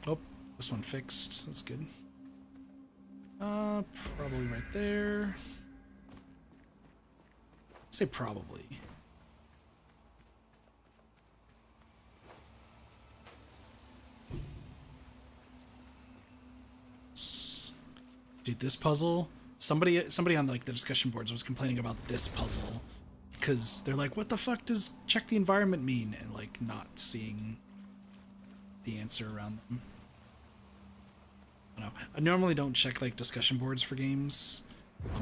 Oh, this one fixed. That's good. Probably right there. I'd say probably. Dude, this puzzle. Somebody on like the discussion boards was complaining about this puzzle because they're like, "What the fuck does check the environment mean?" And like not seeing the answer around them. I don't know. I normally don't check like discussion boards for games.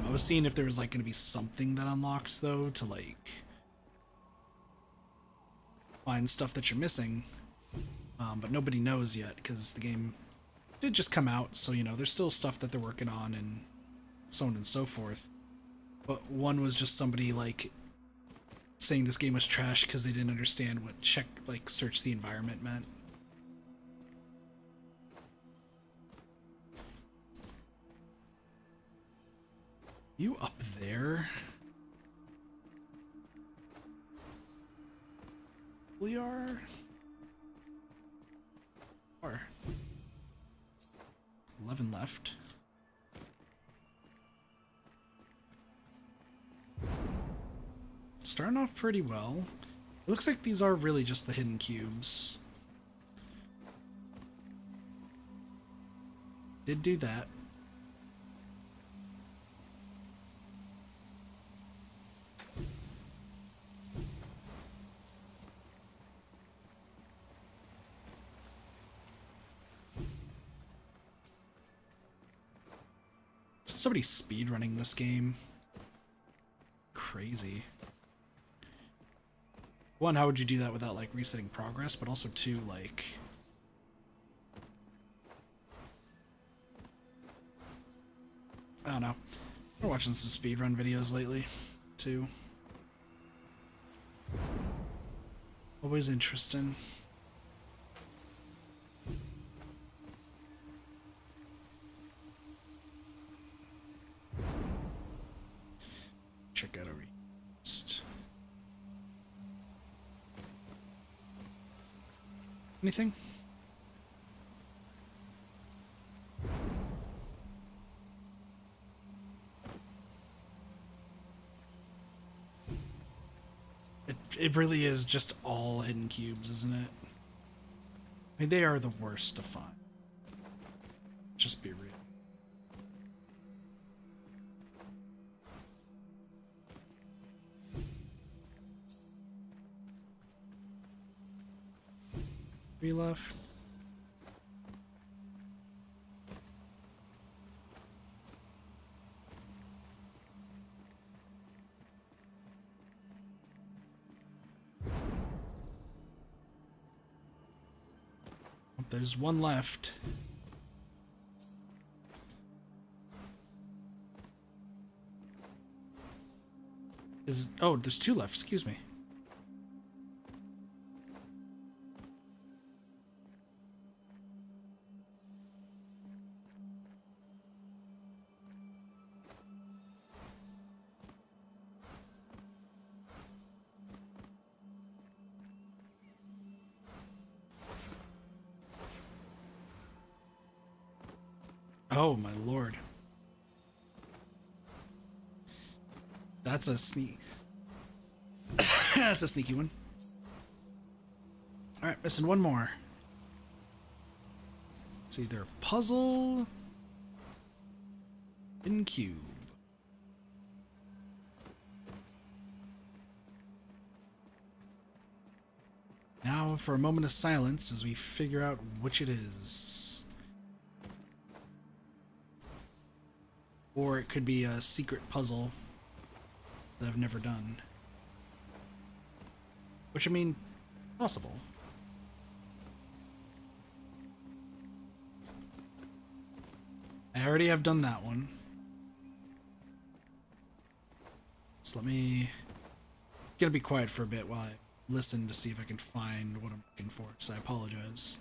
I was seeing if there was like going to be something that unlocks though to like find stuff that you're missing, but nobody knows yet because the game did just come out, so you know there's still stuff that they're working on and so on and so forth. But one was just somebody like saying this game was trash because they didn't understand what search the environment meant. You up there? We are. 11 left. Starting off pretty well. It looks like these are really just the hidden cubes. Did do that. Somebody's speedrunning this game. Crazy. One, how would you do that without like resetting progress? But also two, like... I don't know. I've been watching some speedrun videos lately, too. Always interesting. check out over here. Just... anything? It really is just all hidden cubes, isn't it? I mean, they are the worst to find. Just be real. Three left. There's one left. Oh, there's two left, excuse me. Oh my lord. That's a that's a sneaky one. Alright, missing one more. It's either puzzle in cube. Now for a moment of silence as we figure out which it is. Or it could be a secret puzzle that I've never done. Which, I mean, possible. I already have done that one. So let me... gonna be quiet for a bit while I listen to see if I can find what I'm looking for, so I apologize.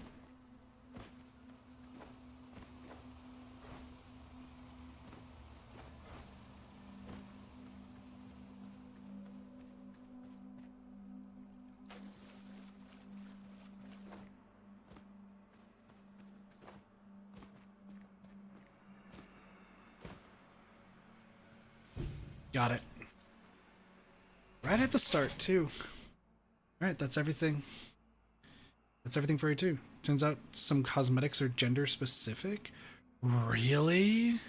Got it. Right at the start, too. Alright, that's everything. That's everything for you, too. Turns out some cosmetics are gender specific. Really?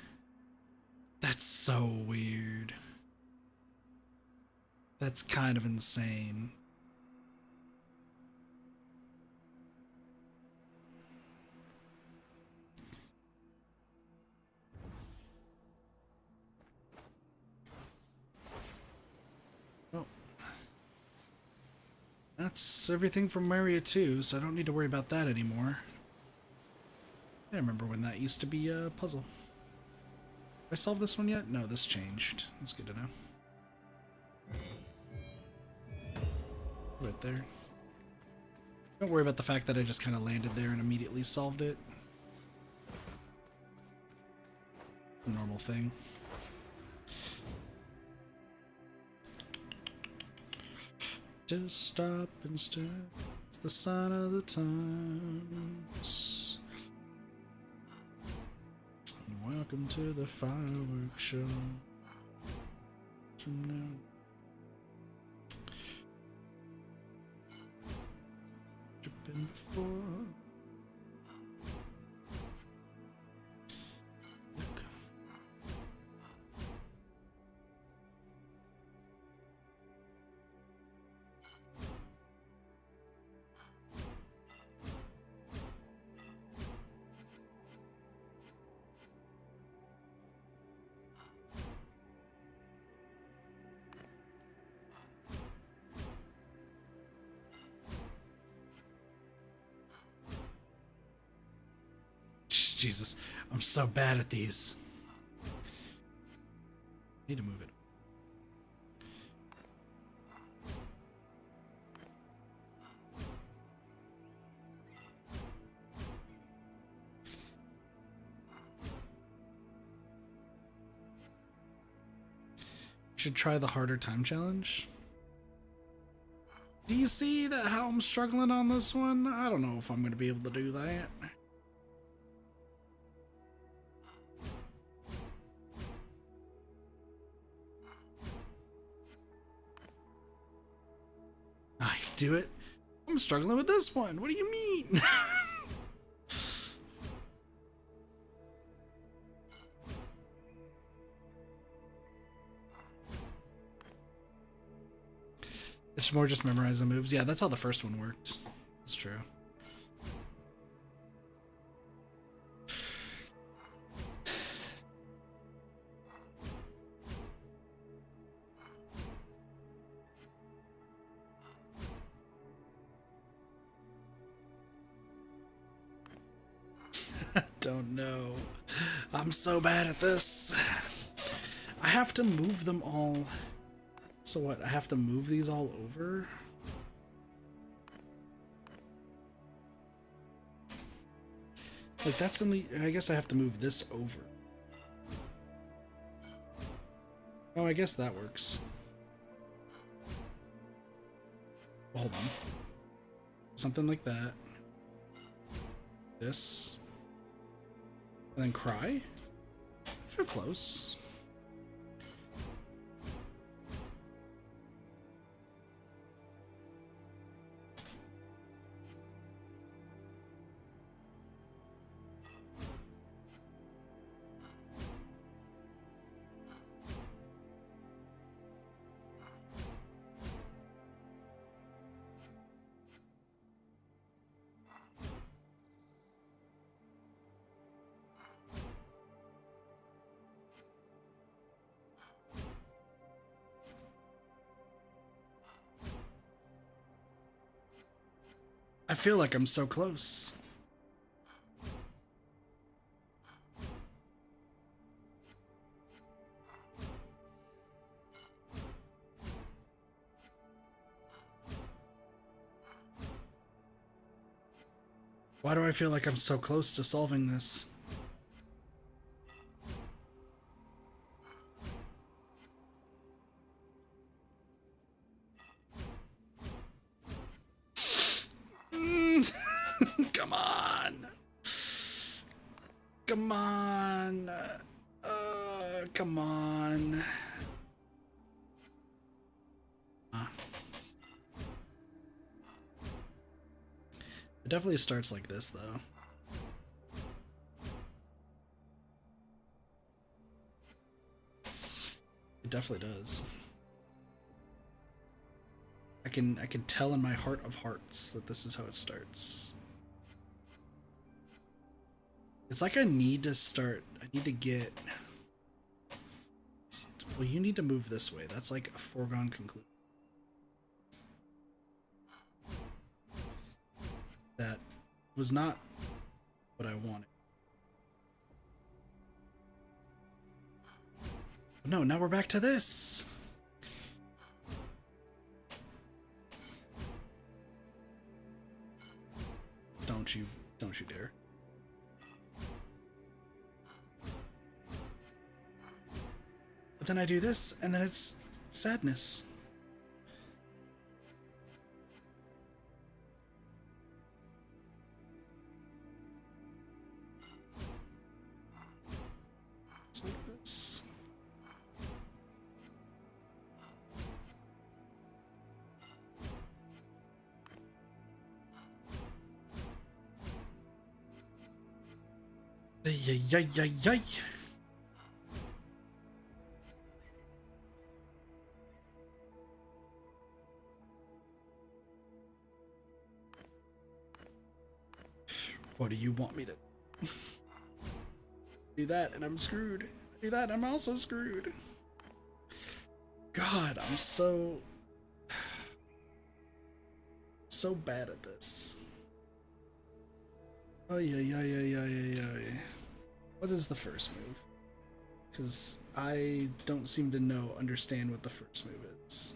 That's so weird. That's kind of insane. That's everything from Mario 2, so I don't need to worry about that anymore. I remember when that used to be a puzzle. Have I solved this one yet? No, this changed. That's good to know. Right there. Don't worry about the fact that I just kind of landed there and immediately solved it. Normal thing. Just stop and stare. It's the sign of the times. Welcome to the fireworks show. From now. Dripping before. Look. Jesus, I'm so bad at these. Need to move it. should try the harder time challenge. Do you see that how I'm struggling on this one? I don't know if I'm going to be able to do that. I can do it. I'm struggling with this one. What do you mean? It's more just memorizing moves. Yeah, that's how the first one worked. That's true. Don't know. I'm so bad at this. I have to move them all. So what? I have to move these all over? Like that's in the... I guess I have to move this over. Oh, I guess that works. Hold on. Something like that. This. And then cry? I feel close. I feel like I'm so close. Why do I feel like I'm so close to solving this? Come on. Come on. Come on. It definitely starts like this, though. It definitely does. I can tell in my heart of hearts that this is how it starts. It's like I need to start. I need to get. Well, you need to move this way. That's like a foregone conclusion. That was not what I wanted. But no, now we're back to this. Don't you dare. But then I do this, and then it's sadness. It's like this. Yay, yay, yay, yay. What do you want me to do that and I'm screwed? Do that and I'm also screwed. God, I'm so bad at this. Oh yeah. What is the first move? Because I don't seem to understand what the first move is.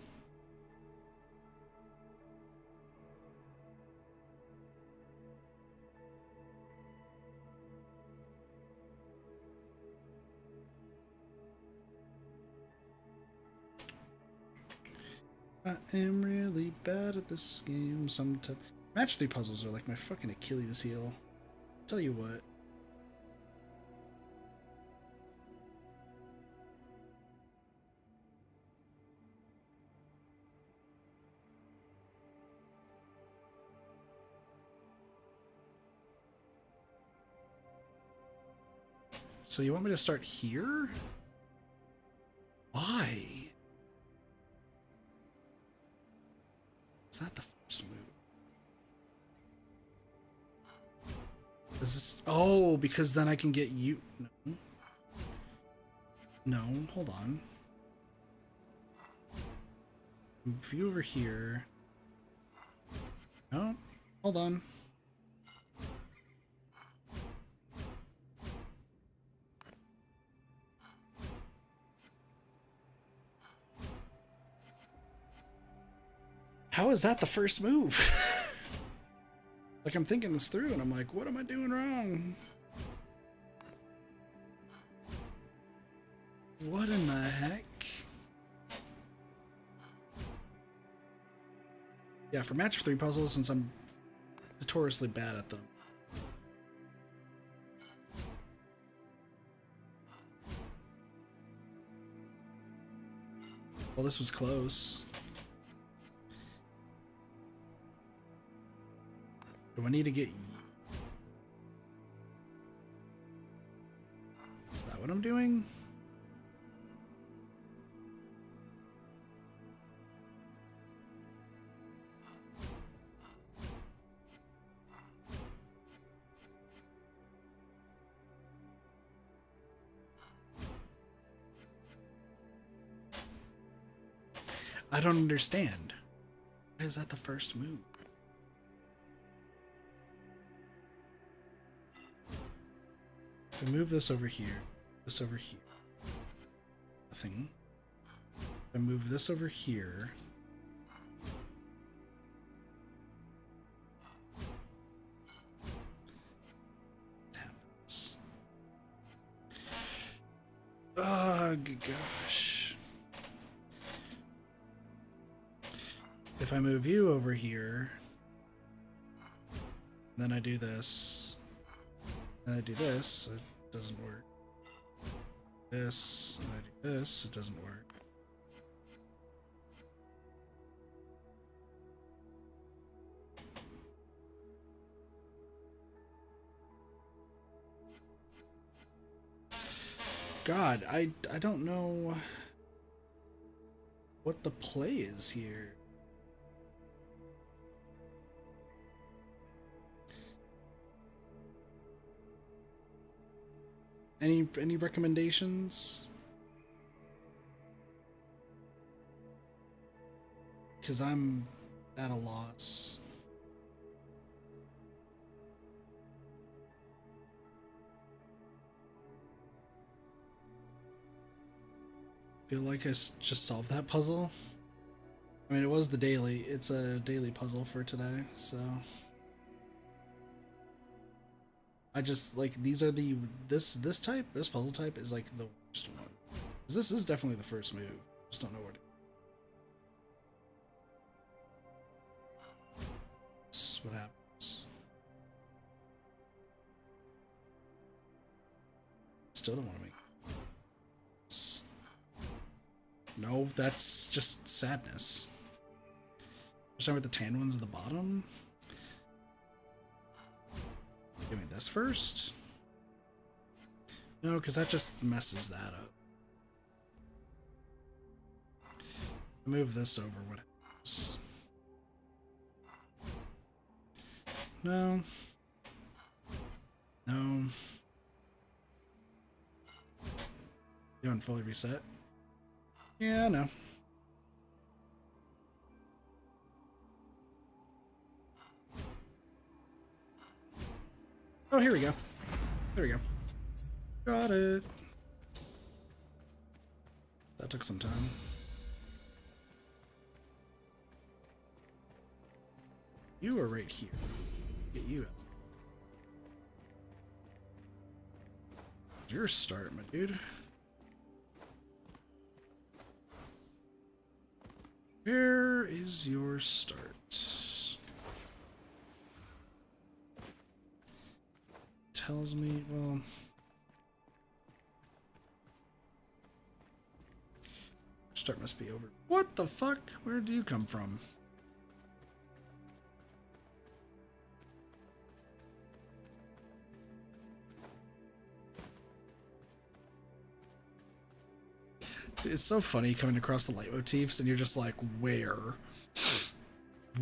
I am really bad at this game. Sometimes match 3 puzzles are like my fucking Achilles heel. Tell you what. So you want me to start here? Why? Is that the first move? Is this... Oh, because then I can get you... No. No, hold on. Move you over here. No, hold on. How is that the first move? Like, I'm thinking this through and I'm like, what am I doing wrong? What in the heck? Yeah, for match 3 puzzles, since I'm notoriously bad at them. Well, this was close. Do I need to get... Is that what I'm doing? I don't understand. Why is that the first move? I move this over here, this over here. Nothing. I move this over here. What happens? Oh, gosh. If I move you over here, then I do this, and I do this, it doesn't work. This, and I do this, it doesn't work. God, I don't know what the play is here. Any recommendations? Because I'm at a loss. Feel like I just solved that puzzle. I mean, it was the daily. It's a daily puzzle for today, so. I just, like, these are the, this puzzle type is, like, the worst one. This is definitely the first move. Just don't know where to. This is what happens. Still don't want to make this. No, that's just sadness. Start with the tan ones at the bottom. Give me this first. No, because that just messes that up. Move this over. What happens? No. No. You haven't fully reset? Yeah, no. Oh, here we go. There we go. Got it. That took some time. You are right here. Get you out. Your start, my dude. Where is your start? Tells me, well... Start must be over. What the fuck? Where do you come from? It's so funny coming across the leitmotifs and you're just like, where?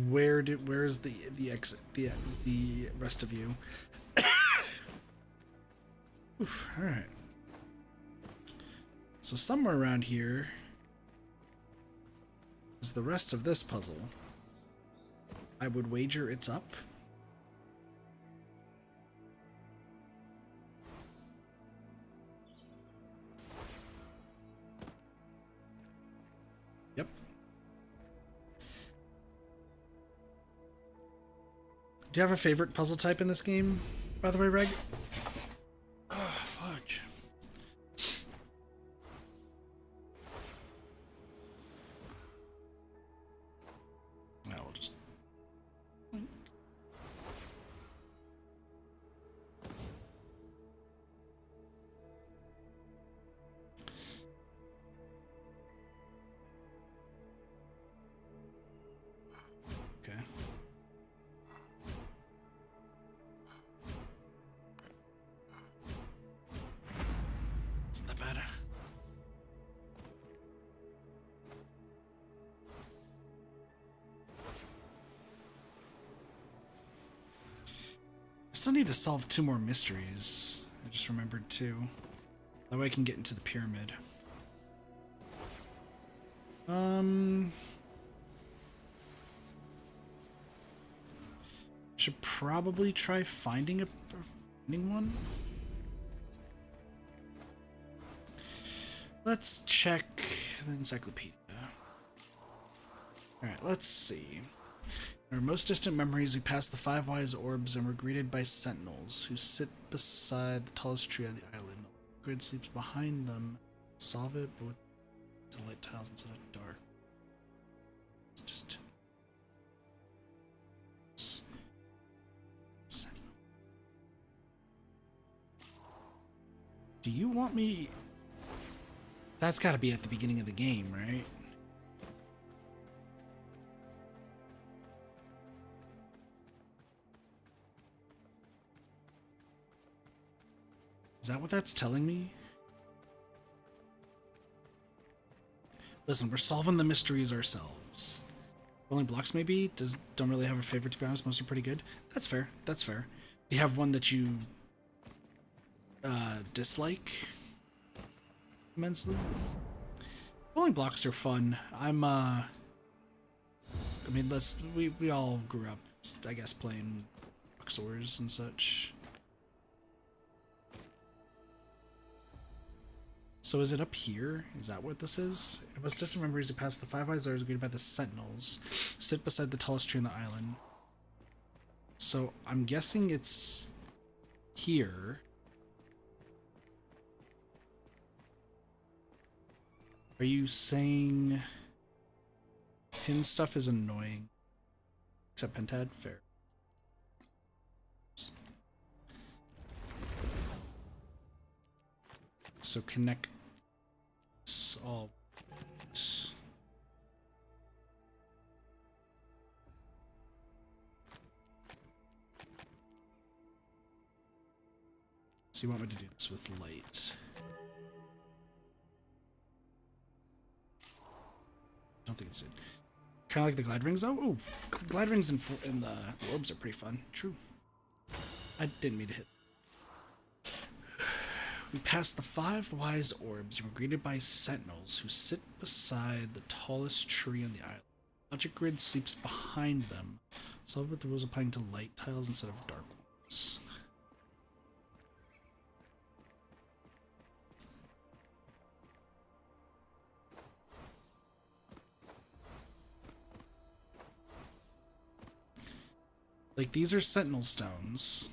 Where's the exit, the rest of you? Oof, all right. So somewhere around here is the rest of this puzzle. I would wager it's up. Yep. Do you have a favorite puzzle type in this game, by the way, Reg? Oh, fudge. Now we'll just... Okay. Isn't that bad? I still need to solve 2 more mysteries. I just remembered 2. That way I can get into the pyramid. Should probably try finding one. Let's check the encyclopedia. Alright, let's see. In our most distant memories, we passed the 5 wise orbs and were greeted by sentinels who sit beside the tallest tree on the island. The grid sleeps behind them. Solve it, but with the light tiles instead of dark. It's just... Sentinel. Do you want me... That's gotta be at the beginning of the game, right? Is that what that's telling me? Listen, we're solving the mysteries ourselves. Rolling blocks maybe? Don't really have a favorite, to be honest. Most are pretty good. That's fair. That's fair. Do you have one that you dislike immensely? Rolling blocks are fun. I mean, we all grew up, I guess, playing Block Swords and such. So is it up here? Is that what this is? It was distant memories to pass the 5 eyes are greeted by the sentinels. Sit beside the tallest tree on the island. So I'm guessing it's here. Are you saying pin stuff is annoying? Except Pentad? Fair. So connect this all. So you want me to do this with light? I don't think it's it. Kind of like the glide rings though. Oh, glide rings and the orbs are pretty fun. True. I didn't mean to hit. We passed the 5 wise orbs and were greeted by sentinels who sit beside the tallest tree on the island. Logic grid sleeps behind them. Solve with the rules applying to light tiles instead of dark ones. Like, these are sentinel stones.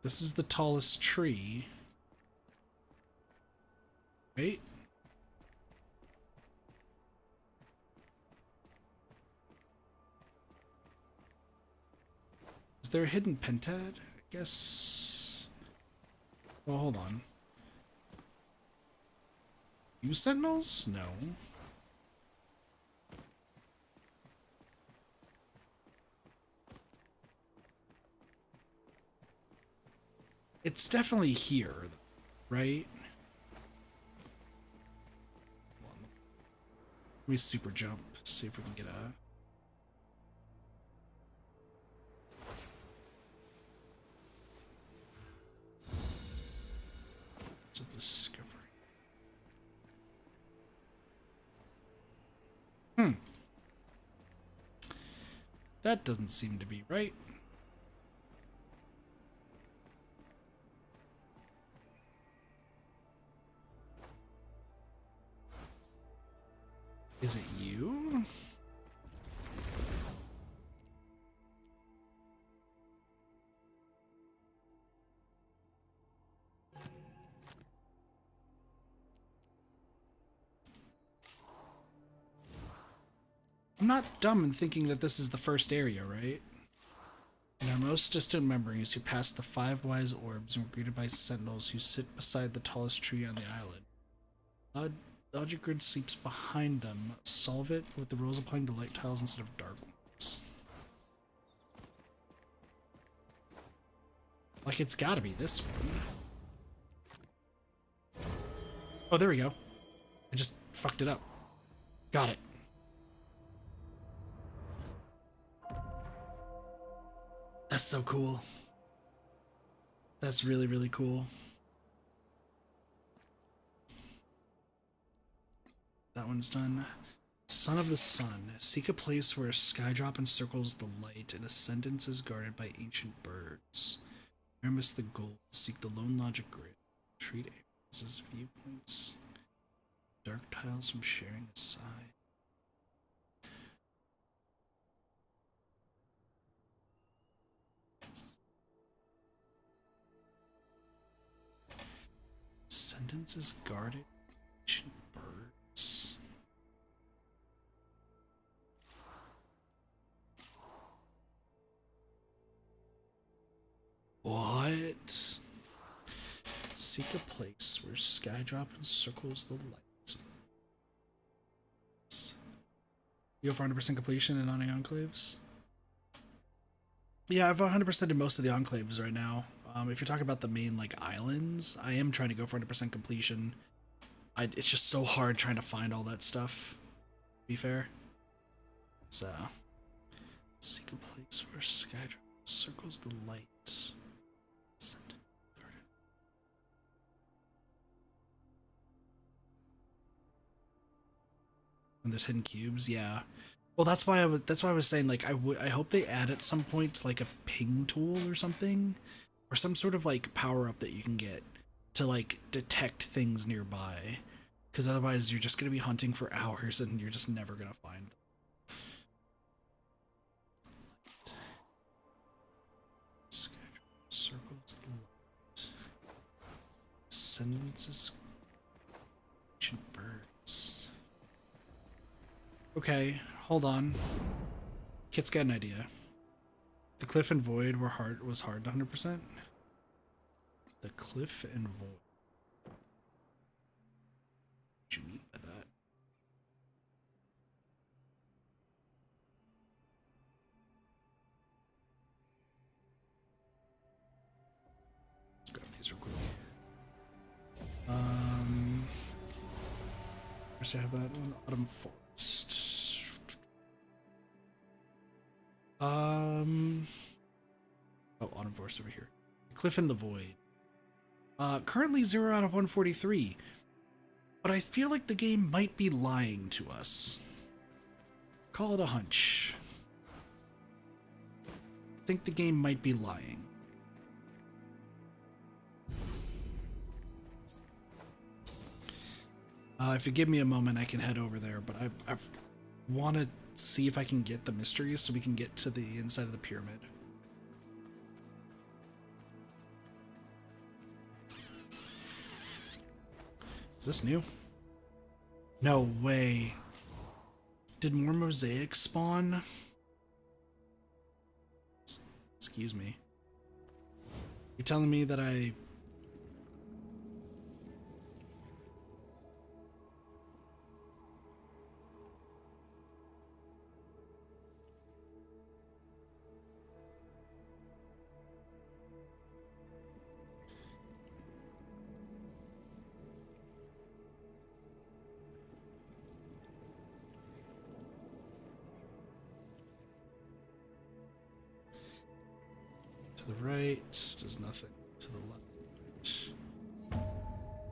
This is the tallest tree. Right? Is there a hidden pentad? I guess. Well, hold on. You sentinels? No. It's definitely here, right? Let me super jump, see if we can get a... It's a discovery. That doesn't seem to be right. Is it you? I'm not dumb in thinking that this is the first area, right? In our most distant memories, we passed the 5 wise orbs and were greeted by sentinels who sit beside the tallest tree on the island. Logic grid sleeps behind them. Solve it with the rules applying to light tiles instead of dark ones. Like, it's gotta be this one. Oh, there we go. I just fucked it up. Got it. That's so cool. That's really, really cool. That one's done. Son of the Sun. Seek a place where a skydrop encircles the light and Ascendance is guarded by ancient birds. Never miss the goal. Seek the lone logic grid. Treat areas as viewpoints. Dark tiles from sharing a side. Ascendance is guarded by ancient birds. What? Seek a place where skydrop encircles the light. You go for 100% completion in on the enclaves? Yeah, I've 100% in most of the enclaves right now. If you're talking about the main like islands, I am trying to go for 100% completion. It's just so hard trying to find all that stuff, to be fair. So, seek a place where skydrop encircles the light. When there's hidden cubes, yeah. Well, that's why I was saying like I hope they add at some point like a ping tool or something, or some sort of like power up that you can get to like detect things nearby, because otherwise you're just gonna be hunting for hours and you're just never gonna find them. Circles the light. Sentences. Ancient birds. Okay, hold on. Kit's got an idea. The cliff and void was hard to 100%. The cliff and void. What do you mean by that? Let's grab these real quick. First I have that one, Autumn Forest. Oh, Autumn Forest over here. Cliff and the Void. Currently 0 out of 143. But I feel like the game might be lying to us. Call it a hunch. I think the game might be lying. If you give me a moment, I can head over there, but I want to see if I can get the mysteries so we can get to the inside of the pyramid. Is this new? No way. Did more mosaics spawn? This Excuse me. You're telling me that I... To the right, does nothing. To the left.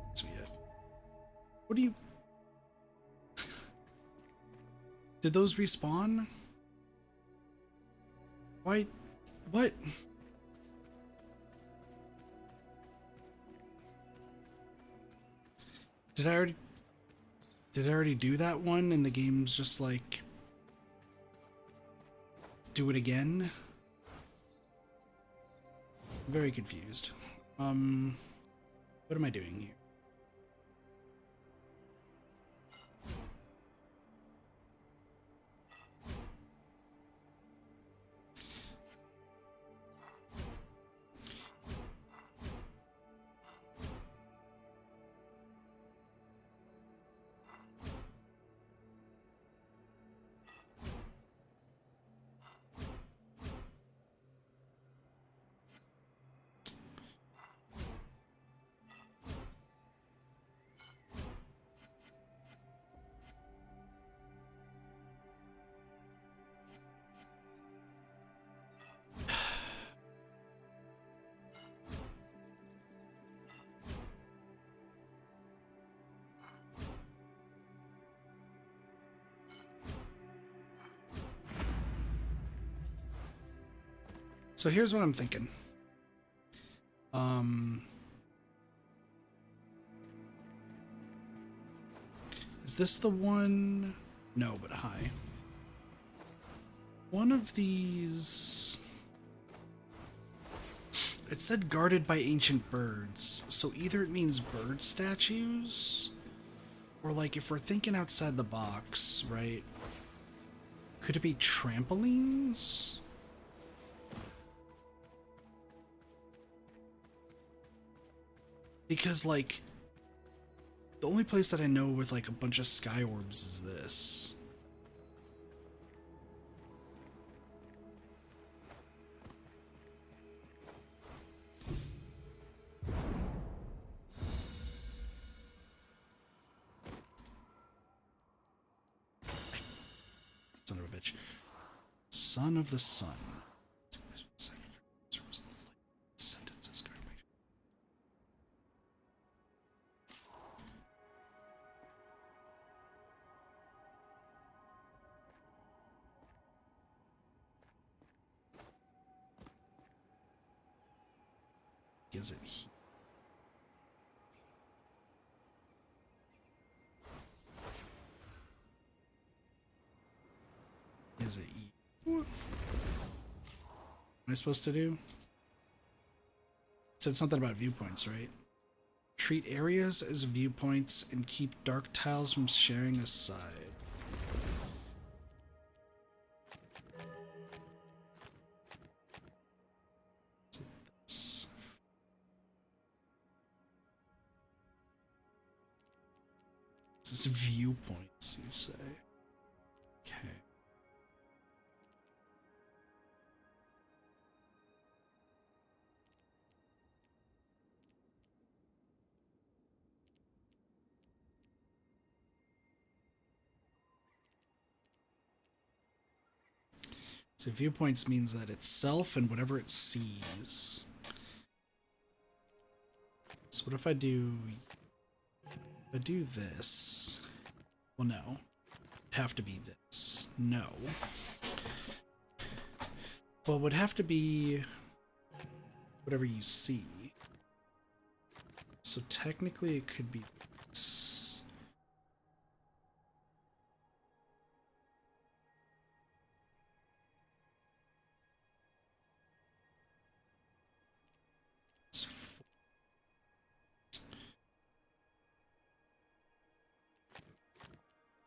That's me. What do you... Did those respawn? Why? What? Did I already do that one and the game's just like do it again? I'm very confused. What am I doing here? So here's what I'm thinking. Is this the one? No, but hi. One of these... It said guarded by ancient birds, so either it means bird statues, or like if we're thinking outside the box, right? Could it be trampolines? Because, like, the only place that I know with, like, a bunch of sky orbs is this. Son of a bitch. Son of the sun. Sentences. Is it here? Is it E? What am I supposed to do? It said something about viewpoints, right? Treat areas as viewpoints and keep dark tiles from sharing a side. This viewpoints, you say? Okay. So viewpoints means that it's self and whatever it sees. So what if I do this? Well, no. It'd have to be this. No. Well, it would have to be whatever you see. So technically it could be this.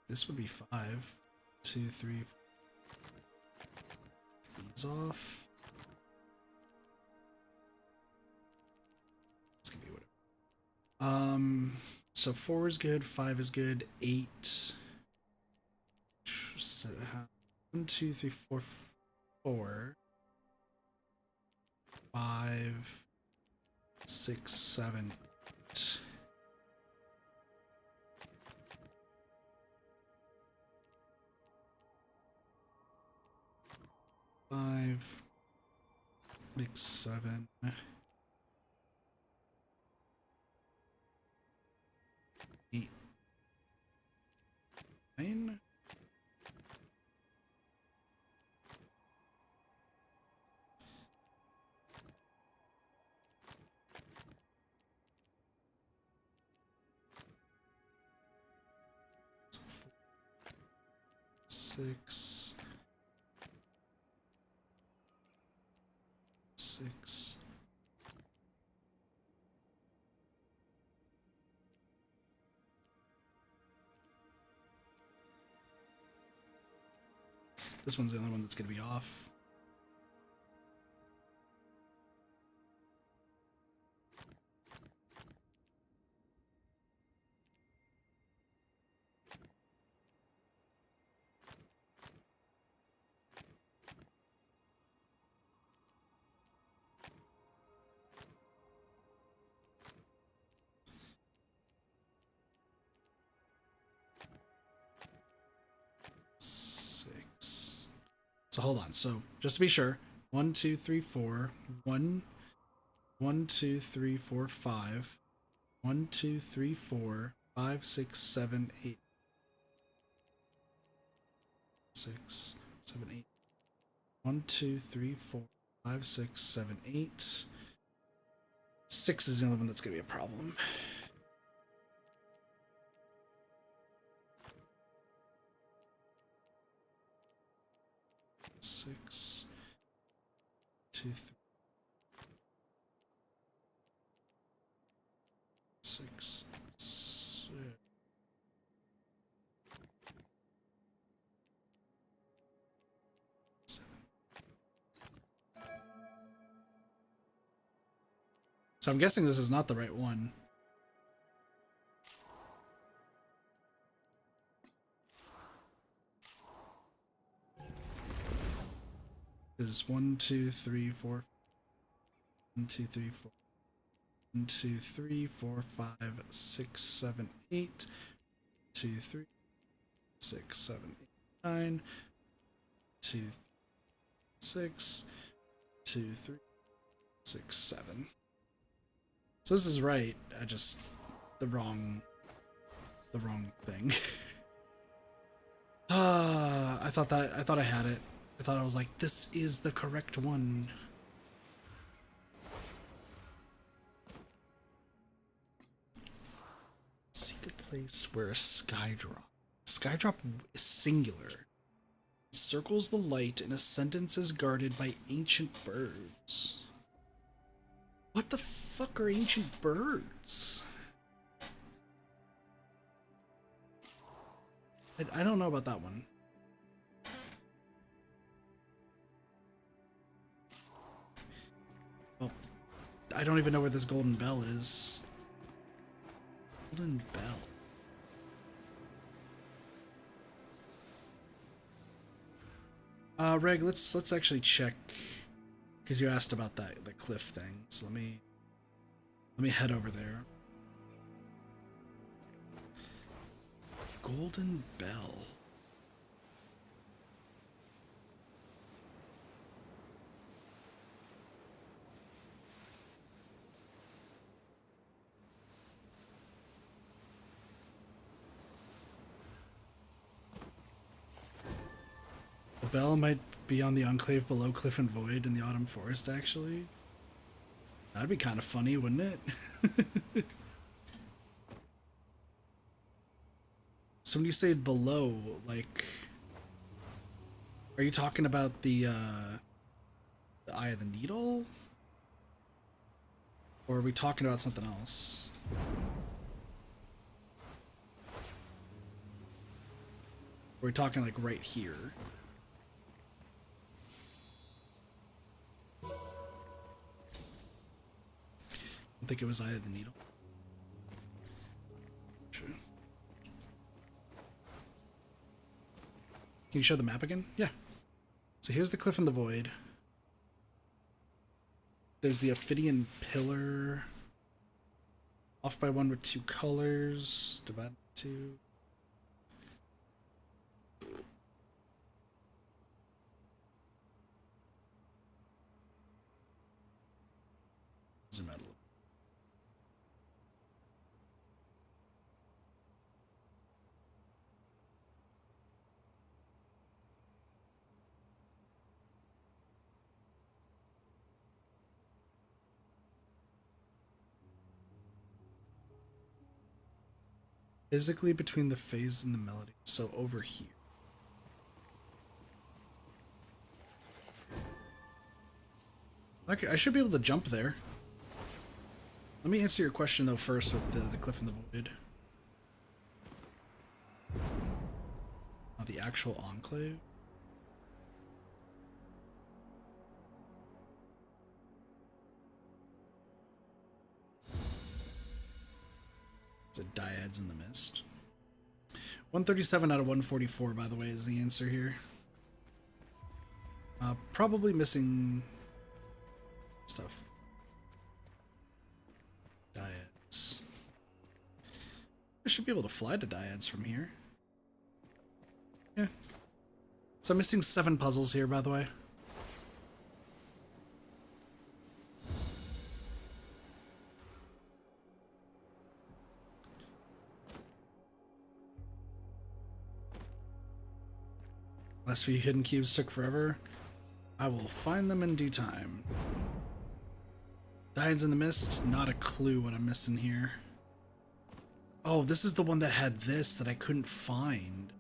This would be 5. 2, 3. These off. So 4 is good, 5 is good, 8. 1, 2, 3, 4, 4. 5, 6, 7, 8. Five, 6, 7, 8, 9. So 4, 6, 6. This one's the only one that's going to be off. Six. So hold on. So just to be sure, 1, 2, 3, 4. 1, 1, 2, 3, 4, 5. 1, 2, 3, 4. 5, 6, 7, 8. 6, 7, 8. 1, 2, 3, 4, 5, 6, 7, 8. 6 is the only one that's going to be a problem. Six, 2, 3, 6, 6. So I'm guessing this is not the right one. Is 1, 2, 3, 4. 1, 2, 3, 4. 1, 2, 3, 4, 5, 6, 7, 8. 2, 3, 6, 7, 8, 9. 2, 3, 6. 2, 3, 6, 7. So this is right. I just the wrong thing. I thought I had it. I thought I was like, this is the correct one. Seek a place where a skydrop is singular, circles the light in a sentence is guarded by ancient birds. What the fuck are ancient birds? I don't know about that one. Well, I don't even know where this golden bell is. Golden bell. Reg, let's actually check, because you asked about the cliff thing. So let me head over there. Golden bell. The bell might be on the enclave below Cliff and Void in the Autumn Forest, actually. That'd be kind of funny, wouldn't it? So when you say below, like, are you talking about the Eye of the Needle? Or are we talking about something else? Or are we talking like right here? I think it was Eye of the Needle. Can you show the map again? Yeah. So here's the cliff in the void. There's the Ophidian pillar. Off by 1 with 2 colors. Divided by 2. Zoom out a little. Physically between the phase and the melody. So over here. Okay, I should be able to jump there. Let me answer your question though first with the cliff in the void. Oh, the actual enclave. Is it Dyads in the Mist? 137 out of 144, by the way, is the answer here. Probably missing stuff. Dyads. I should be able to fly to Dyads from here. Yeah. So I'm missing 7 puzzles here, by the way. Last few hidden cubes took forever. I will find them in due time. Dyads in the Mist, not a clue what I'm missing here. Oh, this is the one that had this that I couldn't find.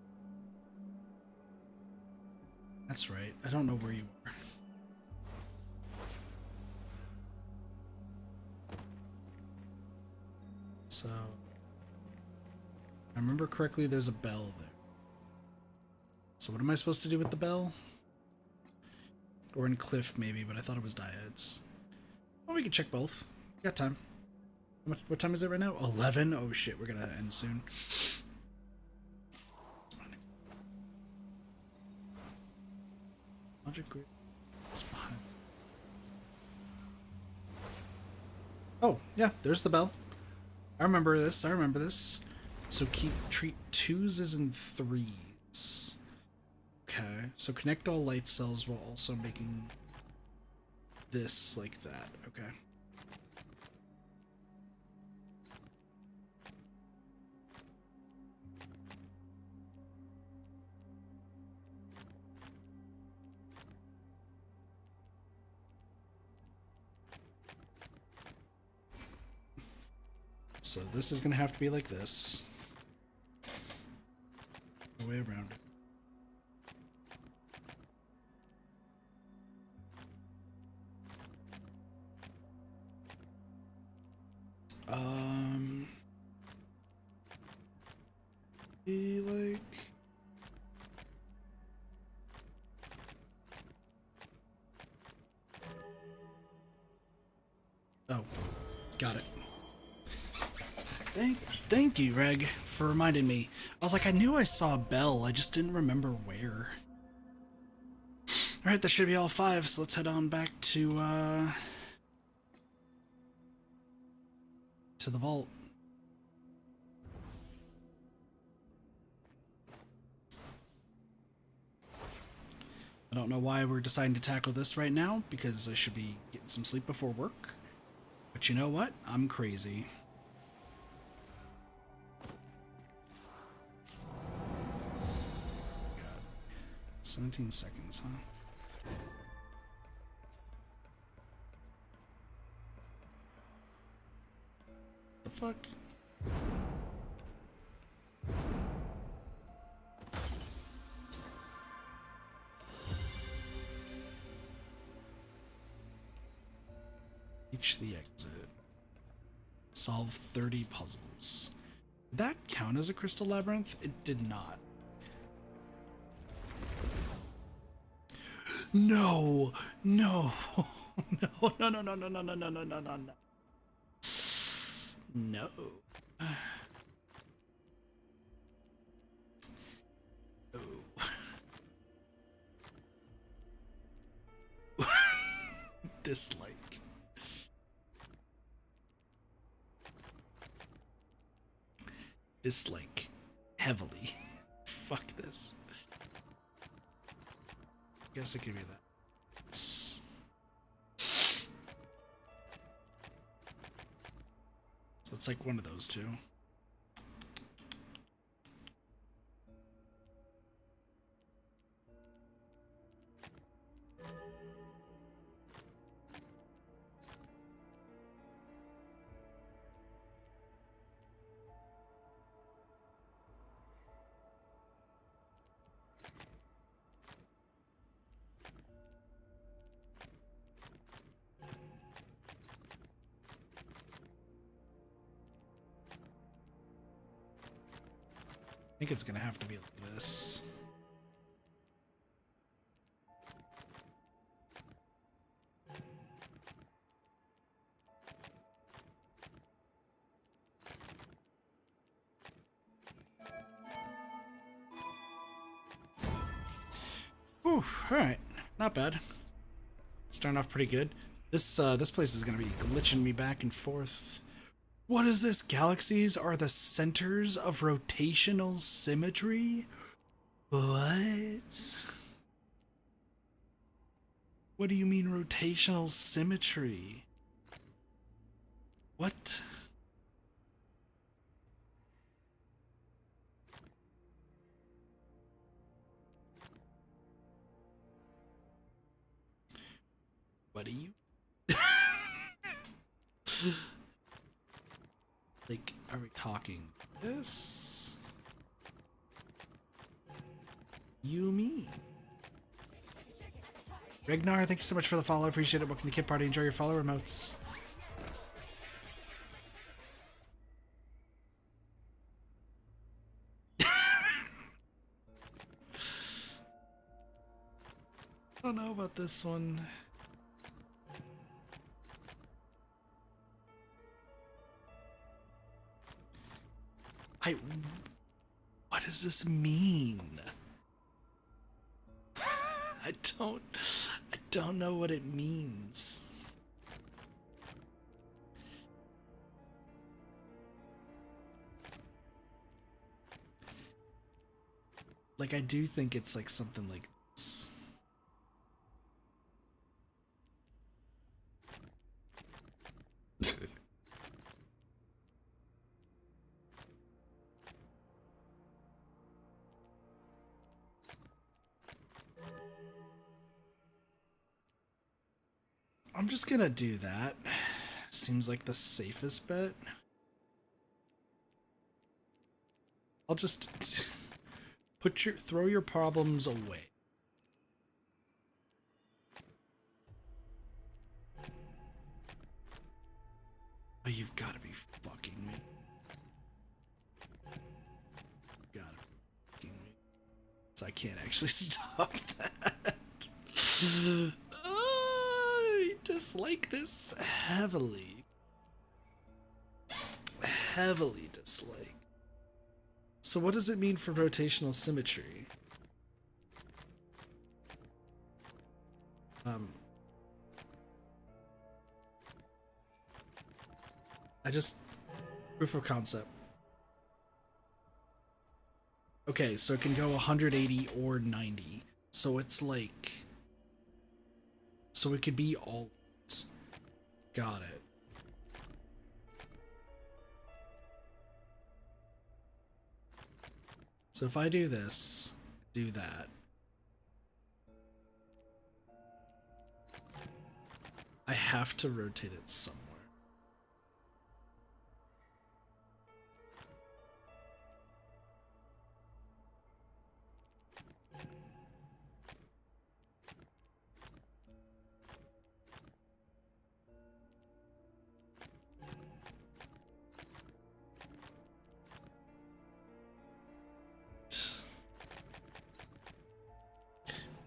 That's right. I don't know where you are. So, I remember correctly, there's a bell there. So what am I supposed to do with the bell? Or in Cliff, maybe, but I thought it was Dyads. Well, we can check both. We got time. What time is it right now? 11? Oh shit, we're gonna end soon. Logic grid is behind. Oh, yeah, there's the bell. I remember this, I remember this. So treat 2s as in 3s. Okay, so connect all light cells while also making this like that. Okay. So this is gonna have to be like this. The way around it. Be like... Oh, got it. Thank you, Reg, for reminding me. I was like, I knew I saw a bell, I just didn't remember where. Alright, that should be all 5, so let's head on back to the vault. I don't know why we're deciding to tackle this right now, because I should be getting some sleep before work. But you know what? I'm crazy. God. 17 seconds, huh? The fuck? Reach the exit. Solve 30 puzzles. Did that count as a crystal labyrinth? It did not. No! No! No, no, no, no, no, no, no, no, no, no, no, no. No. Oh. Dislike. Dislike heavily. Fuck this. Guess it could be that. So it's like one of those two. I think it's gonna have to be like this. Whew, alright. Not bad. Starting off pretty good. This place is gonna be glitching me back and forth. What is this? Galaxies are the centers of rotational symmetry? What? What do you mean rotational symmetry? What? What do you? Like, are we talking this? You mean? Regnar, thank you so much for the follow. I appreciate it. Welcome to the Kid Party. Enjoy your follow remotes. I don't know about this one. What does this mean? I don't know what it means. Like, I do think it's like something like this. I'm just gonna do that. Seems like the safest bet. I'll just throw your problems away. Oh, you've got to be fucking me. Gotta be fucking me. So I can't actually stop that. I dislike this heavily. Heavily dislike. So what does it mean for rotational symmetry? I just... Proof of concept. Okay, so it can go 180 or 90. So it's like... So it could be all... Got it. So if I do this, do that. I have to rotate it somewhere.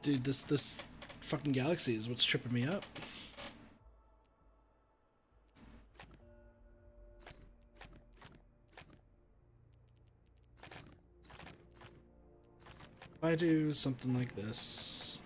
Dude, this fucking galaxy is what's tripping me up. If I do something like this...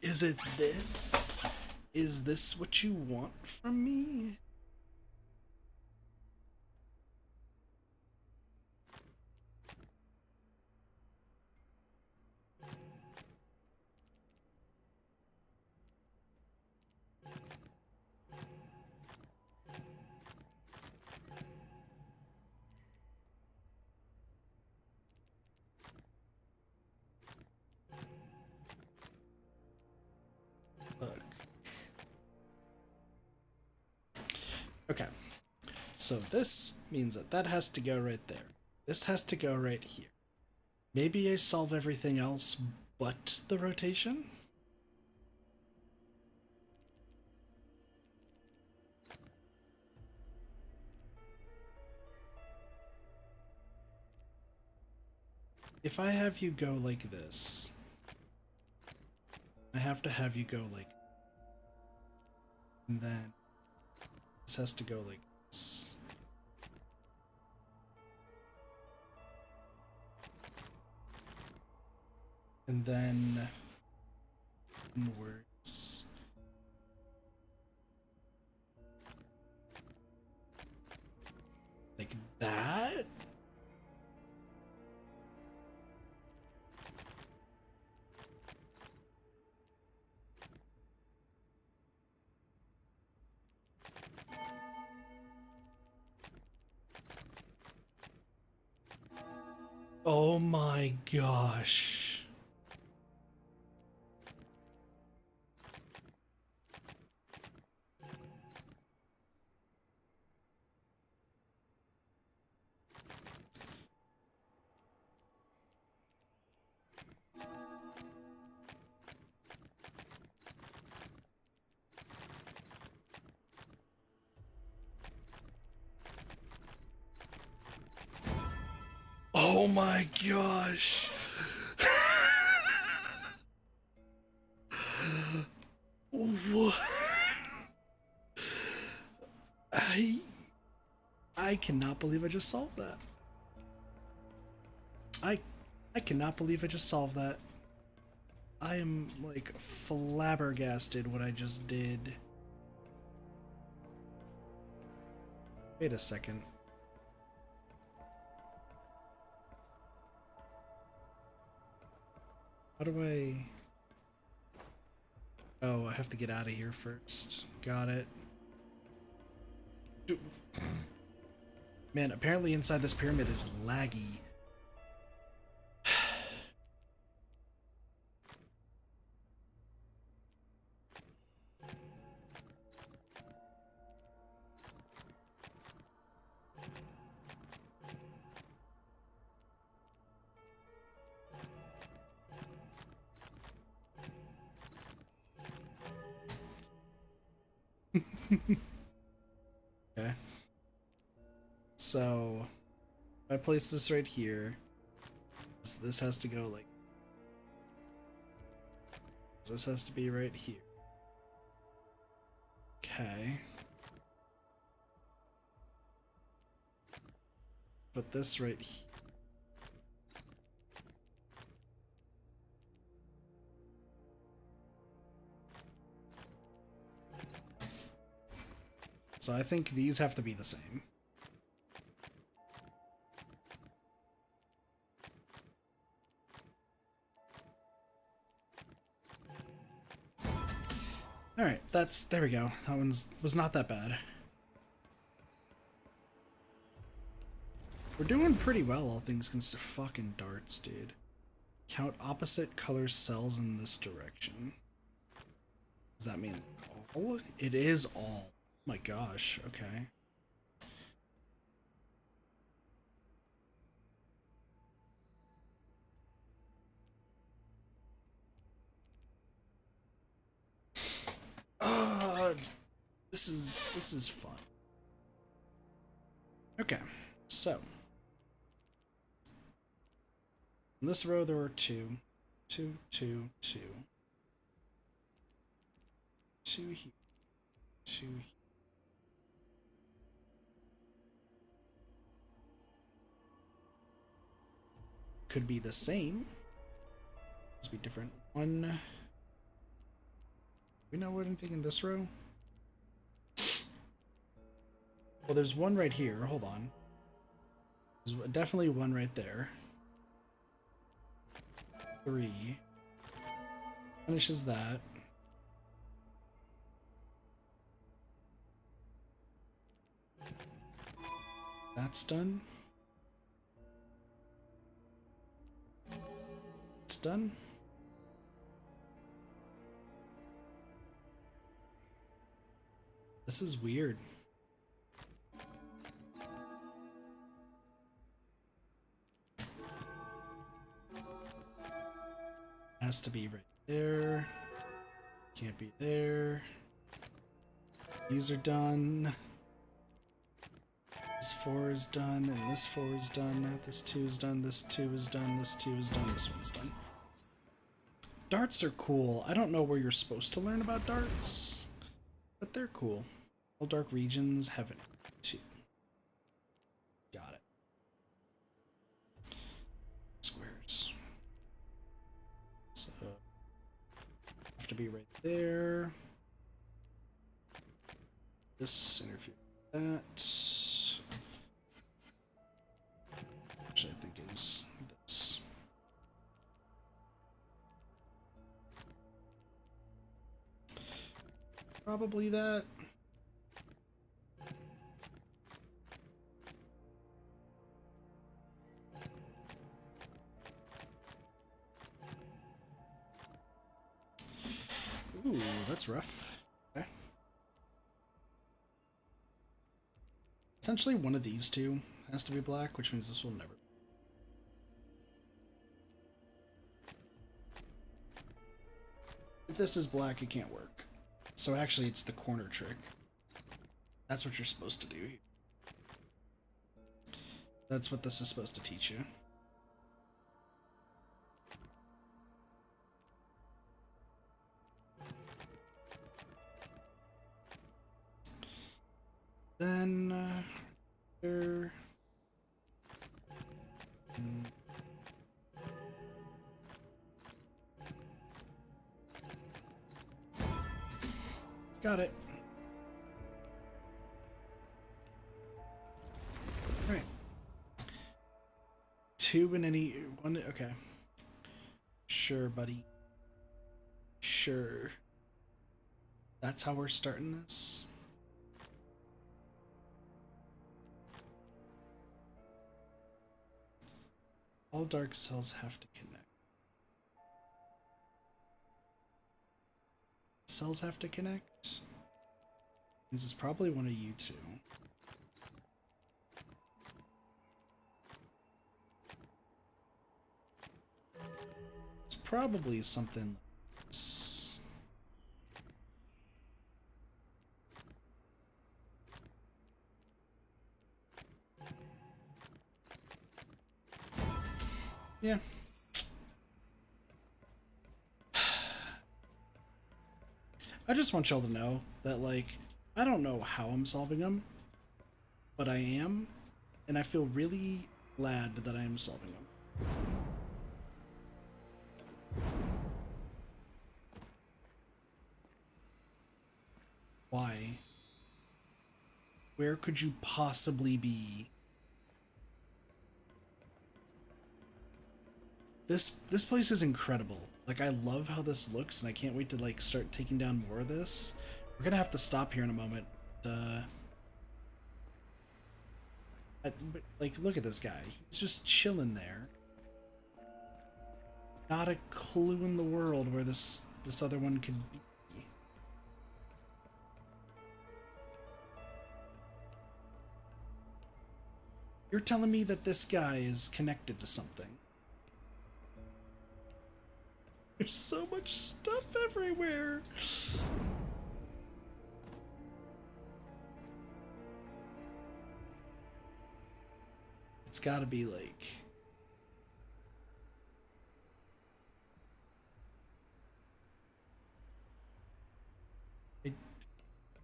Is it this? Is this what you want from me? Look. Okay. So this means that that has to go right there. This has to go right here. Maybe I solve everything else but the rotation? If I have you go like this, I have to have you go like, and then this has to go like this. And then inwards. Like that? Oh my gosh. Oh my gosh. What? I I cannot believe I just solved that. I I cannot believe I just solved that. I am like flabbergasted what I just did. Wait a second. How do I... Oh, I have to get out of here first. Got it. Man, apparently inside this pyramid is laggy. Okay. So, if I place this right here, this has to go like... This has to be right here. Okay. Put this right here. So I think these have to be the same. Alright, there we go. That was not that bad. We're doing pretty well, all things considered. Fucking darts, dude. Count opposite color cells in this direction. Does that mean all? It is all. Oh my gosh, okay. Uh, this is fun. Okay, so in this row there were two here, two here. Could be the same. Just be different. One, We know what anything in this row? Well, there's one right here. Hold on. There's definitely one right there. 3. Finishes that. That's done. It's done. This is weird. Has to be right there. Can't be there. These are done. This 4 is done, and this 4 is done. This 2 is done, this 2 is done, this 2 is done, this one's done. Darts are cool. I don't know where you're supposed to learn about darts, but they're cool. All dark regions, heaven 2. Got it. Squares. So, have to be right there. This interfere with that. Which I think is this. Probably that. Ooh, that's rough. Okay. Essentially, one of these two has to be black, which means this will never. If this is black, it can't work. So actually, it's the corner trick. That's what you're supposed to do. That's what this is supposed to teach you. Then, there. Got it. All right. 2 in any one. Okay. Sure, buddy. Sure. That's how we're starting this. All dark cells have to connect. Cells have to connect? This is probably one of you two. It's probably something like this. Yeah. I just want y'all to know that, like, I don't know how I'm solving them, but I am, and I feel really glad that I am solving them. Why? Where could you possibly be? This place is incredible. Like, I love how this looks, and I can't wait to, like, start taking down more of this. We're gonna have to stop here in a moment. But, like, look at this guy. He's just chilling there. Not a clue in the world where this other one could be. You're telling me that this guy is connected to something. There's so much stuff everywhere. It's gotta be like...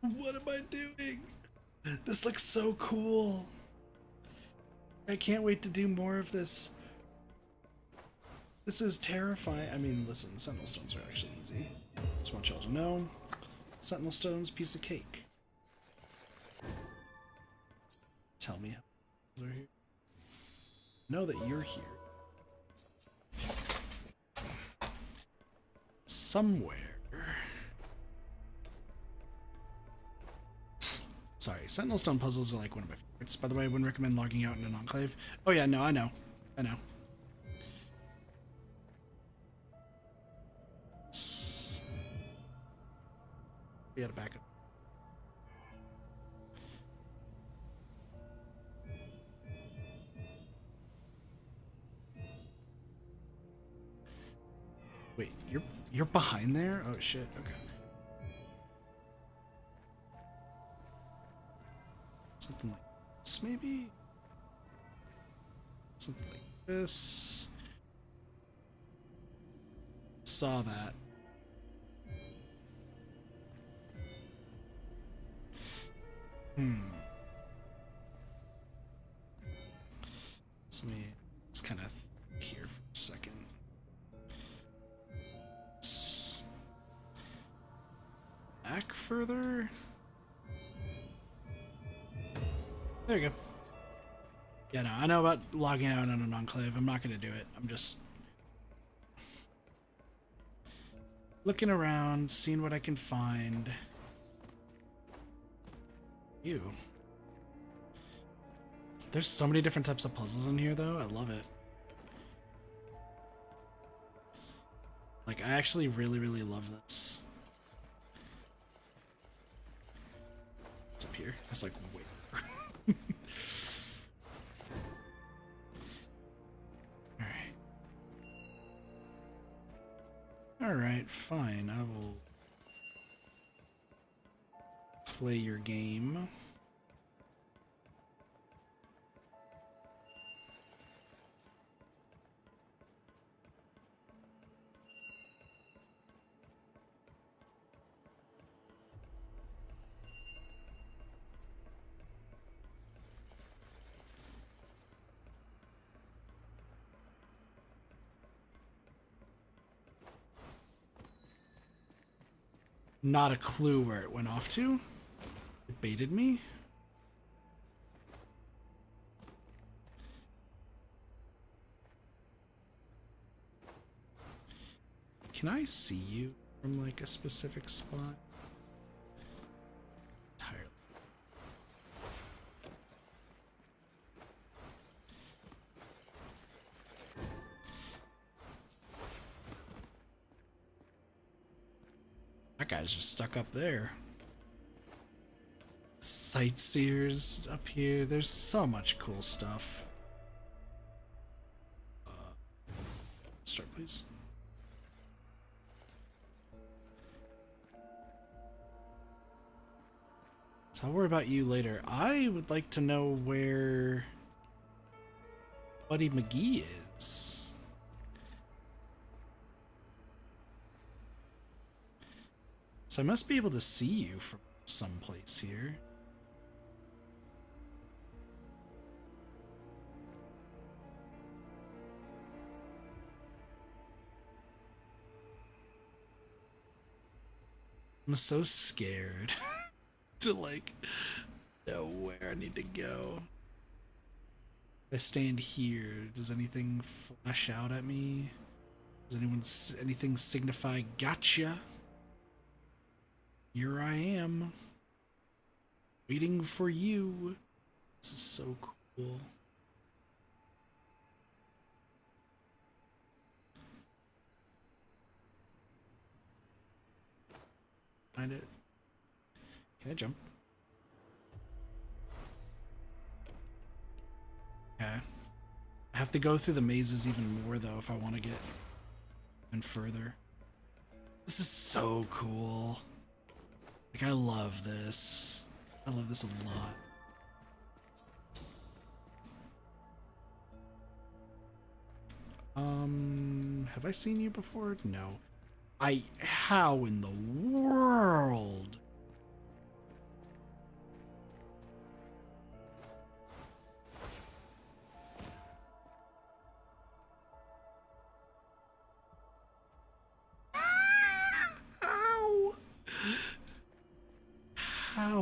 What am I doing? This looks so cool. I can't wait to do more of this. This is terrifying. I mean, listen, Sentinel Stones are actually easy. Just want y'all to know. Sentinel Stone's piece of cake. Tell me how they're here. Know that you're here. Somewhere. Sorry, Sentinel Stone puzzles are like one of my favorites. By the way, I wouldn't recommend logging out in an enclave. Oh yeah, no, I know. I know. We gotta back up. Wait, you're behind there? Oh shit, okay. Something like this, maybe? Something like this. Saw that. So let me just kind of here for a second. Back further. There you go. Yeah, no, I know about logging out on an enclave. I'm not going to do it. I'm just looking around, seeing what I can find. Ew. There's so many different types of puzzles in here, though. I love it. Like, I actually really, really love this. What's up here? It's like way over. Alright, fine. I will play your game. Not a clue where it went off to. It baited me. Can I see you from like a specific spot? Entirely. That guy's just stuck up there. Sightseers up here. There's so much cool stuff. Start, please. So I'll worry about you later. I would like to know where Buddy McGee is. So I must be able to see you from someplace here. I'm so scared to like know where I need to go. If I stand here, does anything flash out at me? Does anything signify gotcha? Here I am, waiting for you. This is so cool. Find it. Can I jump? Okay. I have to go through the mazes even more though if I want to get even further. This is so cool. Like, I love this. I love this a lot. Have I seen you before? No. How in the world?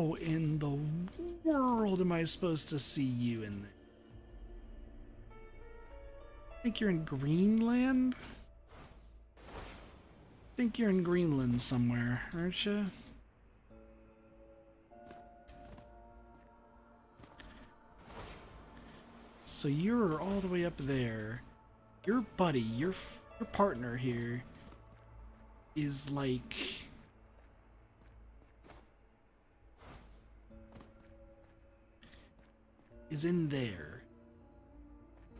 How in the world am I supposed to see you in there? I think you're in Greenland? I think you're in Greenland somewhere, aren't you? So you're all the way up there. Your buddy, your partner here is like... is in there.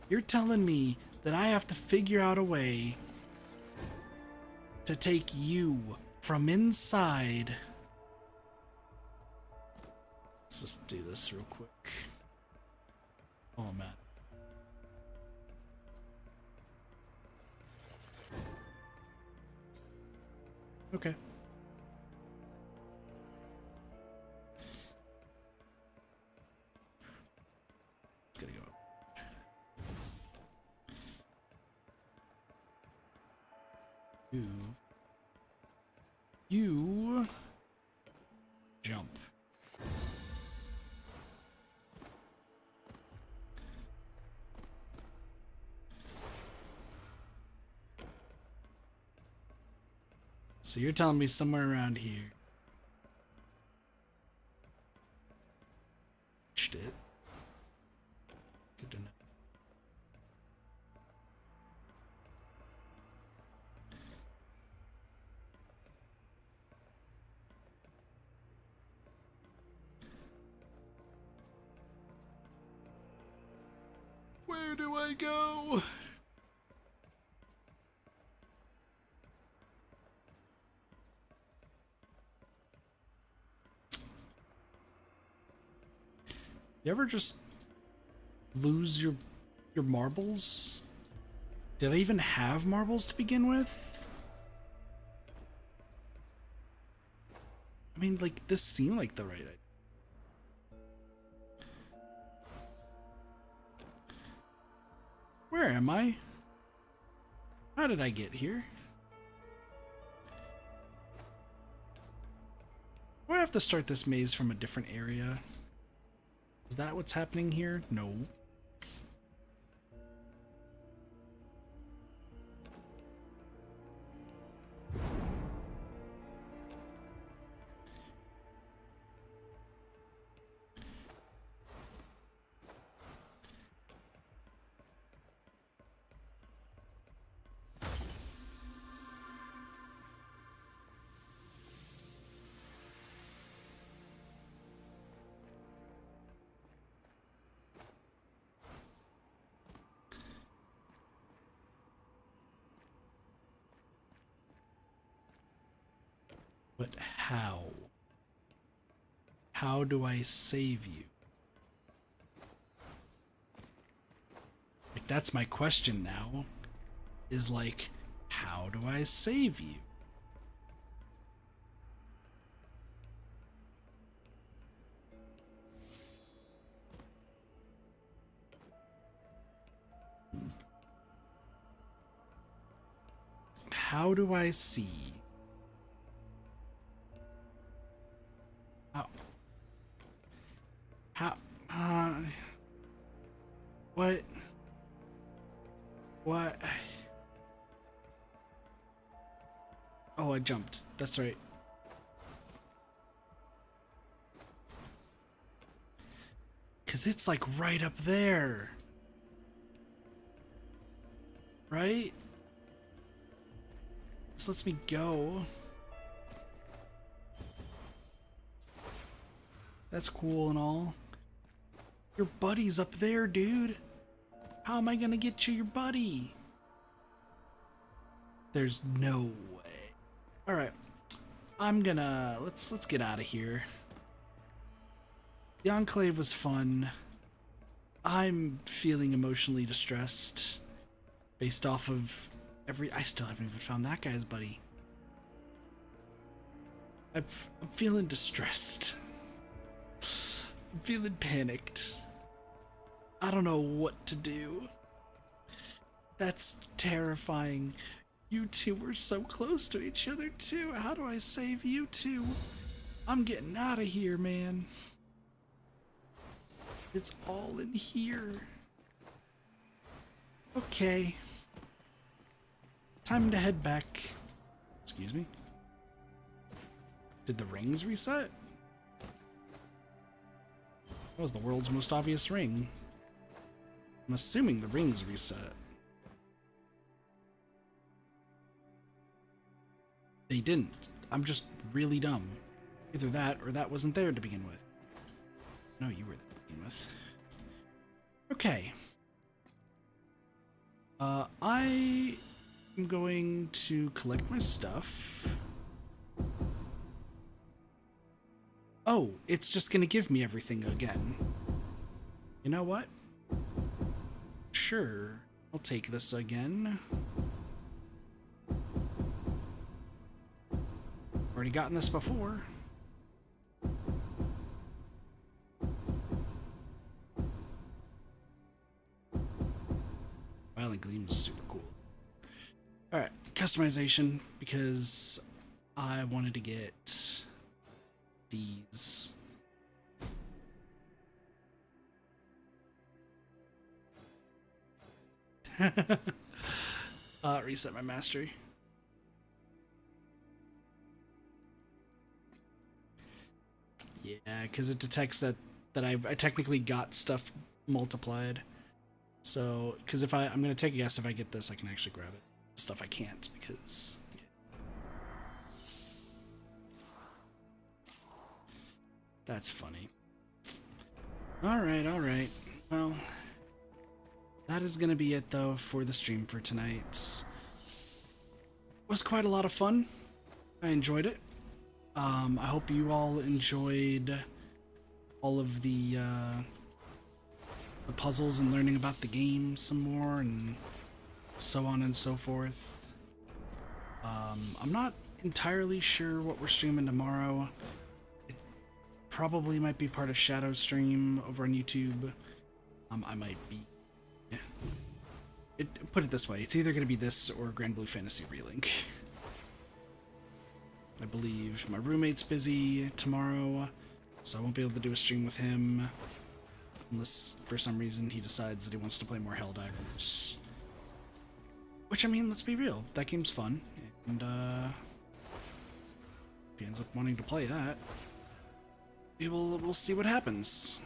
You're telling me that I have to figure out a way to take you from inside. Let's just do this real quick. Oh, man. Okay. It's gonna go up. You jump. So you're telling me somewhere around here. It. Good to know. Where do I go? You ever just lose your marbles? Did I even have marbles to begin with? I mean, like, this seemed like the right idea. Where am I? How did I get here? Do I have to start this maze from a different area? Is that what's happening here? No. But how? How do I save you? Like, that's my question now. Is like, how do I save you? How do I see? How? What? What? Oh, I jumped. That's right. Cause it's like right up there. Right? This lets me go. That's cool and all. Your buddy's up there, dude. How am I gonna get you your buddy? There's no way. Alright. I'm gonna let's get out of here. The Enclave was fun. I'm feeling emotionally distressed based off of I still haven't even found that guy's buddy. I'm feeling distressed. I'm feeling panicked. I don't know what to do. That's terrifying. You two were so close to each other too. How do I save you two? I'm getting out of here, man. It's all in here. Okay. Time to head back. Excuse me. Did the rings reset? That was the world's most obvious ring. I'm assuming the rings reset. They didn't. I'm just really dumb. Either that or that wasn't there to begin with. No, you were there to begin with. Okay. I am going to collect my stuff. Oh, it's just gonna give me everything again. You know what? Sure, I'll take this again. Already gotten this before. Violent Gleam is super cool. Alright, customization, because I wanted to get these. Reset my mastery. Yeah, because it detects that I technically got stuff multiplied. So, because if I'm gonna take a guess, if I get this, I can actually grab it. Stuff I can't because. Yeah. That's funny. All right. Well, that is gonna be it though for the stream for tonight. It was quite a lot of fun. I enjoyed it. I hope you all enjoyed all of the puzzles and learning about the game some more and so on and so forth. I'm not entirely sure what we're streaming tomorrow. It probably might be part of Shadow's stream over on YouTube. I might be. Yeah. Put it this way, it's either going to be this or Grand Blue Fantasy Relink. I believe my roommate's busy tomorrow, so I won't be able to do a stream with him unless for some reason he decides that he wants to play more Helldivers. Which, I mean, let's be real, that game's fun, and if he ends up wanting to play that, we'll see what happens.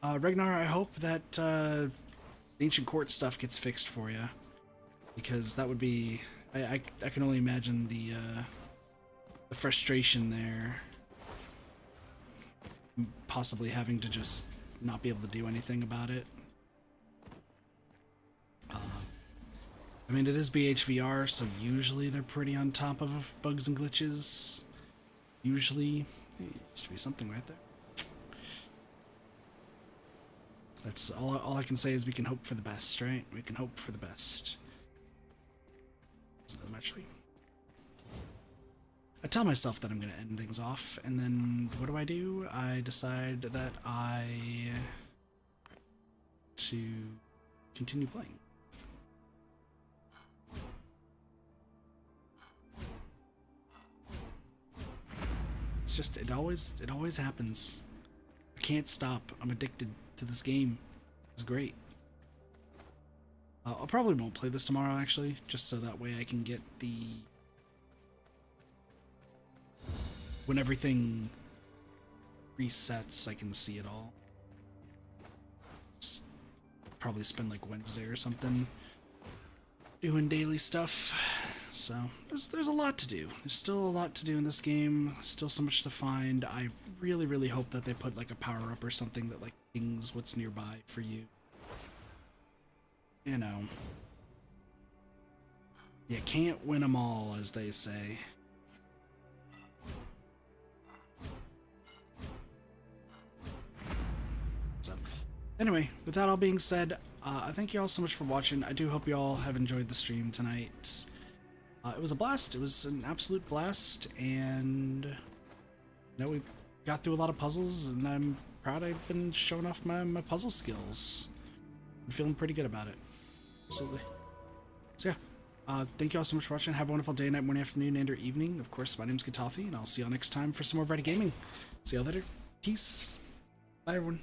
Ragnar, I hope that the Ancient Court stuff gets fixed for you, because that would be... I can only imagine the frustration there. Possibly having to just not be able to do anything about it. I mean, it is BHVR, so usually they're pretty on top of bugs and glitches. Usually. There used to be something right there. That's all I can say is we can hope for the best, right? We can hope for the best. Actually, I tell myself that I'm going to end things off, and then what do? I decide that to continue playing. It's just it always happens. I can't stop. I'm addicted to this game. It's great. I probably won't play this tomorrow, actually, just so that way I can get the... When everything resets, I can see it all. Just probably spend like Wednesday or something doing daily stuff. So, there's a lot to do. There's still a lot to do in this game. Still so much to find. I really hope that they put like a power-up or something that like pings what's nearby for you. You know, you can't win them all, as they say. So, anyway, with that all being said, I thank you all so much for watching. I do hope you all have enjoyed the stream tonight. It was a blast. It was an absolute blast, and you know, we got through a lot of puzzles, and I'm proud I've been showing off my puzzle skills. I'm feeling pretty good about it. Absolutely. So yeah, Thank you all so much for watching. Have a wonderful day, night, morning, afternoon, and or evening. Of course, my name's Katafi, and I'll see y'all next time for some more Reddit gaming. See y'all later. Peace. Bye, everyone.